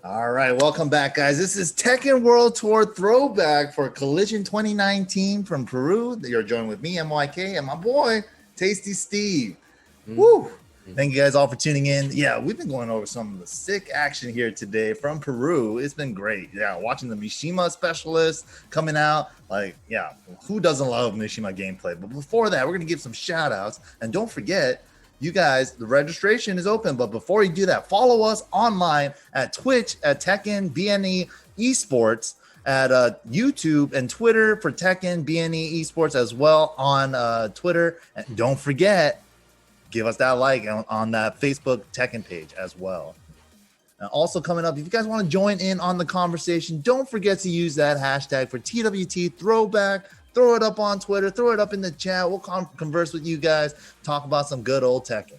All right, welcome back, guys. This is Tekken World Tour Throwback for Collision 2019 from Peru. You're joined with me, MYK, and my boy, Tasty Steve. Woo! Thank you guys all for tuning in. Yeah, we've been going over some of the sick action here today from Peru. It's been great. Yeah, watching the Mishima specialist coming out. Like, yeah, who doesn't love Mishima gameplay? But before that, we're going to give some shout outs. And don't forget, you guys, the registration is open. But before you do that, follow us online at Twitch at Tekken BNE Esports, at YouTube and Twitter for Tekken BNE Esports as well on Twitter. And don't forget, give us that like on that Facebook Tekken page as well. And also coming up, if you guys want to join in on the conversation, don't forget to use that hashtag for TWT Throwback. Throw it up on Twitter, throw it up in the chat. We'll converse with you guys, talk about some good old Tekken.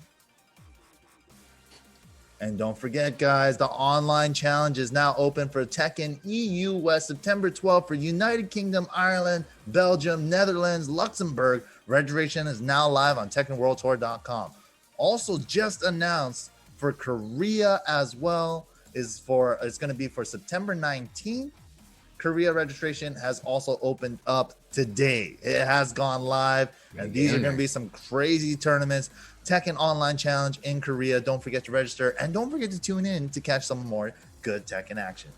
And don't forget, guys, the online challenge is now open for Tekken EU West, September 12th for United Kingdom, Ireland, Belgium, Netherlands, Luxembourg. Registration is now live on TekkenWorldTour.com. Also just announced for Korea as well it's going to be for September 19th. Korea registration has also opened up today. It has gone live, and these are going to be some crazy tournaments. Tekken Online Challenge in Korea. Don't forget to register, and don't forget to tune in to catch some more good Tekken action.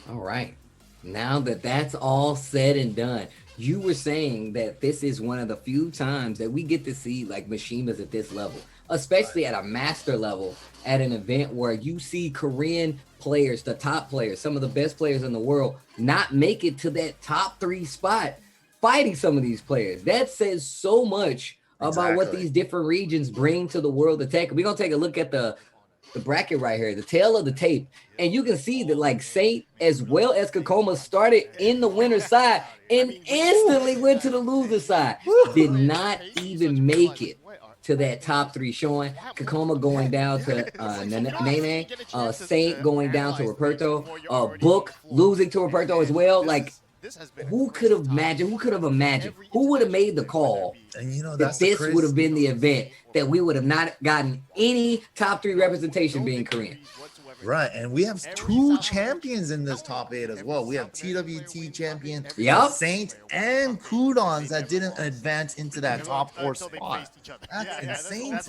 All right. Now that that's all said and done, you were saying that this is one of the few times that we get to see like Mishimas at this level, especially at a master level at an event where you see Korean players, the top players, some of the best players in the world, not make it to that top 3 spot fighting some of these players. That says so much about what these different regions bring to the world of Tekken. We're going to take a look at the bracket right here, the tail of the tape, and you can see that like Saint as well as Kakoma started in the winner's side and instantly went to the loser side. Did not even make it to that top 3 showing. Kakoma going down to Nene, Saint going down to Roberto, Book losing to Roberto as well. Like, who could have imagined? Who would have made the call? And you know, that this would have been the event that we would have not gotten any top 3 representation being Korean. Right, and we have 2 champions in this top 8 as well. We have TWT champion Saint and Kudons that didn't advance into that top 4 spot. That's insane. That's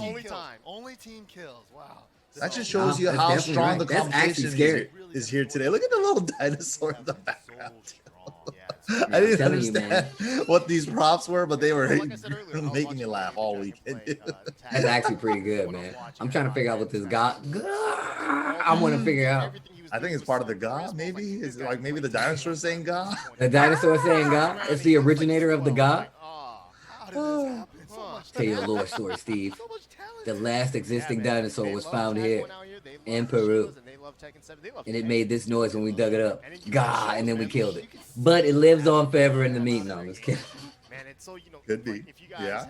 only team kills. Wow. That just shows you how strong the competition is here today. Look at the little dinosaur in the background. I didn't understand what these props were, but they were making me laugh all weekend. That's actually pretty good, man. I'm trying to figure out what this guy. I want to figure out. I think it's part of the Ga, maybe. Is it like maybe the dinosaur saying Ga? The dinosaur saying Ga? It's the originator of the Ga? Tell you a little story, Steve. The last existing dinosaur was found here in Peru. And it made this noise when we dug it up. Gah, and then we killed it. But it lives on forever in the meat. No, I'm just kidding. Could be. Yeah.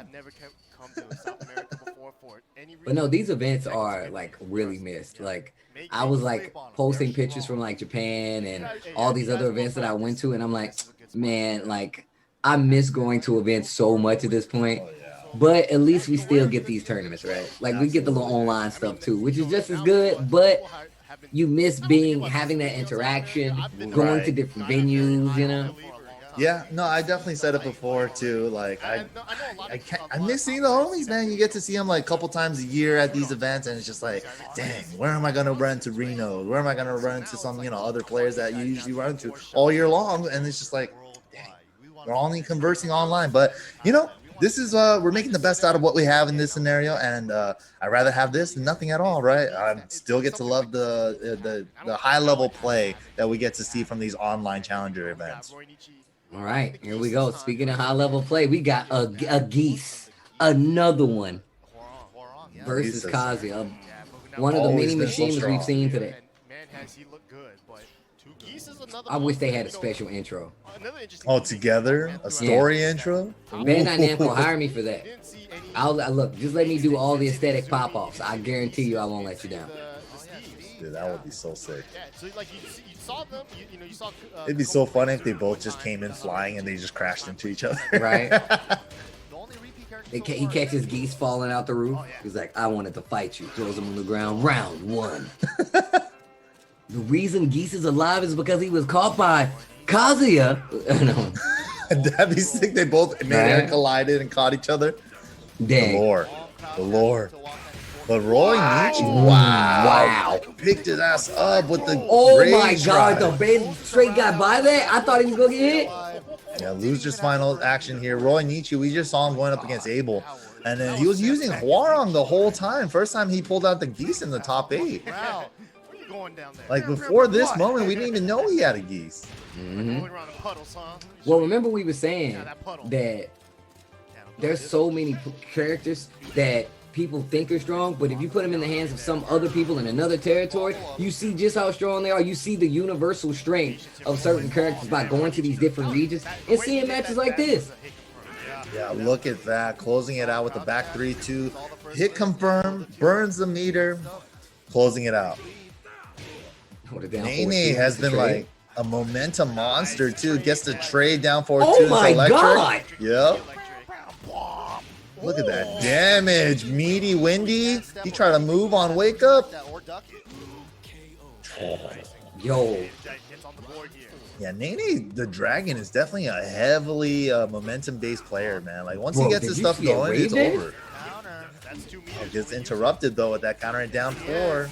But no, these events are like really missed. Like, I was like posting pictures from like Japan and all these other events that I went to, and I'm like, man, like I miss going to events so much at this point. But at least we still get these tournaments, right? Like we get the little online stuff too, which is just as good, but you miss having that interaction, going to different venues, you know? Yeah, no, I definitely said it before too. Like I miss seeing the homies, man. You get to see them like a couple times a year at these events, and it's just like, dang, where am I gonna run into Reno? Where am I gonna run into some, other players that you usually run into all year long? And it's just like, dang, we're only conversing online, but this is we're making the best out of what we have in this scenario, and I'd rather have this than nothing at all, right? I still get to love the high level play that we get to see from these online challenger events. All right, here we go. Speaking of high level play, we got a Geese, another one versus Kazuya, one of the many machines we've seen today. I wish they had a special intro. Oh, together? A story intro? Bandai Namco, hire me for that. Look, just let me do all the aesthetic pop-offs. I guarantee you I won't let you down. Dude, that would be so sick. Yeah, so like you saw them, you saw. It'd be so funny if they both just came in flying and they just crashed into each other. Right? He catches Geese falling out the roof. He's like, I wanted to fight you. Throws him on the ground. Round 1. The reason Geese is alive is because he was caught by Kazuya. No. That'd be sick. They both made air collided and caught each other. Dang. The lore. But Roy Nietzsche, wow, picked his ass up with the Oh my rage God, drive. the bait straight got by that. I thought he was gonna get hit. Yeah, losers final action here. Roy Nietzsche, we just saw him going up against Abel, and then he was using Hwarong the whole time. First time he pulled out the Geese in the top 8. Like before this moment, we didn't even know he had a Geese. Well, remember we were saying that there's so many characters that people think are strong, but if you put them in the hands of some other people in another territory, you see just how strong they are. You see the universal strength of certain characters by going to these different regions and seeing matches like this. Yeah, look at that. Closing it out with the back 3-2. Hit confirm, burns the meter, closing it out. Nene has been like a momentum monster too. Gets the trade down for Oh my God! Yep. Look at that damage. Meaty Windy. He tried to move on Wake Up. Yo. Yeah, Nene the Dragon is definitely a heavily momentum-based player, man. Like once he gets his stuff going, it's over. It gets interrupted though with that counter and down 4.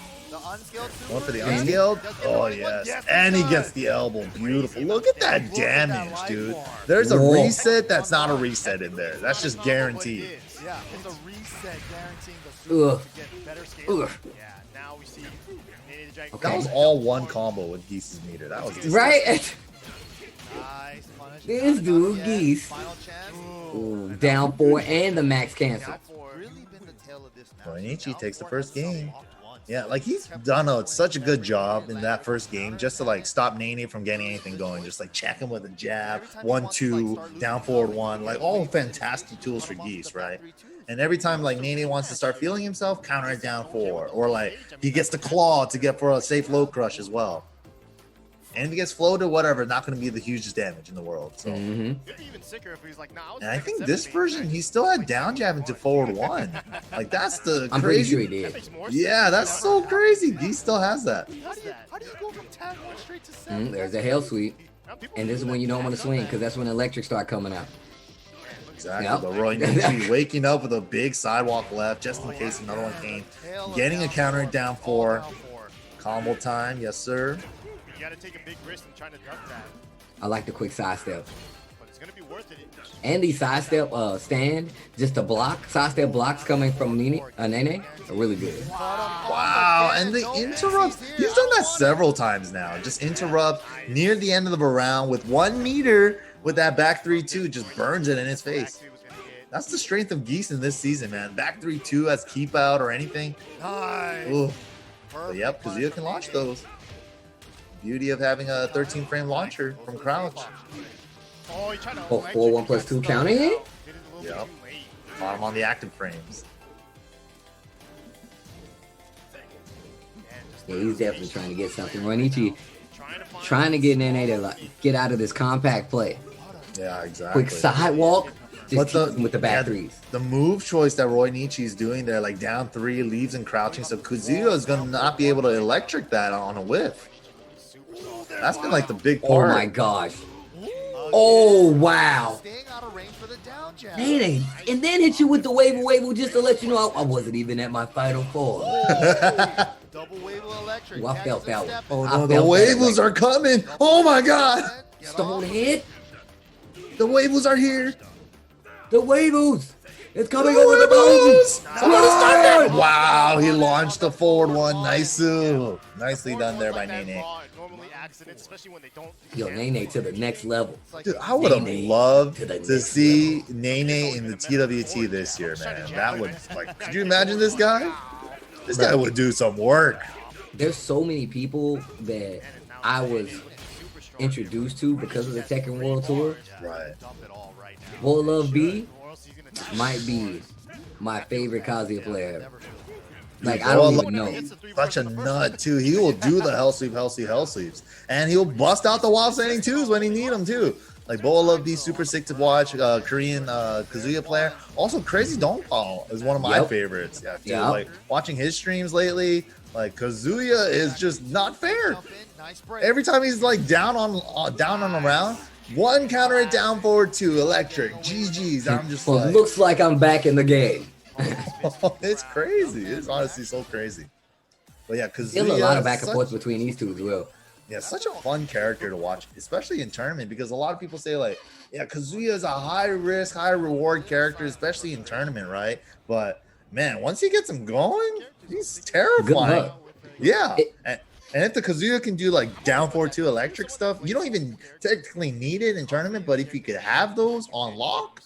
One for the unskilled. Oh yes, and he gets the elbow. Beautiful. Look at that damage, dude. There's a reset that's not a reset in there. That's just guaranteed. Yeah, it's a reset guaranteeing the super to get better scale. Yeah, now we see that was all one combo with Geese's meter. That was right. Nice punish. This dude Geese. Ooh, down 4 and the max cancel. Koinichi takes the first game. Yeah, like he's done such a good job in that first game just to like stop Nene from getting anything going. Just like check him with a jab, 1-2, down forward 1, like all fantastic tools for Geese, right? And every time like Nene wants to start feeling himself, counter it down 4, or like he gets the claw to get for a safe low crush as well. And if he gets floated, whatever, not going to be the hugest damage in the world. So, and I think this version, he still had down jab into forward 1. Like that's the I'm crazy. pretty sure he did. Yeah, that's so crazy. He still has that. How do you go from tag 1 straight to 7? There's a hell sweep, and this is when you don't want to swing because that's when electric start coming out. Exactly. But Roy Nietzsche waking up with a big sidewalk left just in case another one came. Getting a counter down 4. Combo time, yes sir. You gotta take a big risk in trying to duck that. I like the quick sidestep. But it's gonna be worth it. And these sidestep stand, just to block, sidestep blocks coming from Nene are really good. Wow, and the interrupts. He's done that several times now. Just interrupt near the end of the round with 1 meter with that back 3-2, just burns it in his face. That's the strength of Geese in this season, man. Back 3-2 as keep out or anything. Ooh. But yep, Kazuya can launch those. Beauty of having a 13-frame launcher from Crouch. Oh, 4-1+2 counting it? Yep. Bottom on the active frames. Yeah, he's definitely trying to get something. Ronichi trying to get Nene to like, get out of this compact play. Yeah, exactly. Quick sidewalk. Just keep him with the back threes. The move choice that Roy Nietzsche is doing there, like down 3, leaves and crouching, so Kazuya is going to not be able to electric that on a whiff. That's been like the big part. Oh my gosh. Oh wow. Nene, and then hit you with the wave just to let you know I wasn't even at my final 4. Double wave electric. Ooh, I felt that one. Oh no, the waves are coming. Oh my god. Stone hit. The waves are here. The waves. It's coming over the mountains. Wow, he launched the forward 1. Nicely done there by Nene. Yo, Nene to the next level. Dude, I would have loved to see Nene in the TWT this year, man. That would, like, could you imagine this guy? This guy would do some work. There's so many people that I was introduced to because of the Tekken World Tour. Right. Bull Love B might be my favorite Kazuya player ever. Like, I don't even know. Such a nut, too. He will do the hell sweeps. And he'll bust out the wall standing 2s when he need them, too. Like, Boa Love B, super sick to watch. Korean Kazuya player. Also, Crazy Dongpao is one of my favorites. Yeah, too. Like, watching his streams lately, Like Kazuya is just not fair. Jump in, nice break. Every time he's like down on a round, one counter it down forward two electric. GG's. I'm just Well, like, looks like I'm back in the game. it's crazy. It's honestly so crazy. But yeah, Kazuya. Still a lot of back and forth between these two as well. Yeah, such a fun character to watch, especially in tournament, because a lot of people say like, yeah, Kazuya is a high risk, high reward character, especially in tournament, right? But man, once he gets him going, he's terrifying. luck. Yeah. And if the Kazuya can do like down 4-2 electric stuff, you don't even technically need it in tournament, but if you could have those on lock,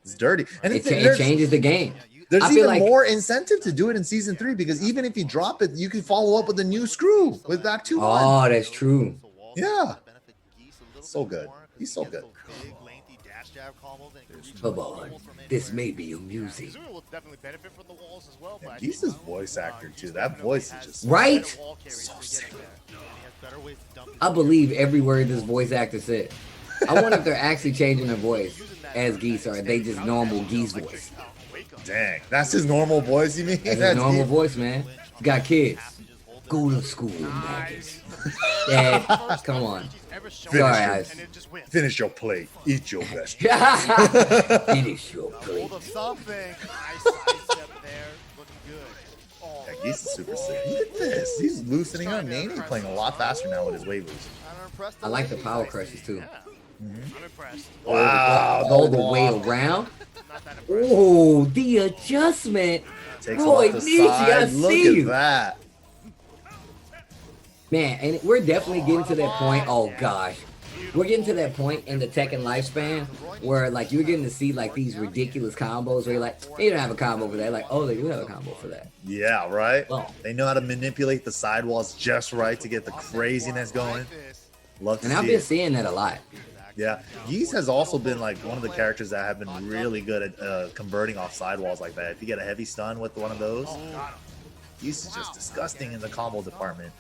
it's dirty. And It changes the game. there's I feel even like- more incentive to do it in season 3, because even if you drop it, you can follow up with a new screw with back 2-1. Oh, that's true. Yeah. So good. He's so good. Come on, this may be amusing. And Geese's voice actor too. That voice is just Right? so sick. I believe every word this voice actor said. I wonder if they're actually changing their voice as Geese, or are they just normal Geese voice? Dang, that's his normal voice. You mean? That's his normal voice, man. He's got kids. Go to school, maggots. Dad, come on. Sorry, guys. Finish your plate. Eat your best. Finish your plate. Yeah, Geese is super sick. Look at this. He's loosening up. Nani's playing a lot faster now with his wave boost. I like the power crushes too. Wow. All the way around. Oh, the adjustment. Takes him Roy off the Nietzsche, I side. Look see at you. that. Man, and we're definitely getting to that point. Oh gosh, we're getting to that point in the Tekken lifespan where like you're getting to see like these ridiculous combos where you're like, they don't have a combo for that. Like, oh, they do have a combo for that. Yeah, right? Oh. They know how to manipulate the sidewalls just right to get the craziness going. Love to And I've see been it. seeing that a lot. Yeah, Geese has also been like one of the characters that have been really good at converting off sidewalls like that. If you get a heavy stun with one of those, Geese is just disgusting in the combo department.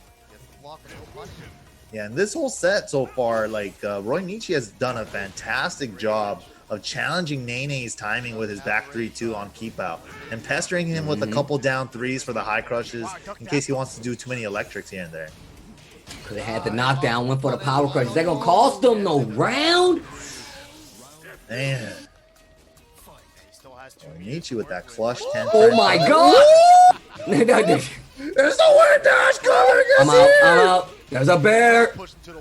Yeah, and this whole set so far, like Roy Nietzsche has done a fantastic job of challenging Nene's timing with his back 3-2 on keep out and pestering him with a couple down threes for the high crushes in case he wants to do too many electrics here and there. Cause they had the knockdown, went for the power crush. Is that gonna cost them no round? Man. Nietzsche with that clutch 10. Oh my god! There's a wave dash coming! I'm out, I'm out. There's a bear!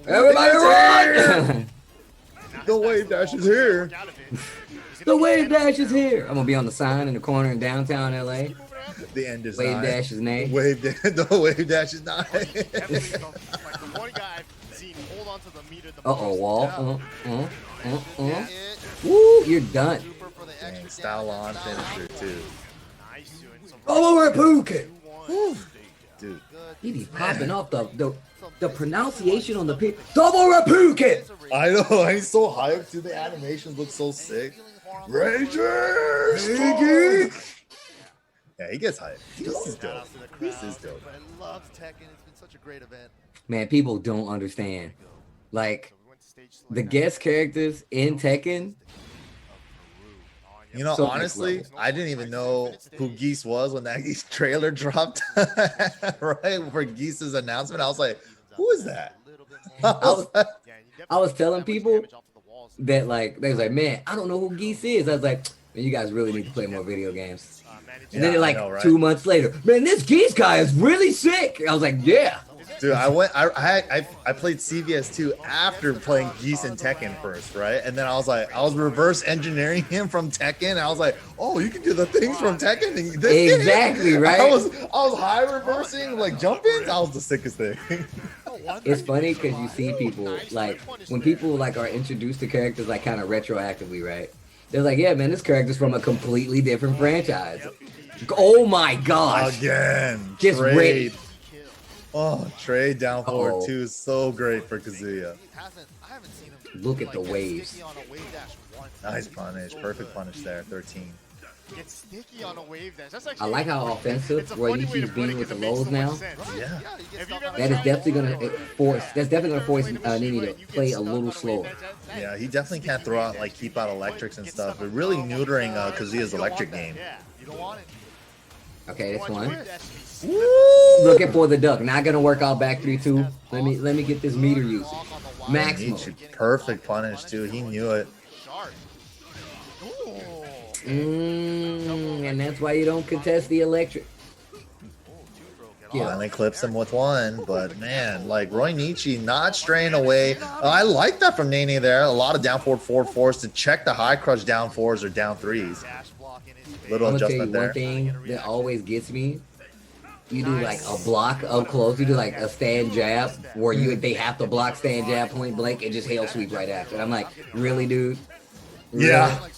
Everybody run! The wave dash is here. The wave dash is here. I'm gonna be on the sign in the corner in downtown LA. The end is Wave nigh. dash is name. The wave dash is not. Uh-oh, wall. Woo, you're done. Dang, style on finisher too. Oh, we're Pookie. Dude. He be popping off the pronunciation on the pin. Double Rapukin! I know, he's so hyped too. The animations look so sick. Rager! Yeah, he gets hyped. This is dope. This is dope. I love Tekken. It's been such a great event. Man, people don't understand. Like, the guest characters in Tekken. You know, So honestly, next level. I didn't even know who Geese was when that Geese trailer dropped. Right for Geese's announcement, I was like, "Who is that?" I was telling people that, like, they was like, man, I don't know who Geese is. I was like, man, you guys really need to play more video games. And then, Yeah, like, I know, right? 2 months later, man, this Geese guy is really sick. I was like, yeah. Dude, I played CVS2 after playing Geese and Tekken first, right? And then I was reverse engineering him from Tekken. I was like, oh, you can do the things from Tekken. And this Exactly, right? I was high reversing like jump ins. I was the sickest thing. It's funny because you see people, like, when people, like, are introduced to characters, like, kind of retroactively, right? They're like, yeah, man, this character's from a completely different franchise. Oh, my gosh. Again, Just trade. ready. Oh, trade down forward Uh-oh. 2 is so great for Kazuya. I haven't seen him Look at the waves. sticky on a wave dash once. Nice punish, perfect punish there, 13. Get sticky on a wave dash. That's I actually like how offensive Roy Nietzsche is being with the lows now. Yeah. That is definitely gonna force. That's definitely gonna force Nini to play a little slower. Yeah, he definitely can't throw out like keep out electrics and stuff, but really neutering Kazuya's electric game. Yeah, you don't want it. Okay, that's one. Looking for the duck. Not gonna work out back 3-2. Let me get this meter usage. Maximum. Perfect punish too. He knew it. And that's why you don't contest the electric. Finally clips him with one, but man, like Roy Nietzsche not straying away. I like that from Nene there. A lot of down forward forward fours to check the high crush down fours or down threes. Little I'm gonna tell you adjustment there. one thing that always gets me. You do like a block up close. You do like a stand jab where they have to block stand jab point blank and just hail sweep right after. I'm like, really, dude? Really?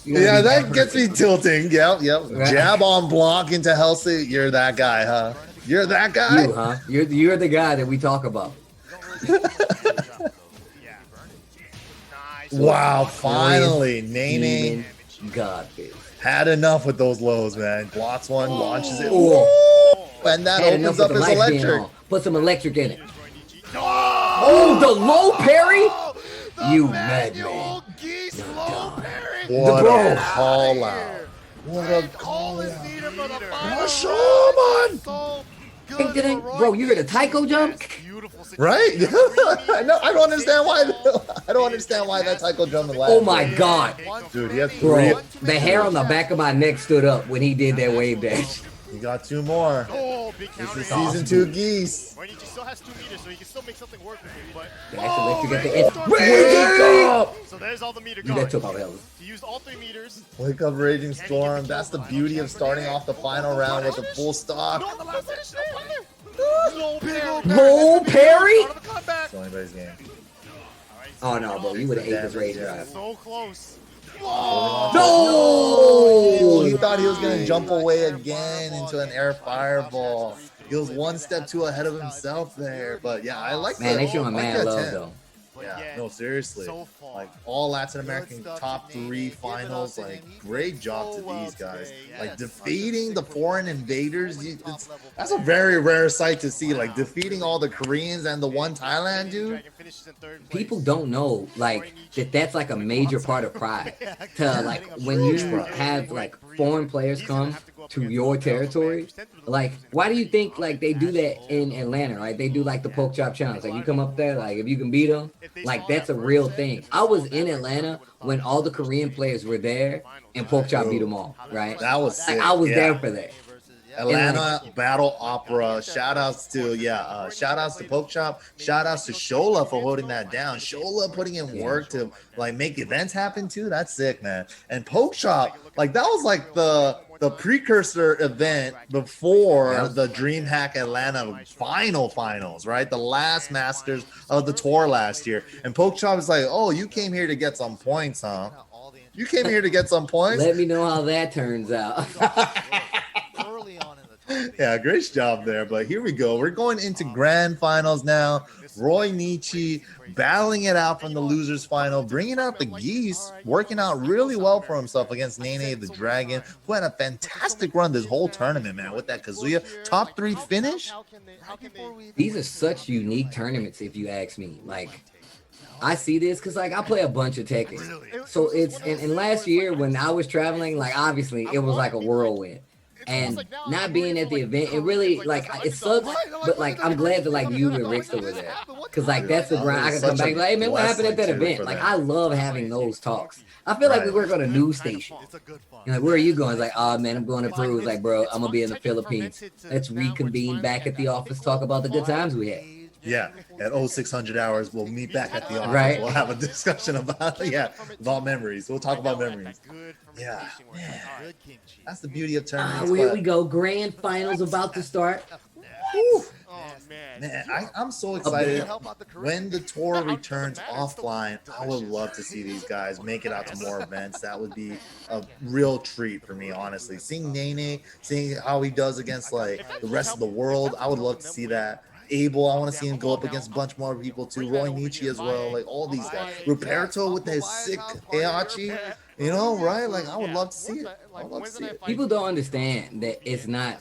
Yeah, that gets me tilting. Yep. Right. Jab on block into Hellsey. You're that guy, huh? You're that guy? You, huh? You're the guy that we talk about. Wow, finally, Nene got this. Had enough with those lows, man. Blocks one, launches it. And that opens up his electric. Put some electric in it. Oh, the low parry? You madman. Geese low parry. What a call out. What a call out. Shaman! Bro, you heard a taiko jump? Right? I don't understand why. I don't understand why that taiko jump in last. Oh my god, dude, he has three. Bro, the hair on the back of my neck stood up when he did that wave dash. You got two more. This is season 2 Geese. He still has 2 meters, so he can still make something work with it. But so there's all the meter going. That took out Ellis. He used all 3 meters. Wake up, Raging Storm. That's the beauty of starting off the final round with a full stock. Low parry? It's anybody's game. Oh no, bro, you would have ate this Rage drive. So close. No! He thought he was gonna jump away again into an air fireball. He was one step too ahead of himself there. But yeah, I like that. Man, they showing mad love though. Yeah, no, seriously. Like all Latin American top 3 finals, like great job to these guys. Like defeating the foreign invaders, that's a very rare sight to see. Like defeating all the Koreans and the one Thailand dude. People don't know like that's like a major part of pride. To like when you have like foreign players come to your territory, like why do you think like they do that in Atlanta? Like they do like the poke chop challenge. Like you come up there, like if you can beat them. Like that's a real thing. I was in Atlanta when all the Korean players were there, and Pork Chop beat them all. Right? That was sick. Like, I was there for that. Atlanta Battle Opera. Shout outs to shout outs to Pork Chop. Shout outs to Shola for holding that down. Shola putting in work to like make events happen too. That's sick, man. And Pork Chop, like that was like the precursor event before the DreamHack Atlanta finals, right? The last Masters of the tour last year. And Poke Chop is like, oh, you came here to get some points, huh? You came here to get some points? Let me know how that turns out. Yeah, great job there. But here we go. We're going into grand finals now. Roy Nietzsche battling it out from the losers final, bringing out the Geese, working out really well for himself against Nene the Dragon, who had a fantastic run this whole tournament, man, with that Kazuya top 3 finish. These are such unique tournaments, if you ask me. Like, I see this because, like, I play a bunch of Tekken. So it's, and last year when I was traveling, like, obviously, it was like a whirlwind. And not being at the event, it really, like, it sucks, but, like, I'm glad that, like, you and Rickster were there. Because, like, that's the grind. I can come back and be like, hey, man, what happened at that event? Like, I love having those talks. I feel like we work on a news station. You're like, where are you going? It's like, oh, man, I'm going to Peru. It's like, bro, I'm going to be in the Philippines. Let's reconvene back at the office, talk about the good times we had. Yeah, at 0600 hours, we'll meet back at the office. Right. We'll have a discussion about memories. We'll talk about memories. Yeah, man. That's the beauty of tournaments. Here we go. Grand finals about to start. Woo. Man, I'm so excited. When the tour returns offline, I would love to see these guys make it out to more events. That would be a real treat for me, honestly. Seeing Nene, seeing how he does against like the rest of the world, I would love to see that. Abel, I want to see him go up against a bunch more people too. Roy Nietzsche as well, like all these guys. Ruperto with his sick Heihachi, you know, right? Like I would love to see it. I would love to see it. People don't understand that it's not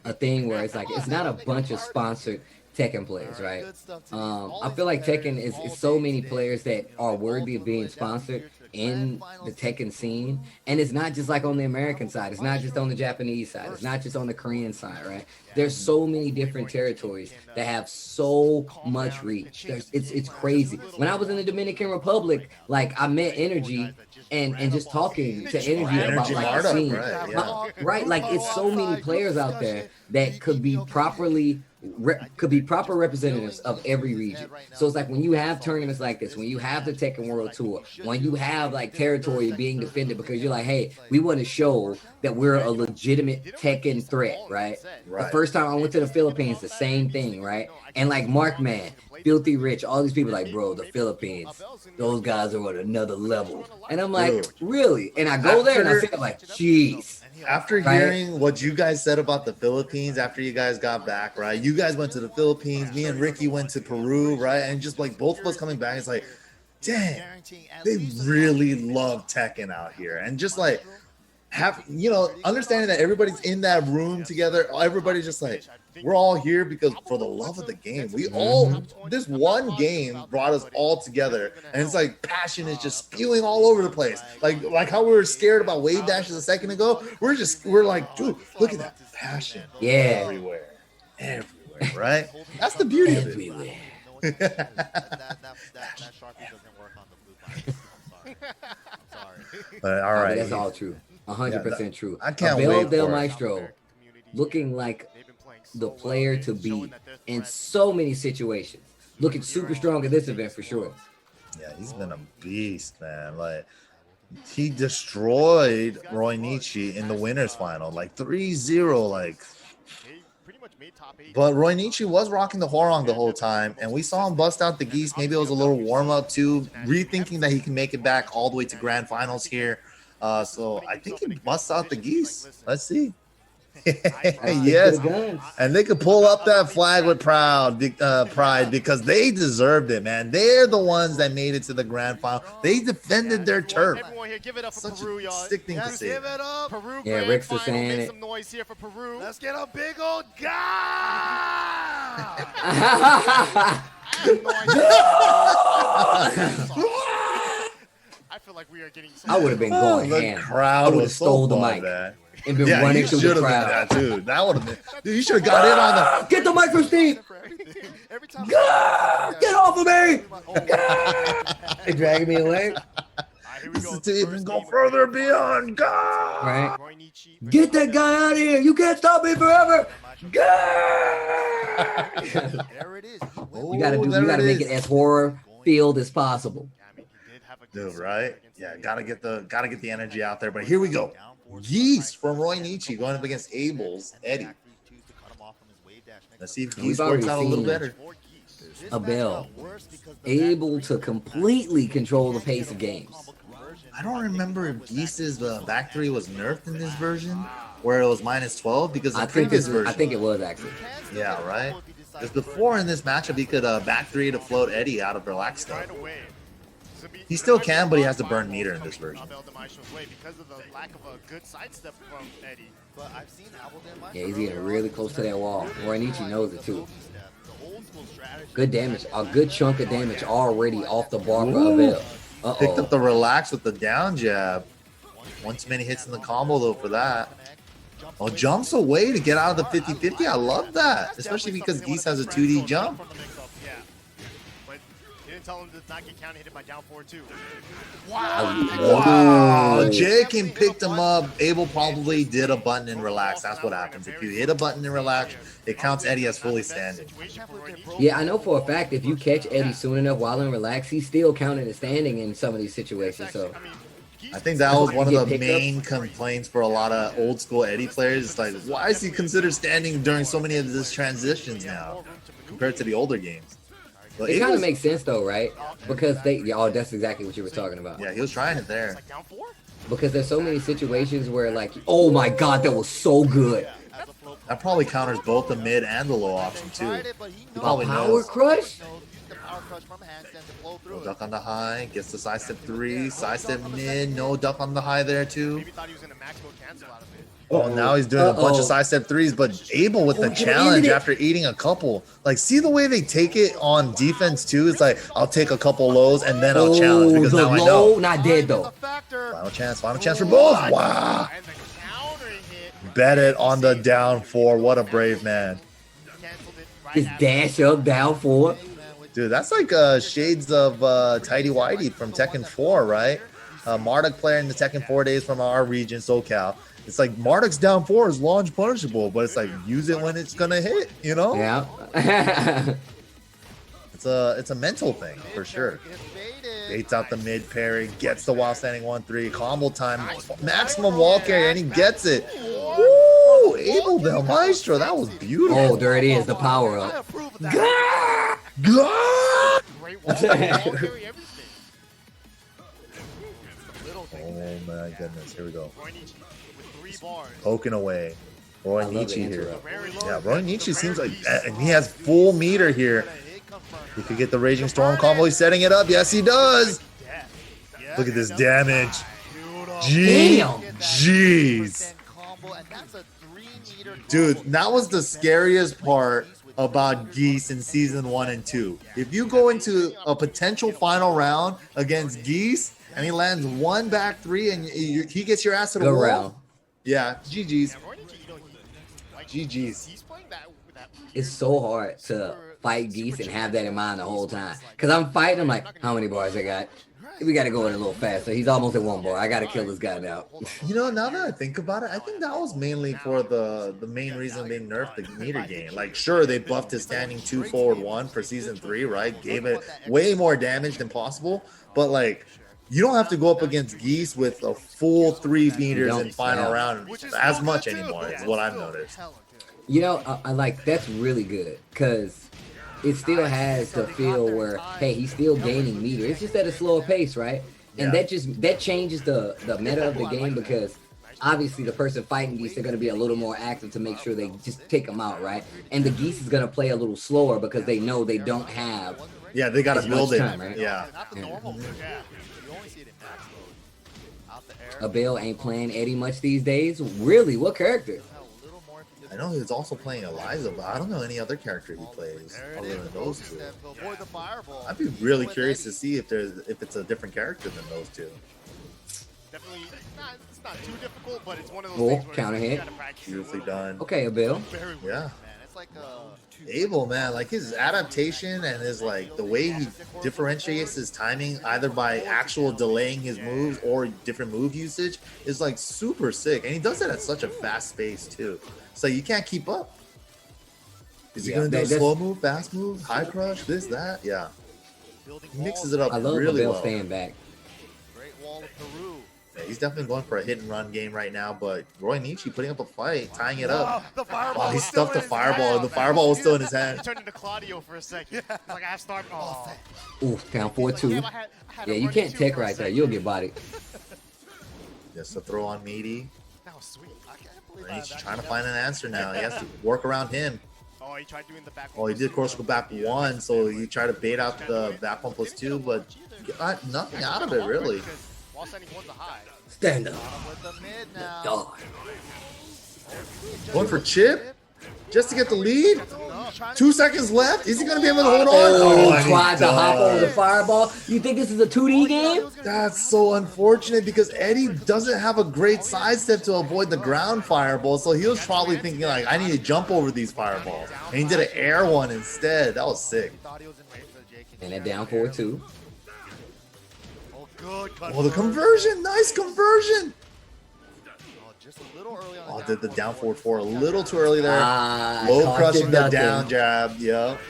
a thing where it's like it's not a bunch of sponsored Tekken players, All right, right? good stuff to these. All I these feel like Tekken competitors, is all so day many today, players that you know, are they all worthy of flew being their way down sponsored here to the grand in finals the in Tekken scene. Peru. And it's not just like on the American side. It's not just on the Japanese side. It's not just on the Korean side, right? There's so many different territories that have so much reach. It's crazy. When I was in the Dominican Republic, like I met Energy and just talking to Energy about Energy like the Marta, scene. right? Yeah. Right, like it's so many players out there that could be properly proper representatives of every region. So it's like when you have tournaments like this, when you have the Tekken World Tour, when you have like territory being defended because you're like, hey, we want to show that we're a legitimate Tekken threat, right? The first time I went to the Philippines, the same thing, right? And like Markman, Filthy Rich, all these people like, bro, the Philippines, those guys are on another level. And I'm like, Dude. really? And I go there and I feel like, jeez. After Right. hearing what you guys said about the Philippines, after you guys got back, right? You guys went to the Philippines, me and Ricky went to Peru, right? And just like both of us coming back, it's like, dang, they really love Tekken out here. And just like have, you know, understanding that everybody's in that room together, everybody's just like, we're all here because for the love of the game. We all, this one game brought us all together, and it's like passion is just spewing all over the place. Like how we were scared about wave dashes a second ago. We're like, dude, look at that passion. Yeah. Everywhere, right? That's the beauty of it. Everywhere. That Sharpie doesn't work on the blue line. I'm sorry. But all But right, that's all true. 100% true. I can't Abel wait Del for it. Maestro looking like the player to be in so many situations. Looking super strong at this event for sure. Yeah, he's been a beast, man. Like he destroyed Roy Nietzsche in the winners final, like 3-0, like. But Roy Nietzsche was rocking the Horong the whole time, and we saw him bust out the Geese. Maybe it was a little warm up too, rethinking that he can make it back all the way to grand finals here. So I think he busts out the Geese. Let's see. Yes, and they could pull up that flag with pride because they deserved it, man. They're the ones that made it to the grand final. They defended their turf. Everyone here, give it up for Such Peru, a y'all. sick thing to say. Give it up. Peru Yeah, grand Rick's final. saying Make it. some noise here for Peru. Let's get a big old guy. I feel like we are getting. I would have been going The ham. I crowd would have was stole the fun, mic man. and been Yeah, running you through should the have been crowd. that, dude. That would have been. Dude, you should have got in on the. Get the mic from Steve. Every time. Get off of me. They dragging me away. This is to even go further beyond God. Right. Get that guy out of here. You can't stop me forever. There it is. You gotta make it as horror filled as possible. Dude, right? Yeah, gotta get the energy out there. But here we go. Geese from Roy Nietzsche going up against Abel's Eddie. Let's see if Geese works out a little better. Abel able to completely control the pace of games. I don't remember if Geese's back three was nerfed in this version, where it was -12 because the previous version. I think it was actually. Yeah, right. Because before in this matchup, he could back three to float Eddie out of relaxed stuff. He still can, but he has to burn meter in this version. Because of the lack of a good sidestep from Eddie. But I've seen Abel Yeah, he's getting really close to that wall. Roy Nietzsche knows it too. Good damage, a good chunk of damage already off the bar for Abel. Picked up the relax with the down jab. One too many hits in the combo though for that. Oh, jumps away to get out of the 50-50. I love that, especially because Geese has a 2D jump. Tell him to not get counter hit by down 4-2. Wow. Jakin picked him up. Abel probably did a button and relax. That's what happens. If you hit a button and relax, it counts Eddie as fully standing. Yeah, I know for a fact if you catch Eddie soon enough while in relax, he's still counted as standing in some of these situations. So I think that was one of the main complaints for a lot of old school Eddie players. It's like, why is he considered standing during so many of these transitions now compared to the older games? But it kind of makes sense though, right? Because that's exactly what you were talking about. Yeah, he was trying it there. Because there's so many situations where like, oh my God, that was so good. That probably counters both the mid and the low option too. He probably Power knows. crush? No duck on the high, gets the sidestep 3, sidestep mid, no duck on the high there too. Maybe thought he was in a max mode cancel out of it. Oh, now he's doing a bunch of sidestep threes, but Abel with the challenge after eating a couple. Like, see the way they take it on defense too? It's like, I'll take a couple lows and then I'll challenge because now I know. Not dead though. Final chance for both. Wow. Bet it on the down 4. What a brave man. His dash up, down 4. Dude, that's like shades of Tidy Whitey from Tekken 4, right? Marduk player in the Tekken 4 days from our region, SoCal. It's like Marduk's down 4 is launch punishable, but it's like use it when it's gonna hit, you know? Yeah. It's a mental thing for sure. Baits out the mid parry, gets the while standing 1-3, combo time, maximum wall carry, and he gets it. Woo! Abel Del Maestro, that was beautiful. Oh, there it is, the power up. Oh my goodness, here we go. Poking away. Roy Nietzsche here. Yeah, Roy Nietzsche seems like, and he has full meter here. He could get the Raging Storm combo. He's setting it up. Yes, he does. Look at this damage. Jeez. Dude, that was the scariest part about Geese in season 1 and 2. If you go into a potential final round against Geese and he lands one back 3 and he gets your ass to the wall. Round. Yeah, GG's. GG's. It's so hard to fight Geese and have that in mind the whole time. Because I'm fighting, I'm like, how many bars I got? We got to go in a little faster. He's almost at 1 bar. I got to kill this guy now. You know, now that I think about it, I think that was mainly for the main reason they nerfed the meter game. Like, sure, they buffed his standing 2 forward 1 for season 3, right? Gave it way more damage than possible. But, like, you don't have to go up against Geese with a full 3 meters in final round as much anymore, is what I've noticed. You know, I like, that's really good. Because it still has the feel where, hey, he's still gaining meter. It's just at a slower pace, right? And that changes the meta of the game because obviously the person fighting Geese, they're going to be a little more active to make sure they just take them out, right? And the Geese is going to play a little slower because they know they don't have they got to build it. Time, right? Abel ain't playing Eddie much these days. Really? What character? I know he's also playing Eliza, but I don't know any other character he plays other than those two. I'd be really curious to see if it's a different character than those two. Definitely, it's not too difficult, but it's one of those things where counter hit. Beautifully done. Okay, Abel. Yeah. Abel, man, like his adaptation and his like the way he differentiates his timing either by actual delaying his moves or different move usage is like super sick, and he does it at such a fast pace too. So you can't keep up. Is he gonna do a slow move, fast move, high crush, this, that? Yeah. He mixes it up really Abel well. staying back. Yeah, he's definitely going for a hit and run game right now, but Roy Nietzsche putting up a fight, tying it up. Oh, he stuffed the fireball, and the fireball was still in his hand. He turned into Claudio for a second. Like, I have to start. Oh. Ooh, down 4-2. Yeah, you can't tech right there. You'll get bodied. Just a throw on Meaty. That was sweet. He's trying to find an answer now. He has to work around him. Oh, he tried doing the back. Oh, he did course go back 1, so he tried to bait out the back 1+2, but got nothing out of it really. Stand up. God. Going for chip just to get the lead. 2 seconds left. Is he going to be able to hold on? Oh, tried to hop over the fireball. You think this is a 2D game? That's so unfortunate because Eddie doesn't have a great sidestep to avoid the ground fireball. So he was probably thinking like, I need to jump over these fireballs. And he did an air one instead. That was sick. And then down 4-2. Oh, the conversion. Nice conversion. Oh, did the down 4-4 a little too early there. Low crushing the down jab. Yep.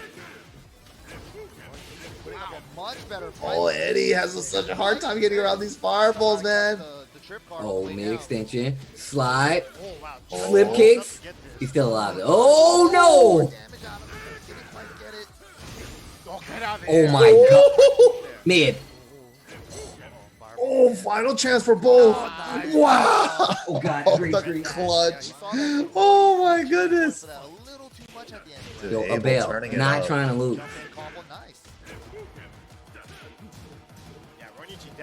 Oh, Eddie has such a hard time getting around these fireballs, man. Oh, mid extension. Slide. Slip kicks. He's still alive. Oh, no. Oh, my God. Mid. Oh, final chance for both. Wow. Oh, God. The clutch. Oh, my goodness. Yo, Abel, not trying to lose.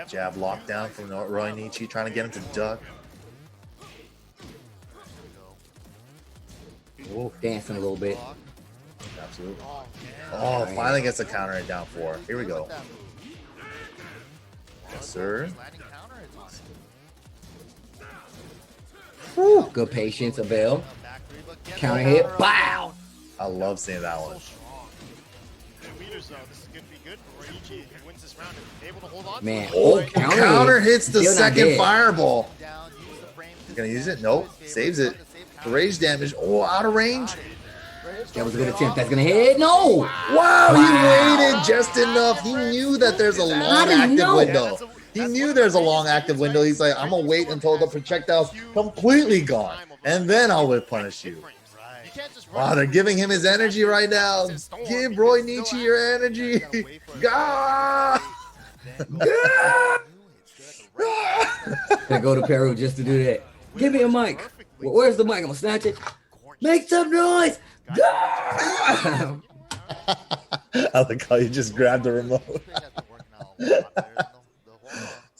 Jab lockdown from Roy Nietzsche, trying to get him to duck. Ooh, Dancing a little bit. absolutely. Oh, Oh, finally gets a counter at down 4. Here we go. Yes, sir. landing counter hits on it. Whew. Good patience, Abel. Back three, but gets Counter the hit. counter up Bow. I love seeing that So one. strong. The leaders, though, this is going to be good for Heihachi. If he wins this round, if able to hold on. Man, to it. oh, Counter hits the Still not second dead. fireball. down, use the frame to Gonna use save it? Nope. his Saves favorite, it. to save The counter. rage damage. Oh, out of range. That was a good attempt. That's gonna hit. No. Wow, he waited just enough. He knew that there's a long didn't active know. window. He knew there's a long active window. He's like, I'm gonna wait until the projectile's completely gone, and then I'll whip punish you. You can't just Wow, they're giving him his energy right now. Give Roy Nietzsche your energy. Gah! I go to Peru just to do that. Give me a mic. Where's the mic? I'm gonna snatch it. Make some noise. I like how you just grabbed the remote.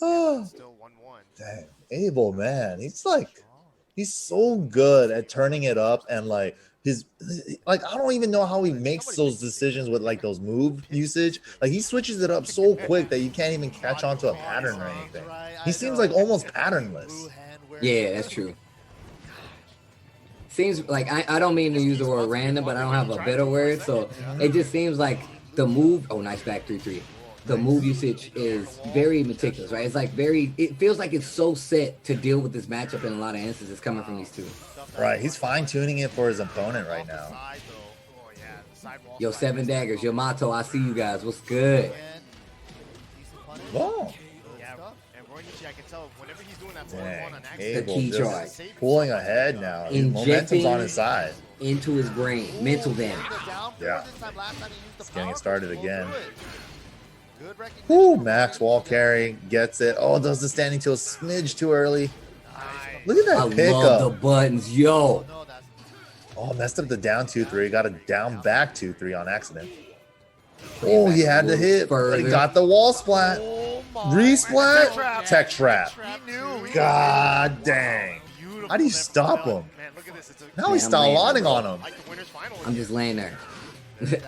Oh, Still 1-1. dang. Abel, man, he's so good at turning it up and like I don't even know how he makes those decisions with like those move usage. Like he switches it up so quick that you can't even catch on to a pattern or anything. He seems like almost patternless. Yeah, that's true. Seems like I don't mean to use the word random, but I don't have a better word. So it just seems like the move. Oh, nice back 3-3. The move usage is very meticulous, right? It's like it feels like it's so set to deal with this matchup in a lot of instances coming from these two. Right, he's fine tuning it for his opponent right now. Side, though. Oh, yeah. The sidewall Yo, side. 7 daggers. Yo, Mato, I see you guys. What's good? Oh, Yeah, and Roy Nietzsche, I can tell whenever he's doing that 4-1 dang. on accident. Abel key just charge. pulling ahead now. His momentum's on his side. Into his brain. Mental damage. Yeah. It's getting started again. Good recognition. Whoo, Max wall carry gets it. Oh, does the standing to a smidge too early. Look at I that pickup. love the buttons. Yo. No, that's Oh, messed up the down 2-3. Got a down back 2-3 on accident. Oh, he had to hit, but he Further. got the wall splat. oh my. Resplat? Tech trap. He knew. God dang. Beautiful How do you never stop fell. him? Man, look at this. It's a, Now he's Yeah, I'm laying stalling on him. like the winner's final. I'm just laying there.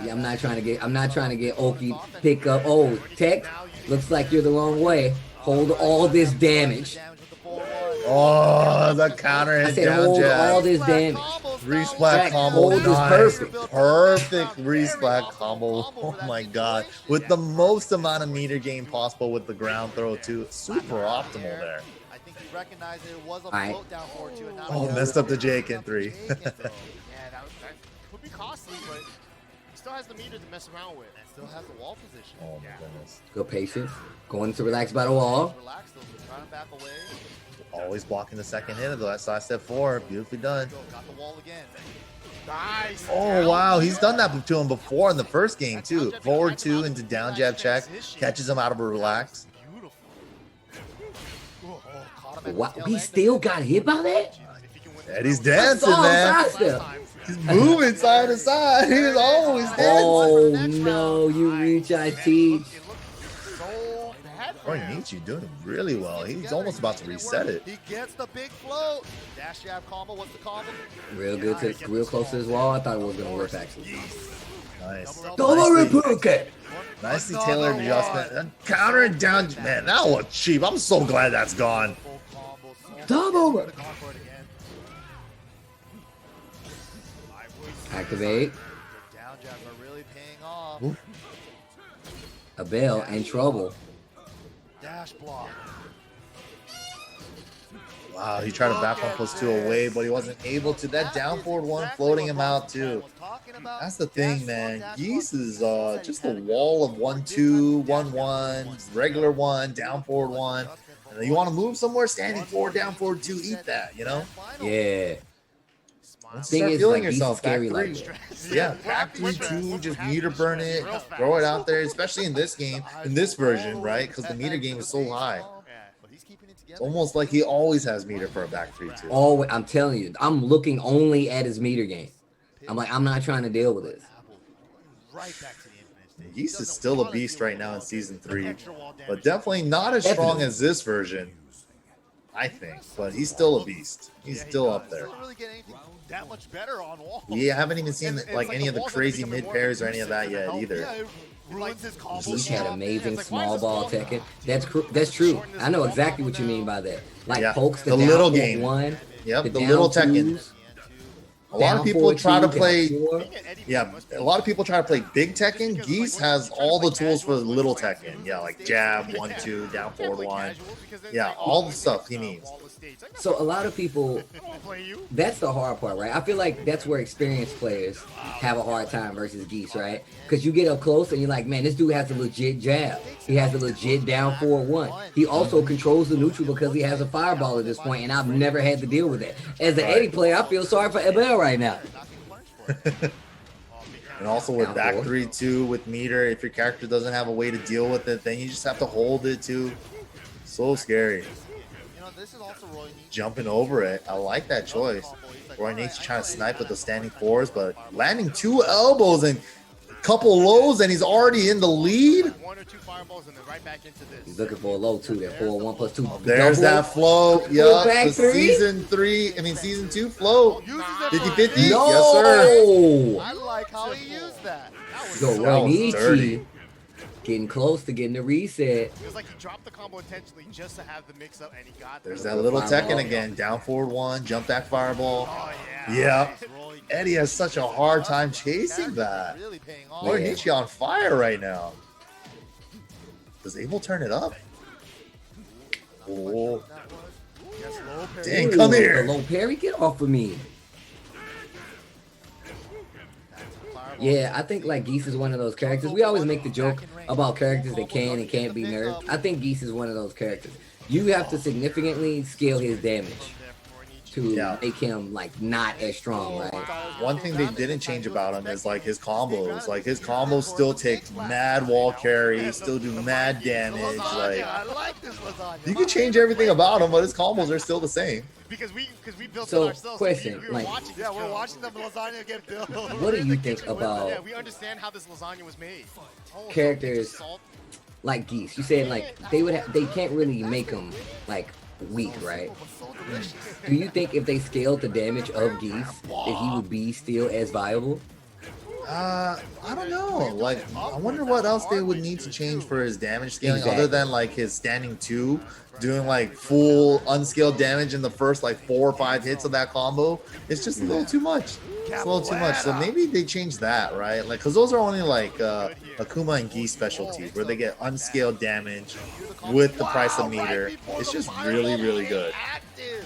Yeah, I'm not trying to get Oki pick up. Oh, Tech, looks like you're the wrong way. Hold all this damage. Damage with the 4-1. Oh, the counter I hit said down hold all jab. this damage. Resplat Jack, combo, hold is nice. perfect. Perfect resplat combo. Oh my god. With the most amount of meter gain possible with the ground throw too. Super optimal there. I think he recognized it was a Alright. float down for two. And now Oh, he's messed up the Jake in 3. Yeah, that could be costly, but he still has the meter to mess around with. and still has the wall position. Oh my goodness. Good patience. Going to relax by the wall. Relax though, so trying to back away. Always blocking the second hit of that side step 4. Beautifully done. Go, got the wall again. Nice. Oh wow, he's done that to him before in the first game too. Forward 2 into down jab check. Catches him out of a relax. Beautiful. Oh, caught him at Wow, the tail he end. still got hit by that? If he can win Eddie's this round, dancing, I saw him man. sidestep. He's moving side to side. He's always dancing. Oh no, you reach, I teach. it looked so bad for Roy him. Nietzsche doing really well. He's almost about to reset it. He gets the big float. Dash jab combo. What's the combo? Real good real close to his wall. I thought it was gonna work actually. Nice. Double Nicely, replicate. nicely tailored adjustment. And counter and down. Man, that was cheap. I'm so glad that's gone. Full combo. So Double Gonna re- go for it again. Activate. The down jabs are really paying off. Ooh. Abel in trouble. Dash block. Wow, he tried to back 1+2 away, but he wasn't able to. That down forward 1 floating him out too. That's the thing, man. Geese is just a wall of 1-2, 1-1, regular 1, down forward 1. And then you want to move somewhere, standing forward, down forward 2, eat that, you know? Yeah. Once Thing you start is, feeling like, Geese yourself, is back scary 3. like that. Yeah, back 3-2, just meter burn it, throw it out there, especially in this game, in this version, right? Because the meter game is so high. But he's keeping it It's together. almost like he always has meter for a back 3-2. Always, I'm telling you, I'm looking only at his meter game. I'm like, I'm not trying to deal with this. Right back to the infinite stage. Geese is still a beast right now in season 3, but definitely not as strong as this version. I think, but he's still a beast. He's still up there. Doesn't really get anything that much better on wall. We haven't even seen It's like like any the of the walls are crazy becoming mid more pairs or of a any of that nuisance yet than either. help. Yeah, it ruins his combo. Geese had amazing It's like, why small is this ball wall- Tekken. That's true. I know exactly what you mean by that. Like Yeah, pokes the the down little forward game. one. Yep, the down little Tekken. twos, A lot of down people forward try to two, down play. four. Yeah, a lot of people try to play big Tekken. Geese has all the tools for little Tekken. Yeah, like jab, 1-2, down forward 1. Yeah, all the stuff he needs. So a lot of people, that's the hard part, right? I feel like that's where experienced players have a hard time versus Geese, right? Because you get up close and you're like, man, this dude has a legit jab. He has a legit down forward 1. He also controls the neutral because he has a fireball at this point, and I've never had to deal with that. As an Eddie player, I feel sorry for Abel right now. And also with back 3-2 with meter, if your character doesn't have a way to deal with it, then you just have to hold it too. So scary. This is also Roy Nietzsche. Jumping over it. I like that choice. Roy Nietzsche trying to snipe with the standing fours, but landing 2 elbows and a couple lows, and he's already in the lead. 1 or 2 fireballs and then right back into this. He's looking for a low too, that 4-1 plus 2. There's Double. that flow. Yeah, back the three. season 2 flow. 50-50. No! Yes, sir. I like how he used that. So That Roy was Nietzsche dirty. getting close to getting the reset. It was like he dropped the combo intentionally just to have the mix up, and he got There's there. that little Fireball. Tekken again. Down forward 1, jump back fireball. Oh, yeah. Yeah. Eddie has such a hard time chasing that. Really paying off. Roy Yeah. Nietzsche on fire right now. Does Abel turn it up? Oh, Yes, low parry. dang, come Ooh, here. the low parry, get off of me. Yeah, I think like Geese is one of those characters. We always make the joke about characters that can and can't be nerfed. I think Geese is one of those characters. You have to significantly scale his damage to Yeah. make him like not as strong, right? One thing they didn't change about him is like his combos. Like his combos still take mad wall carry, still do mad damage. Like I like this lasagna. you can change everything about him, but his combos are still the same. Because we built So, it ourselves. question, we were like- watching this Yeah, we're build. watching the lasagna get built. What do you think Yeah, about we understand how this lasagna was made. Oh, Characters. salt. like Geese? You said like they can't really make them like weak, right? Do you think if they scaled the damage of Geese, that he would be still as viable? I don't know. Like, I wonder what else they would need to change for his damage scaling, Exactly. other than like his standing 2, doing like full unscaled damage in the first like 4 or 5 hits of that combo. It's just a little too much. It's a little too much. So maybe they change that, right? Like, because those are only like Akuma and Geese specialties, where they get unscaled damage with the price of meter. It's just really, really good.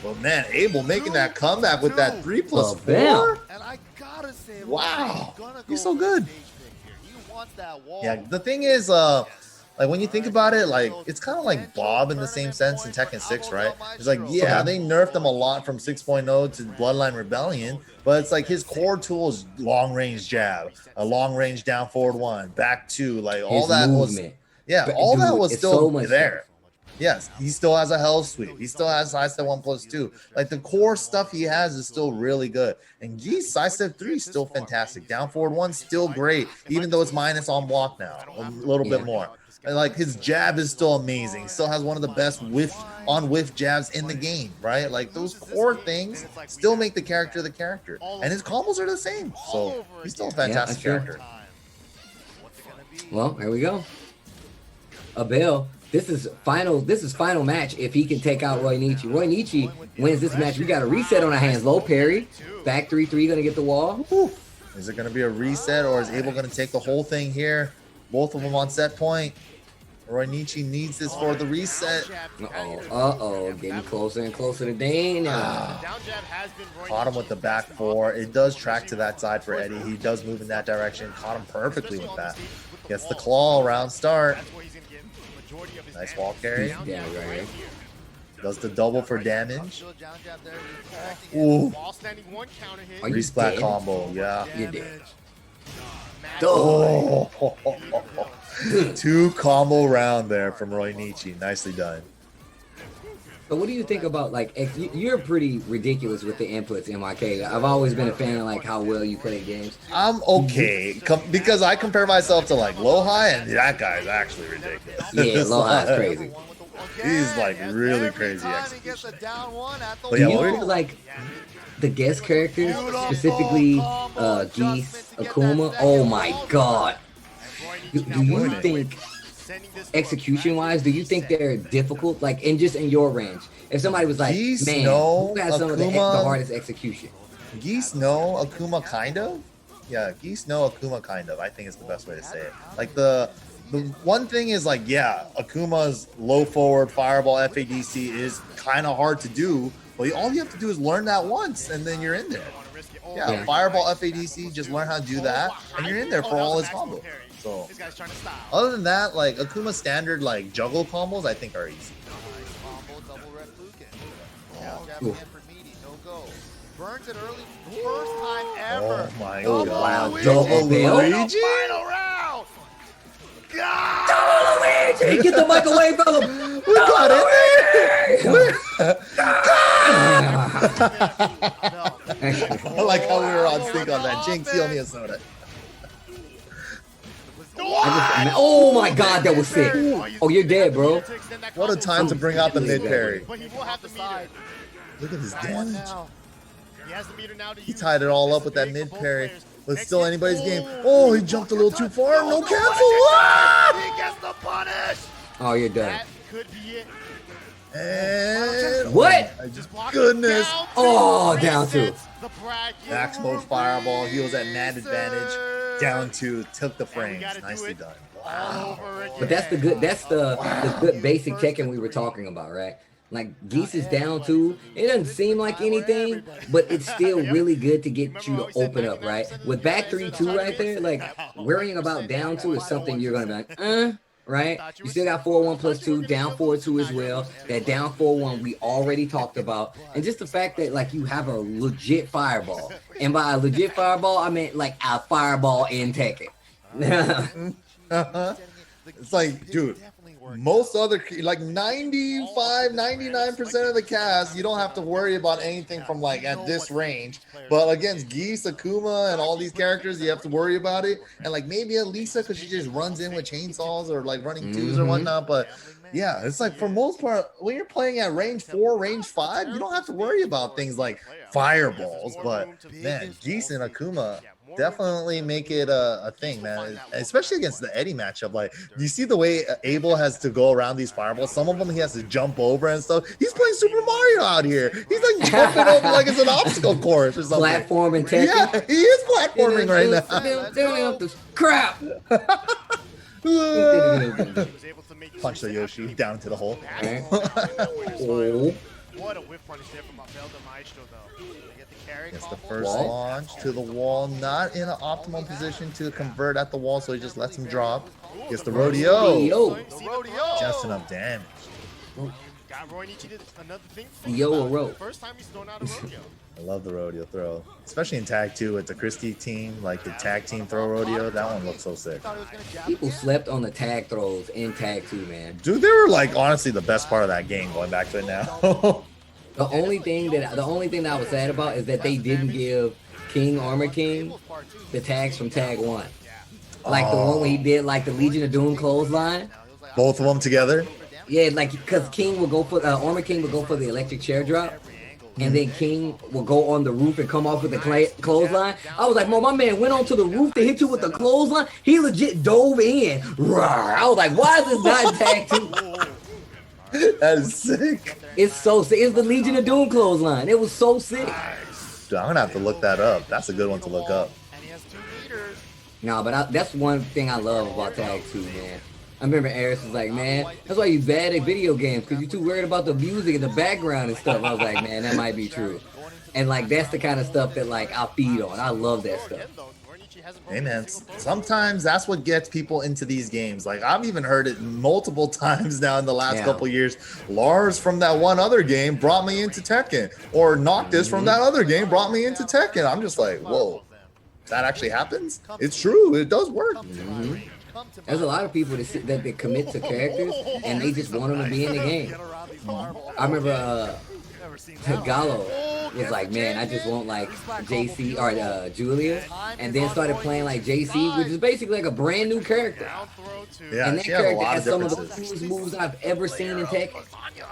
But man, Abel making that comeback with that 3+4. Bam. And I gotta say, Wow. he's gonna He's go so good. for the stage pick here. He wants that wall. Yeah, the thing is, like when you think about it, like it's kind of like Bob in the same sense in Tekken 6, right? It's like, yeah, they nerfed him a lot from 6.0 to Bloodline Rebellion, but it's like his core tool is long range jab, a long range down forward 1, back 2, like all His that was, movement. yeah, But, all that dude, was it's still so much there. Yes, he still has a hell sweep. He still has sidestep 1+2. Like the core stuff he has is still really good. And Geese sidestep 3 is still fantastic. Down forward 1 still great, even though it's minus on block now, a little bit more. And like his jab is still amazing. He still has one of the best whiff jabs in the game, right? Like those core things still make the character the character. And his combos are the same. So he's still a fantastic true. character. Well, there we go. Abel, this is final match if he can take out Roy Nietzsche. Roy Nietzsche wins this match. We got a reset on our hands. Low parry. Back 3-3 gonna get the wall. Whew. Is it going to be a reset, or is Abel going to take the whole thing here? Both of them on set point. Roy Nietzsche needs this for the reset. Uh-oh, getting closer and closer to Dane now. Down jab has been Roy Caught him with the back 4. It does track to that side for Eddie. He does move in that direction. Caught him perfectly with that. Gets the claw around start. That's where he's gonna get the majority of his Nice damage. wall carry. Down Yeah, jab right. here. Does the double for damage. Still down jab there, respecting it. Ooh. Wall standing 1 counter hit. Are you Resplat dead? combo. Yeah. You're dead. Oh. 2 combo round there from Roy Nietzsche. Nicely done. But what do you think about, like, you're pretty ridiculous with the inputs, MYK. I've always been a fan of, like, how well you play games. I'm okay because I compare myself to like Low High, and that guy's actually ridiculous. Yeah, It's Low High is like- crazy. He's like Yes, really every crazy time he execution. gets a down one at the But Do yeah, you we're- think like the guest characters, Beautiful specifically combo Geese, adjustment to get Akuma? that Oh second my wall god! Do you doing it. think execution-wise, do you think they're difficult? Like, in just in your range, if somebody was like, Geese, man, no. who has some of the Akuma- hardest execution? Geese, no. Akuma, kind of. Yeah, Geese, no. Akuma, kind of. I think is the best way to say it. Like the one thing is like, yeah, Akuma's low forward fireball FADC is kind of hard to do. But all you have to do is learn that once, and then you're in there. Yeah, Yeah. fireball FADC, just learn how to do that, and you're in there for all his combos. So This guy's trying to stop. other than that, like Akuma standard like juggle combos, I think are easy. Nice combo, double red Lucan. Oof. Jab again for Meaty, no go. Burns it early, first time ever. Oh my Double god. Luigi. Double Luigi? Luigi? Final round. God! Hey, get the mic away from him! We got I like how we were on sync on that. Jinx, steal me a soda. Oh my god, that was sick. Oh, you're dead, bro. What a time to bring out the mid parry. But he will have the meter. Look at his Got one damage. now. He has the meter now to He use. tied it all up with that mid parry. But it's still anybody's game. Oh, he jumped a little too far. No cancel. Ah! He gets the punish. Oh, you're done. That could be it. And What? oh my Just block goodness. down Oh, two, down two. resets the bracket. Max mode fireball. He was at mad advantage. Down two. Took the frames. gotta do Nicely it done. All Wow. over again. But that's the good basic Tekken we were talking about, right? Like Geese is down too. It doesn't seem like anything, but it's still really good to get you to open up, right? With back 3-2 right there, like worrying about down two is something you're gonna be like, right? You still got 4-1 plus 2, down 4-2 as well. That down 4-1 we already talked about. And just the fact that like you have a legit fireball. And by a legit fireball, I meant like a fireball in Tekken. It's like, dude, most other, like 95, 99% of the cast, you don't have to worry about anything from like at this range. But against Geese, Akuma, and all these characters, you have to worry about it. And like maybe Elisa, because she just runs in with chainsaws or like running twos or whatnot. But yeah, it's like for most part, when you're playing at range 4, range 5, you don't have to worry about things like fireballs. But man, Geese and Akuma definitely make it a thing, man, especially against the Eddie matchup. Like you see the way Abel has to go around these fireballs. Some of them he has to jump over and stuff. He's playing Super Mario out here. He's like jumping over like it's an obstacle course or something. Platforming Tekken. Yeah, he is platforming right now. Crap. Punch the Yoshi down to the hole. Oh. What a whip punish there from Abel the Maestro, though. They get the carry Gets the combo. first Wall. launch to the wall, not in an optimal position to convert at the wall, so he just lets him drop. Gets the rodeo. Yo. The rodeo. Just enough damage. Got Roy Nietzsche did another thing. Yo, row. First time he's thrown out a rodeo. I love the rodeo throw, especially in tag 2 with the Christie team, like the tag team throw rodeo. That one looks so sick. Thought he was gonna jab People again. slept on the tag throws in tag 2, man. Dude, they were like honestly the best part of that game. Going back to it now. The only thing that I was sad about is that they didn't give King Armor King the tags from tag 1. Like the one where he did like the Legion of Doom clothesline. Both of them together. Yeah, like because King will go for Armor King will go for the electric chair drop, and then King will go on the roof and come off with the clothesline. I was like, my man went onto the roof to hit you with the clothesline. He legit dove in. Rawr. I was like, why is this not tag 2? That is sick. It's so sick. It's the Legion of Doom clothesline. It was so sick. Dude, I'm gonna have to look that up. That's a good one to look up. And he has 2 meters. No, but that's one thing I love about Tag 2, man. I remember Aris was like, man, that's why you bad at video games, because you're too worried about the music and the background and stuff. I was like, man, that might be true. And, like, that's the kind of stuff that, like, I feed on. I love that stuff. Hey man, sometimes that's what gets people into these games. Like I've even heard it multiple times now in the last couple years. Lars from that one other game brought me into Tekken, or Noctis from that other game brought me into Tekken. I'm just like, whoa, that actually happens? It's true. It does work. There's a lot of people that they commit to characters and they just want them to be in the game. I remember Gallo was like, man, I just want like JC or Julia, and then started playing like JC, which is basically like a brand new character. Down throw to Yeah, And that she had a character lot has of some of the differences. coolest moves I've ever seen in Tekken.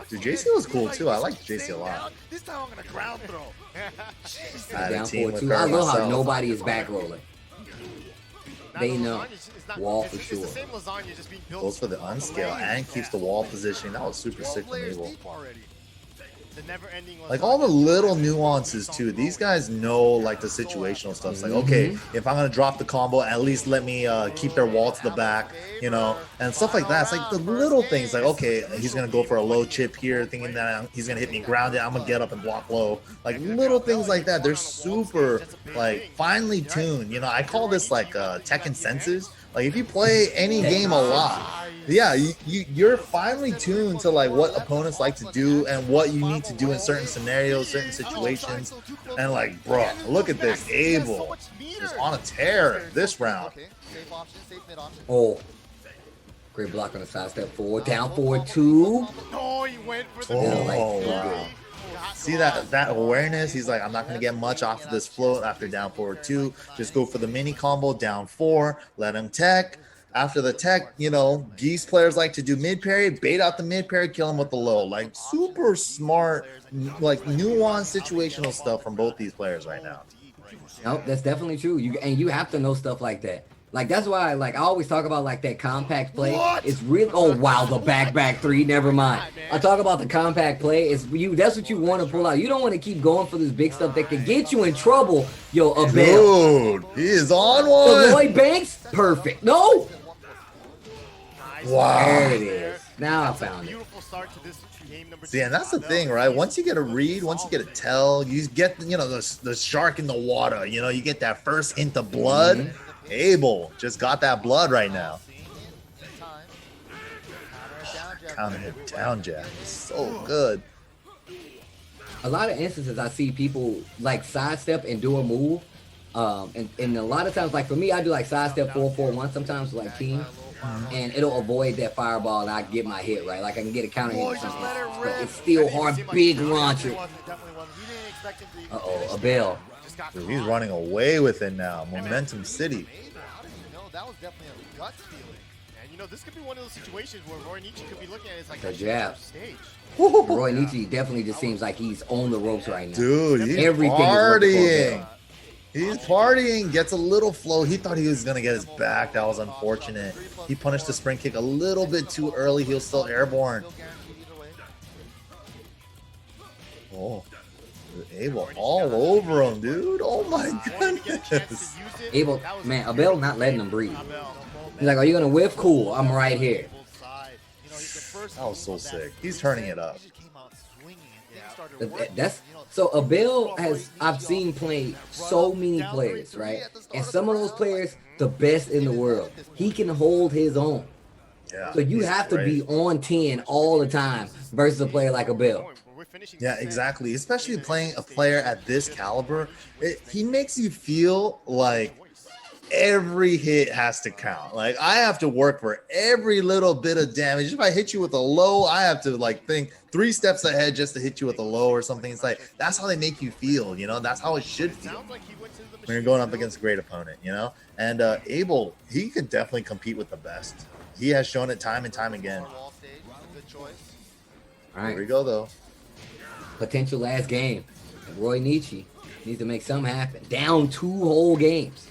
Dude, JC was cool too. I like JC a lot. This time I'm gonna ground throw. I had a Down team 4-2. with I her love how myself. nobody is back rolling. Now They the know. lasagna's- it's not- Wall it's- for it's the sure. same lasagna just being built Goes for the unscale and keeps the wall positioning. That was super sick from Layers Abel. deep already. the never-ending Like lasagna. all the little nuances too. These guys know like the situational stuff. It's like, okay, if I'm gonna drop the combo, at least let me keep their wall to the back, you know, and stuff like that. It's like the little things. Like, okay, he's gonna go for a low chip here, thinking that he's gonna hit me grounded. I'm gonna get up and block low. Like little things like that. They're super like finely tuned. You know, I call this like Tekken senses. Like if you play any game a lot, yeah, you're finely tuned to like what opponents like to do and what you need to do in certain scenarios, certain situations. And like, bro, look at this. Abel is on a tear this round. Okay, safe option, safe mid option. Oh, great block on the side step forward. Down 4-2. No, he went for the Yeah, like, Oh, wow. See that awareness? He's like, I'm not going to get much off of this float after down 4-2. Just go for the mini combo, down 4, let him tech. After the tech, you know, Geese players like to do mid parry, bait out the mid parry, kill him with the low. Like super smart, like nuanced situational stuff from both these players right now. Nope, that's definitely true. You have to know stuff like that. Like that's why like I always talk about like that compact play. It's really wow, the back 3, never mind. I talk about the compact play. That's what you want to pull out. You don't want to keep going for this big stuff that can get you in trouble. Yo, Abel. Dude, he is on one. Lloyd Banks, perfect. No. Wow. There it is. Now I found it. Beautiful start to this game number See, and that's the thing, right? Once you get a read, once you get a tell, you get, you know, the shark in the water. You know, you get that first hint of blood. Abel just got that blood right now. Counter hit down jab. So good. A lot of instances I see people like sidestep and do a move. And a lot of times, like for me, I do like sidestep 4-4-1 sometimes like team. And it'll avoid that fireball and I get my hit, right? Like I can get a counter hit or something. But it's still hard, big launcher. Uh-oh, Abel. Dude, he's running away with it now. Momentum City. That was definitely a gut feeling. And you know, this could be one of those situations where Roy Nietzsche could be looking at it as like The a jab. stage. Roy Nietzsche definitely just seems like he's on the ropes right now. Dude, he's Everything is working for partying. Abel. He's partying, gets a little flow. He thought he was going to get his back. That was unfortunate. He punished the spring kick a little bit too early. He was still airborne. Oh, Abel all over him, dude. Oh my goodness. Abel, man, Abel not letting him breathe. He's like, are you going to whiff? Cool, I'm right here. That was so sick. He's turning it up. So Abel I've seen play so many players, right? And some of those players, the best in the world. He can hold his own. Yeah, So you he's have to be great. on 10 all the time versus a player like Abel. Yeah, exactly. Especially playing a player at this caliber, he makes you feel like every hit has to count. Like I have to work for every little bit of damage. If I hit you with a low, I have to like think 3 steps ahead just to hit you with a low or something. It's like that's how they make you feel, you know. That's how it should feel when you're going up against a great opponent, you know. And Abel, he could definitely compete with the best. He has shown it time and time again. All Here we right, go though. potential last game. Roy Nietzsche needs to make something happen. Down 2 whole games.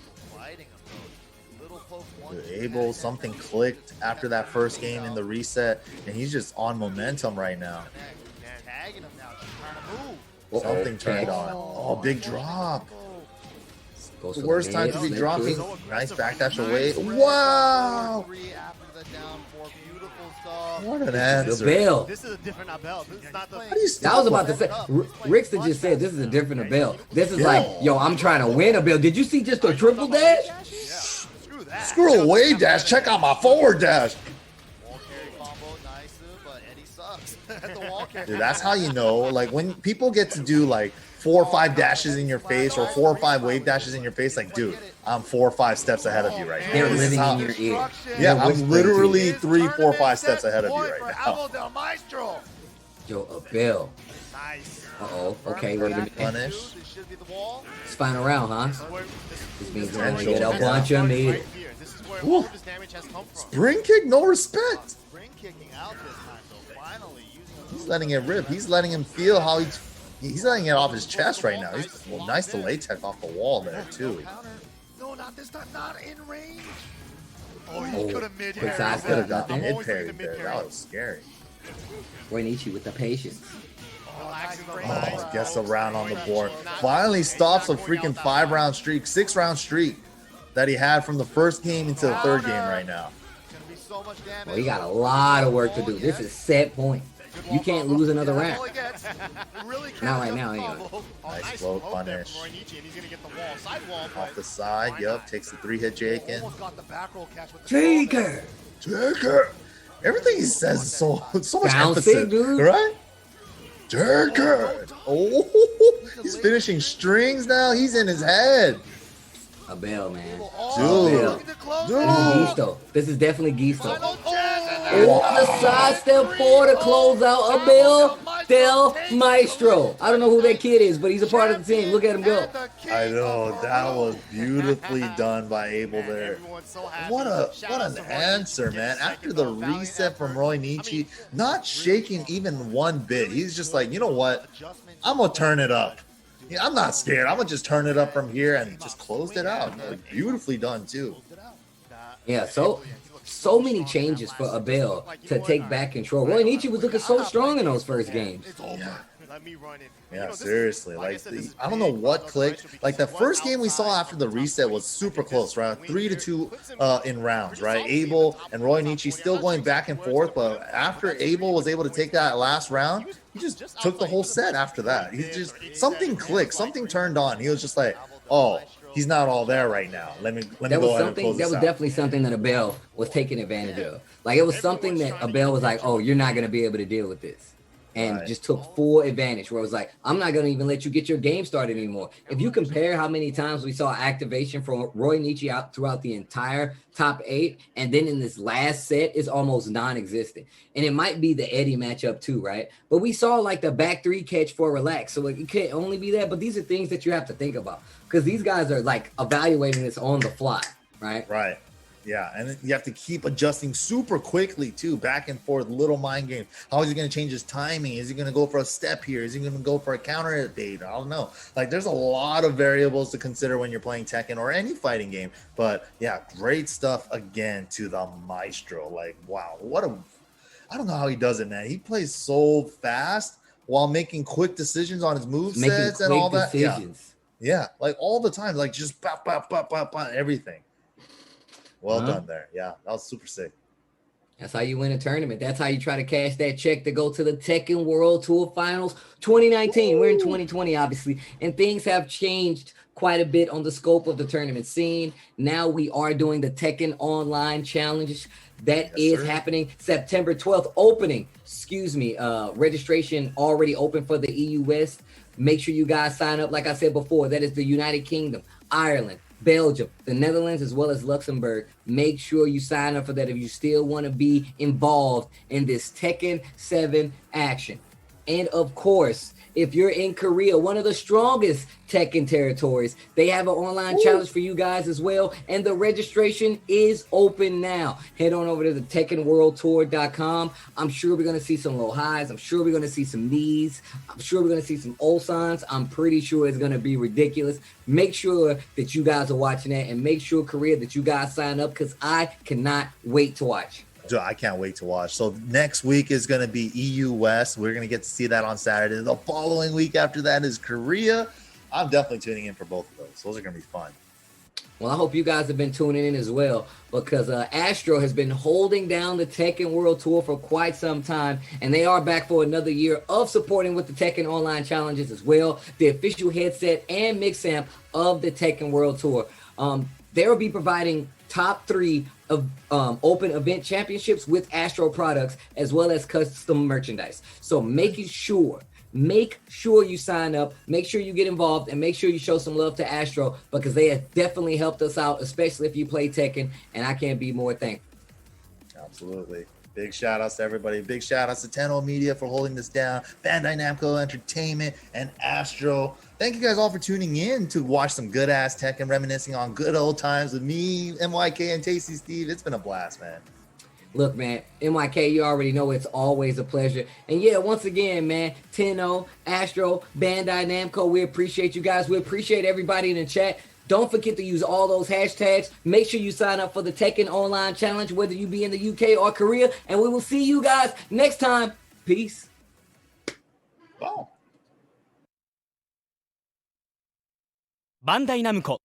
Dude, Abel, something clicked after that first game in the reset, and he's just on momentum right now. Something turned on. Oh, big drop. Goes The for worst the time mid, to be slip dropping. through. Nice backdash away. Wow. What an answer. Abel. This is a different Abel. This is not the. How do you I was stop about to say, Rickster just said this is a different Abel. This is like, yo, I'm trying to win Abel. Did you see just a triple dash? Screw that. Screw away dash. Check out my forward dash. Wall carry combo, nice, but Eddie sucks at the wall carry. Dude, that's how you know. Like when people get to do like 4 or 5 dashes in your face or 4 or 5 wave dashes in your face, like, dude, I'm 4 or 5 steps ahead of you right now. They're This is living how- in your ear. Yeah, They're I'm whispering literally to 3, 4, 5 steps ahead of you Point right for now. Abel Del Maestro. you. Yo, Abel. Nice. Uh-oh. Okay, wait a minute. Punish. This should be the wall. It's final round, huh? This is where This means is we're gonna where get he a has bunch started of meat. right here. This is where all of his damage has come from. Spring kick, no respect. Spring kicking out this time, though. Finally using He's letting it rip. He's letting him feel how he's letting it off his chest right now. Nice delay tech off the wall there too. counter. No, not this time. Not in range. Oh, Oh, he could have mid quick parried side that. step. Could have got the I'm mid always parry thinking there. mid-parry. That was scary. Roinichi with the patience. Relaxing the Oh, legs. gets a round on the board. Finally stops a freaking 5-round streak, 6-round streak that he had from the first game into the third game right now. Gonna be so much damage. Well, he got a lot of work to do. This is set point. You can't lose another That's all round. he gets. It really Not counts right up now, the anyway. combo. Nice float poke there punish. from Roinichi, and he's gonna get the wall, side wall, but Off the side, why yep, not? takes the 3-hit Jake in. Almost got the back roll catch with the Take claw her. there. Take her. Everything he says is so much Sounds emphasis, sick, dude. right? Take her. Oh, he's finishing strings now. He's in his head. Abel, man. Oh, Dude. look at the close. Dude. This is Geese, though. This is definitely Geese, though. Final chance. Oh, the side step forward to close out Abel Del Maestro. I don't know who that kid is, but he's a part of the team. Look at him go. I know, that was beautifully done by Abel there. Everyone's so happy. What Shout an outs to Roinichi answer, for man. his After second the round valiant reset from effort. Roy I Nietzsche, mean, not shaking even one bit. He's just like, you know what? I'm gonna turn it up. Yeah, I'm not scared. I'm gonna just turn it up from here and just closed it out. Like, beautifully done too. Yeah, so many changes for Abel to take back control. Roy Nietzsche was looking so strong in those first games. It's over. Yeah. Let me run it. You Yeah, know, this is- seriously. I Like, said, this is I don't know big what for clicked. Maestro Like, the because first he game we saw outside after the top reset three. was super He close, just right? wins 3-2 puts him in rounds, pretty right? solidly in the Abel top and four, Roy top Nietzsche 20. still I'm not going saying back and words, forth, but but after Abel was able to take that last round, he just took the whole set after that. He just, something clicked, something turned on. He was just like, oh, he's not all there right now. Let me That go was ahead and something. close That this was out. definitely something that Abel was taking advantage of. Like it was something that Abel was like, "Oh, you're not gonna be able to deal with this," and Right. just took full advantage. Where it was like, "I'm not gonna even let you get your game started anymore." If you compare how many times we saw activation from Roy Nietzsche out throughout the entire top 8, and then in this last set is almost non-existent. And it might be the Eddie matchup too, right? But we saw like the back 3 catch for relax, so like it can't only be that. But these are things that you have to think about because these guys are like evaluating this on the fly, right? Right. Yeah, and then you have to keep adjusting super quickly too, back and forth, little mind games. How is he going to change his timing? Is he going to go for a step here? Is he going to go for a counter bait? I don't know. Like, there's a lot of variables to consider when you're playing Tekken or any fighting game. But yeah, great stuff again to the Maestro. Like, wow, I don't know how he does it, man. He plays so fast while making quick decisions on his move Making sets quick and all that. Yeah, decisions. yeah, like all the time, like just pop, pop, pop, pop, pop, everything. Well done there. Yeah, that was super sick. That's how you win a tournament. That's how you try to cash that check to go to the Tekken World Tour Finals 2019. We're in 2020, obviously, and things have changed quite a bit on the scope of the tournament scene. Now we are doing the Tekken Online Challenge. That is happening September 12th. Registration already open for the EU West. Make sure you guys sign up. Like I said before, that is the United Kingdom, Ireland, Belgium, the Netherlands, as well as Luxembourg. Make sure you sign up for that if you still want to be involved in this Tekken 7 action. And of course, if you're in Korea, one of the strongest Tekken territories, they have an online challenge for you guys as well. And the registration is open now. Head on over to the TekkenWorldTour.com. I'm sure we're going to see some low highs. I'm sure we're going to see some knees. I'm sure we're going to see some Ulsons. I'm pretty sure it's going to be ridiculous. Make sure that you guys are watching that and make sure, Korea, that you guys sign up because I cannot wait to watch. Dude, I can't wait to watch. So next week is going to be EU West. We're going to get to see that on Saturday. The following week after that is Korea. I'm definitely tuning in for both of those. Those are going to be fun. Well, I hope you guys have been tuning in as well because Astro has been holding down the Tekken World Tour for quite some time, and they are back for another year of supporting with the Tekken Online Challenges as well, the official headset and mix amp of the Tekken World Tour. They will be providing top 3 of open event championships with Astro products as well as custom merchandise. So make sure you sign up, make sure you get involved, and make sure you show some love to Astro because they have definitely helped us out, especially if you play Tekken, and I can't be more thankful. Absolutely. Big shout outs to everybody. Big shout outs to Tenno Media for holding this down, Bandai Namco Entertainment, and Astro. Thank you guys all for tuning in to watch some good ass tech and reminiscing on good old times with me, MYK, and Tasty Steve. It's been a blast, man. Look, man, MYK, you already know it's always a pleasure. And yeah, once again, man, Tenno, Astro, Bandai Namco, we appreciate you guys. We appreciate everybody in the chat. Don't forget to use all those hashtags. Make sure you sign up for the Tekken Online Challenge, whether you be in the UK or Korea. And we will see you guys next time. Peace. Wow. バンダイナムコ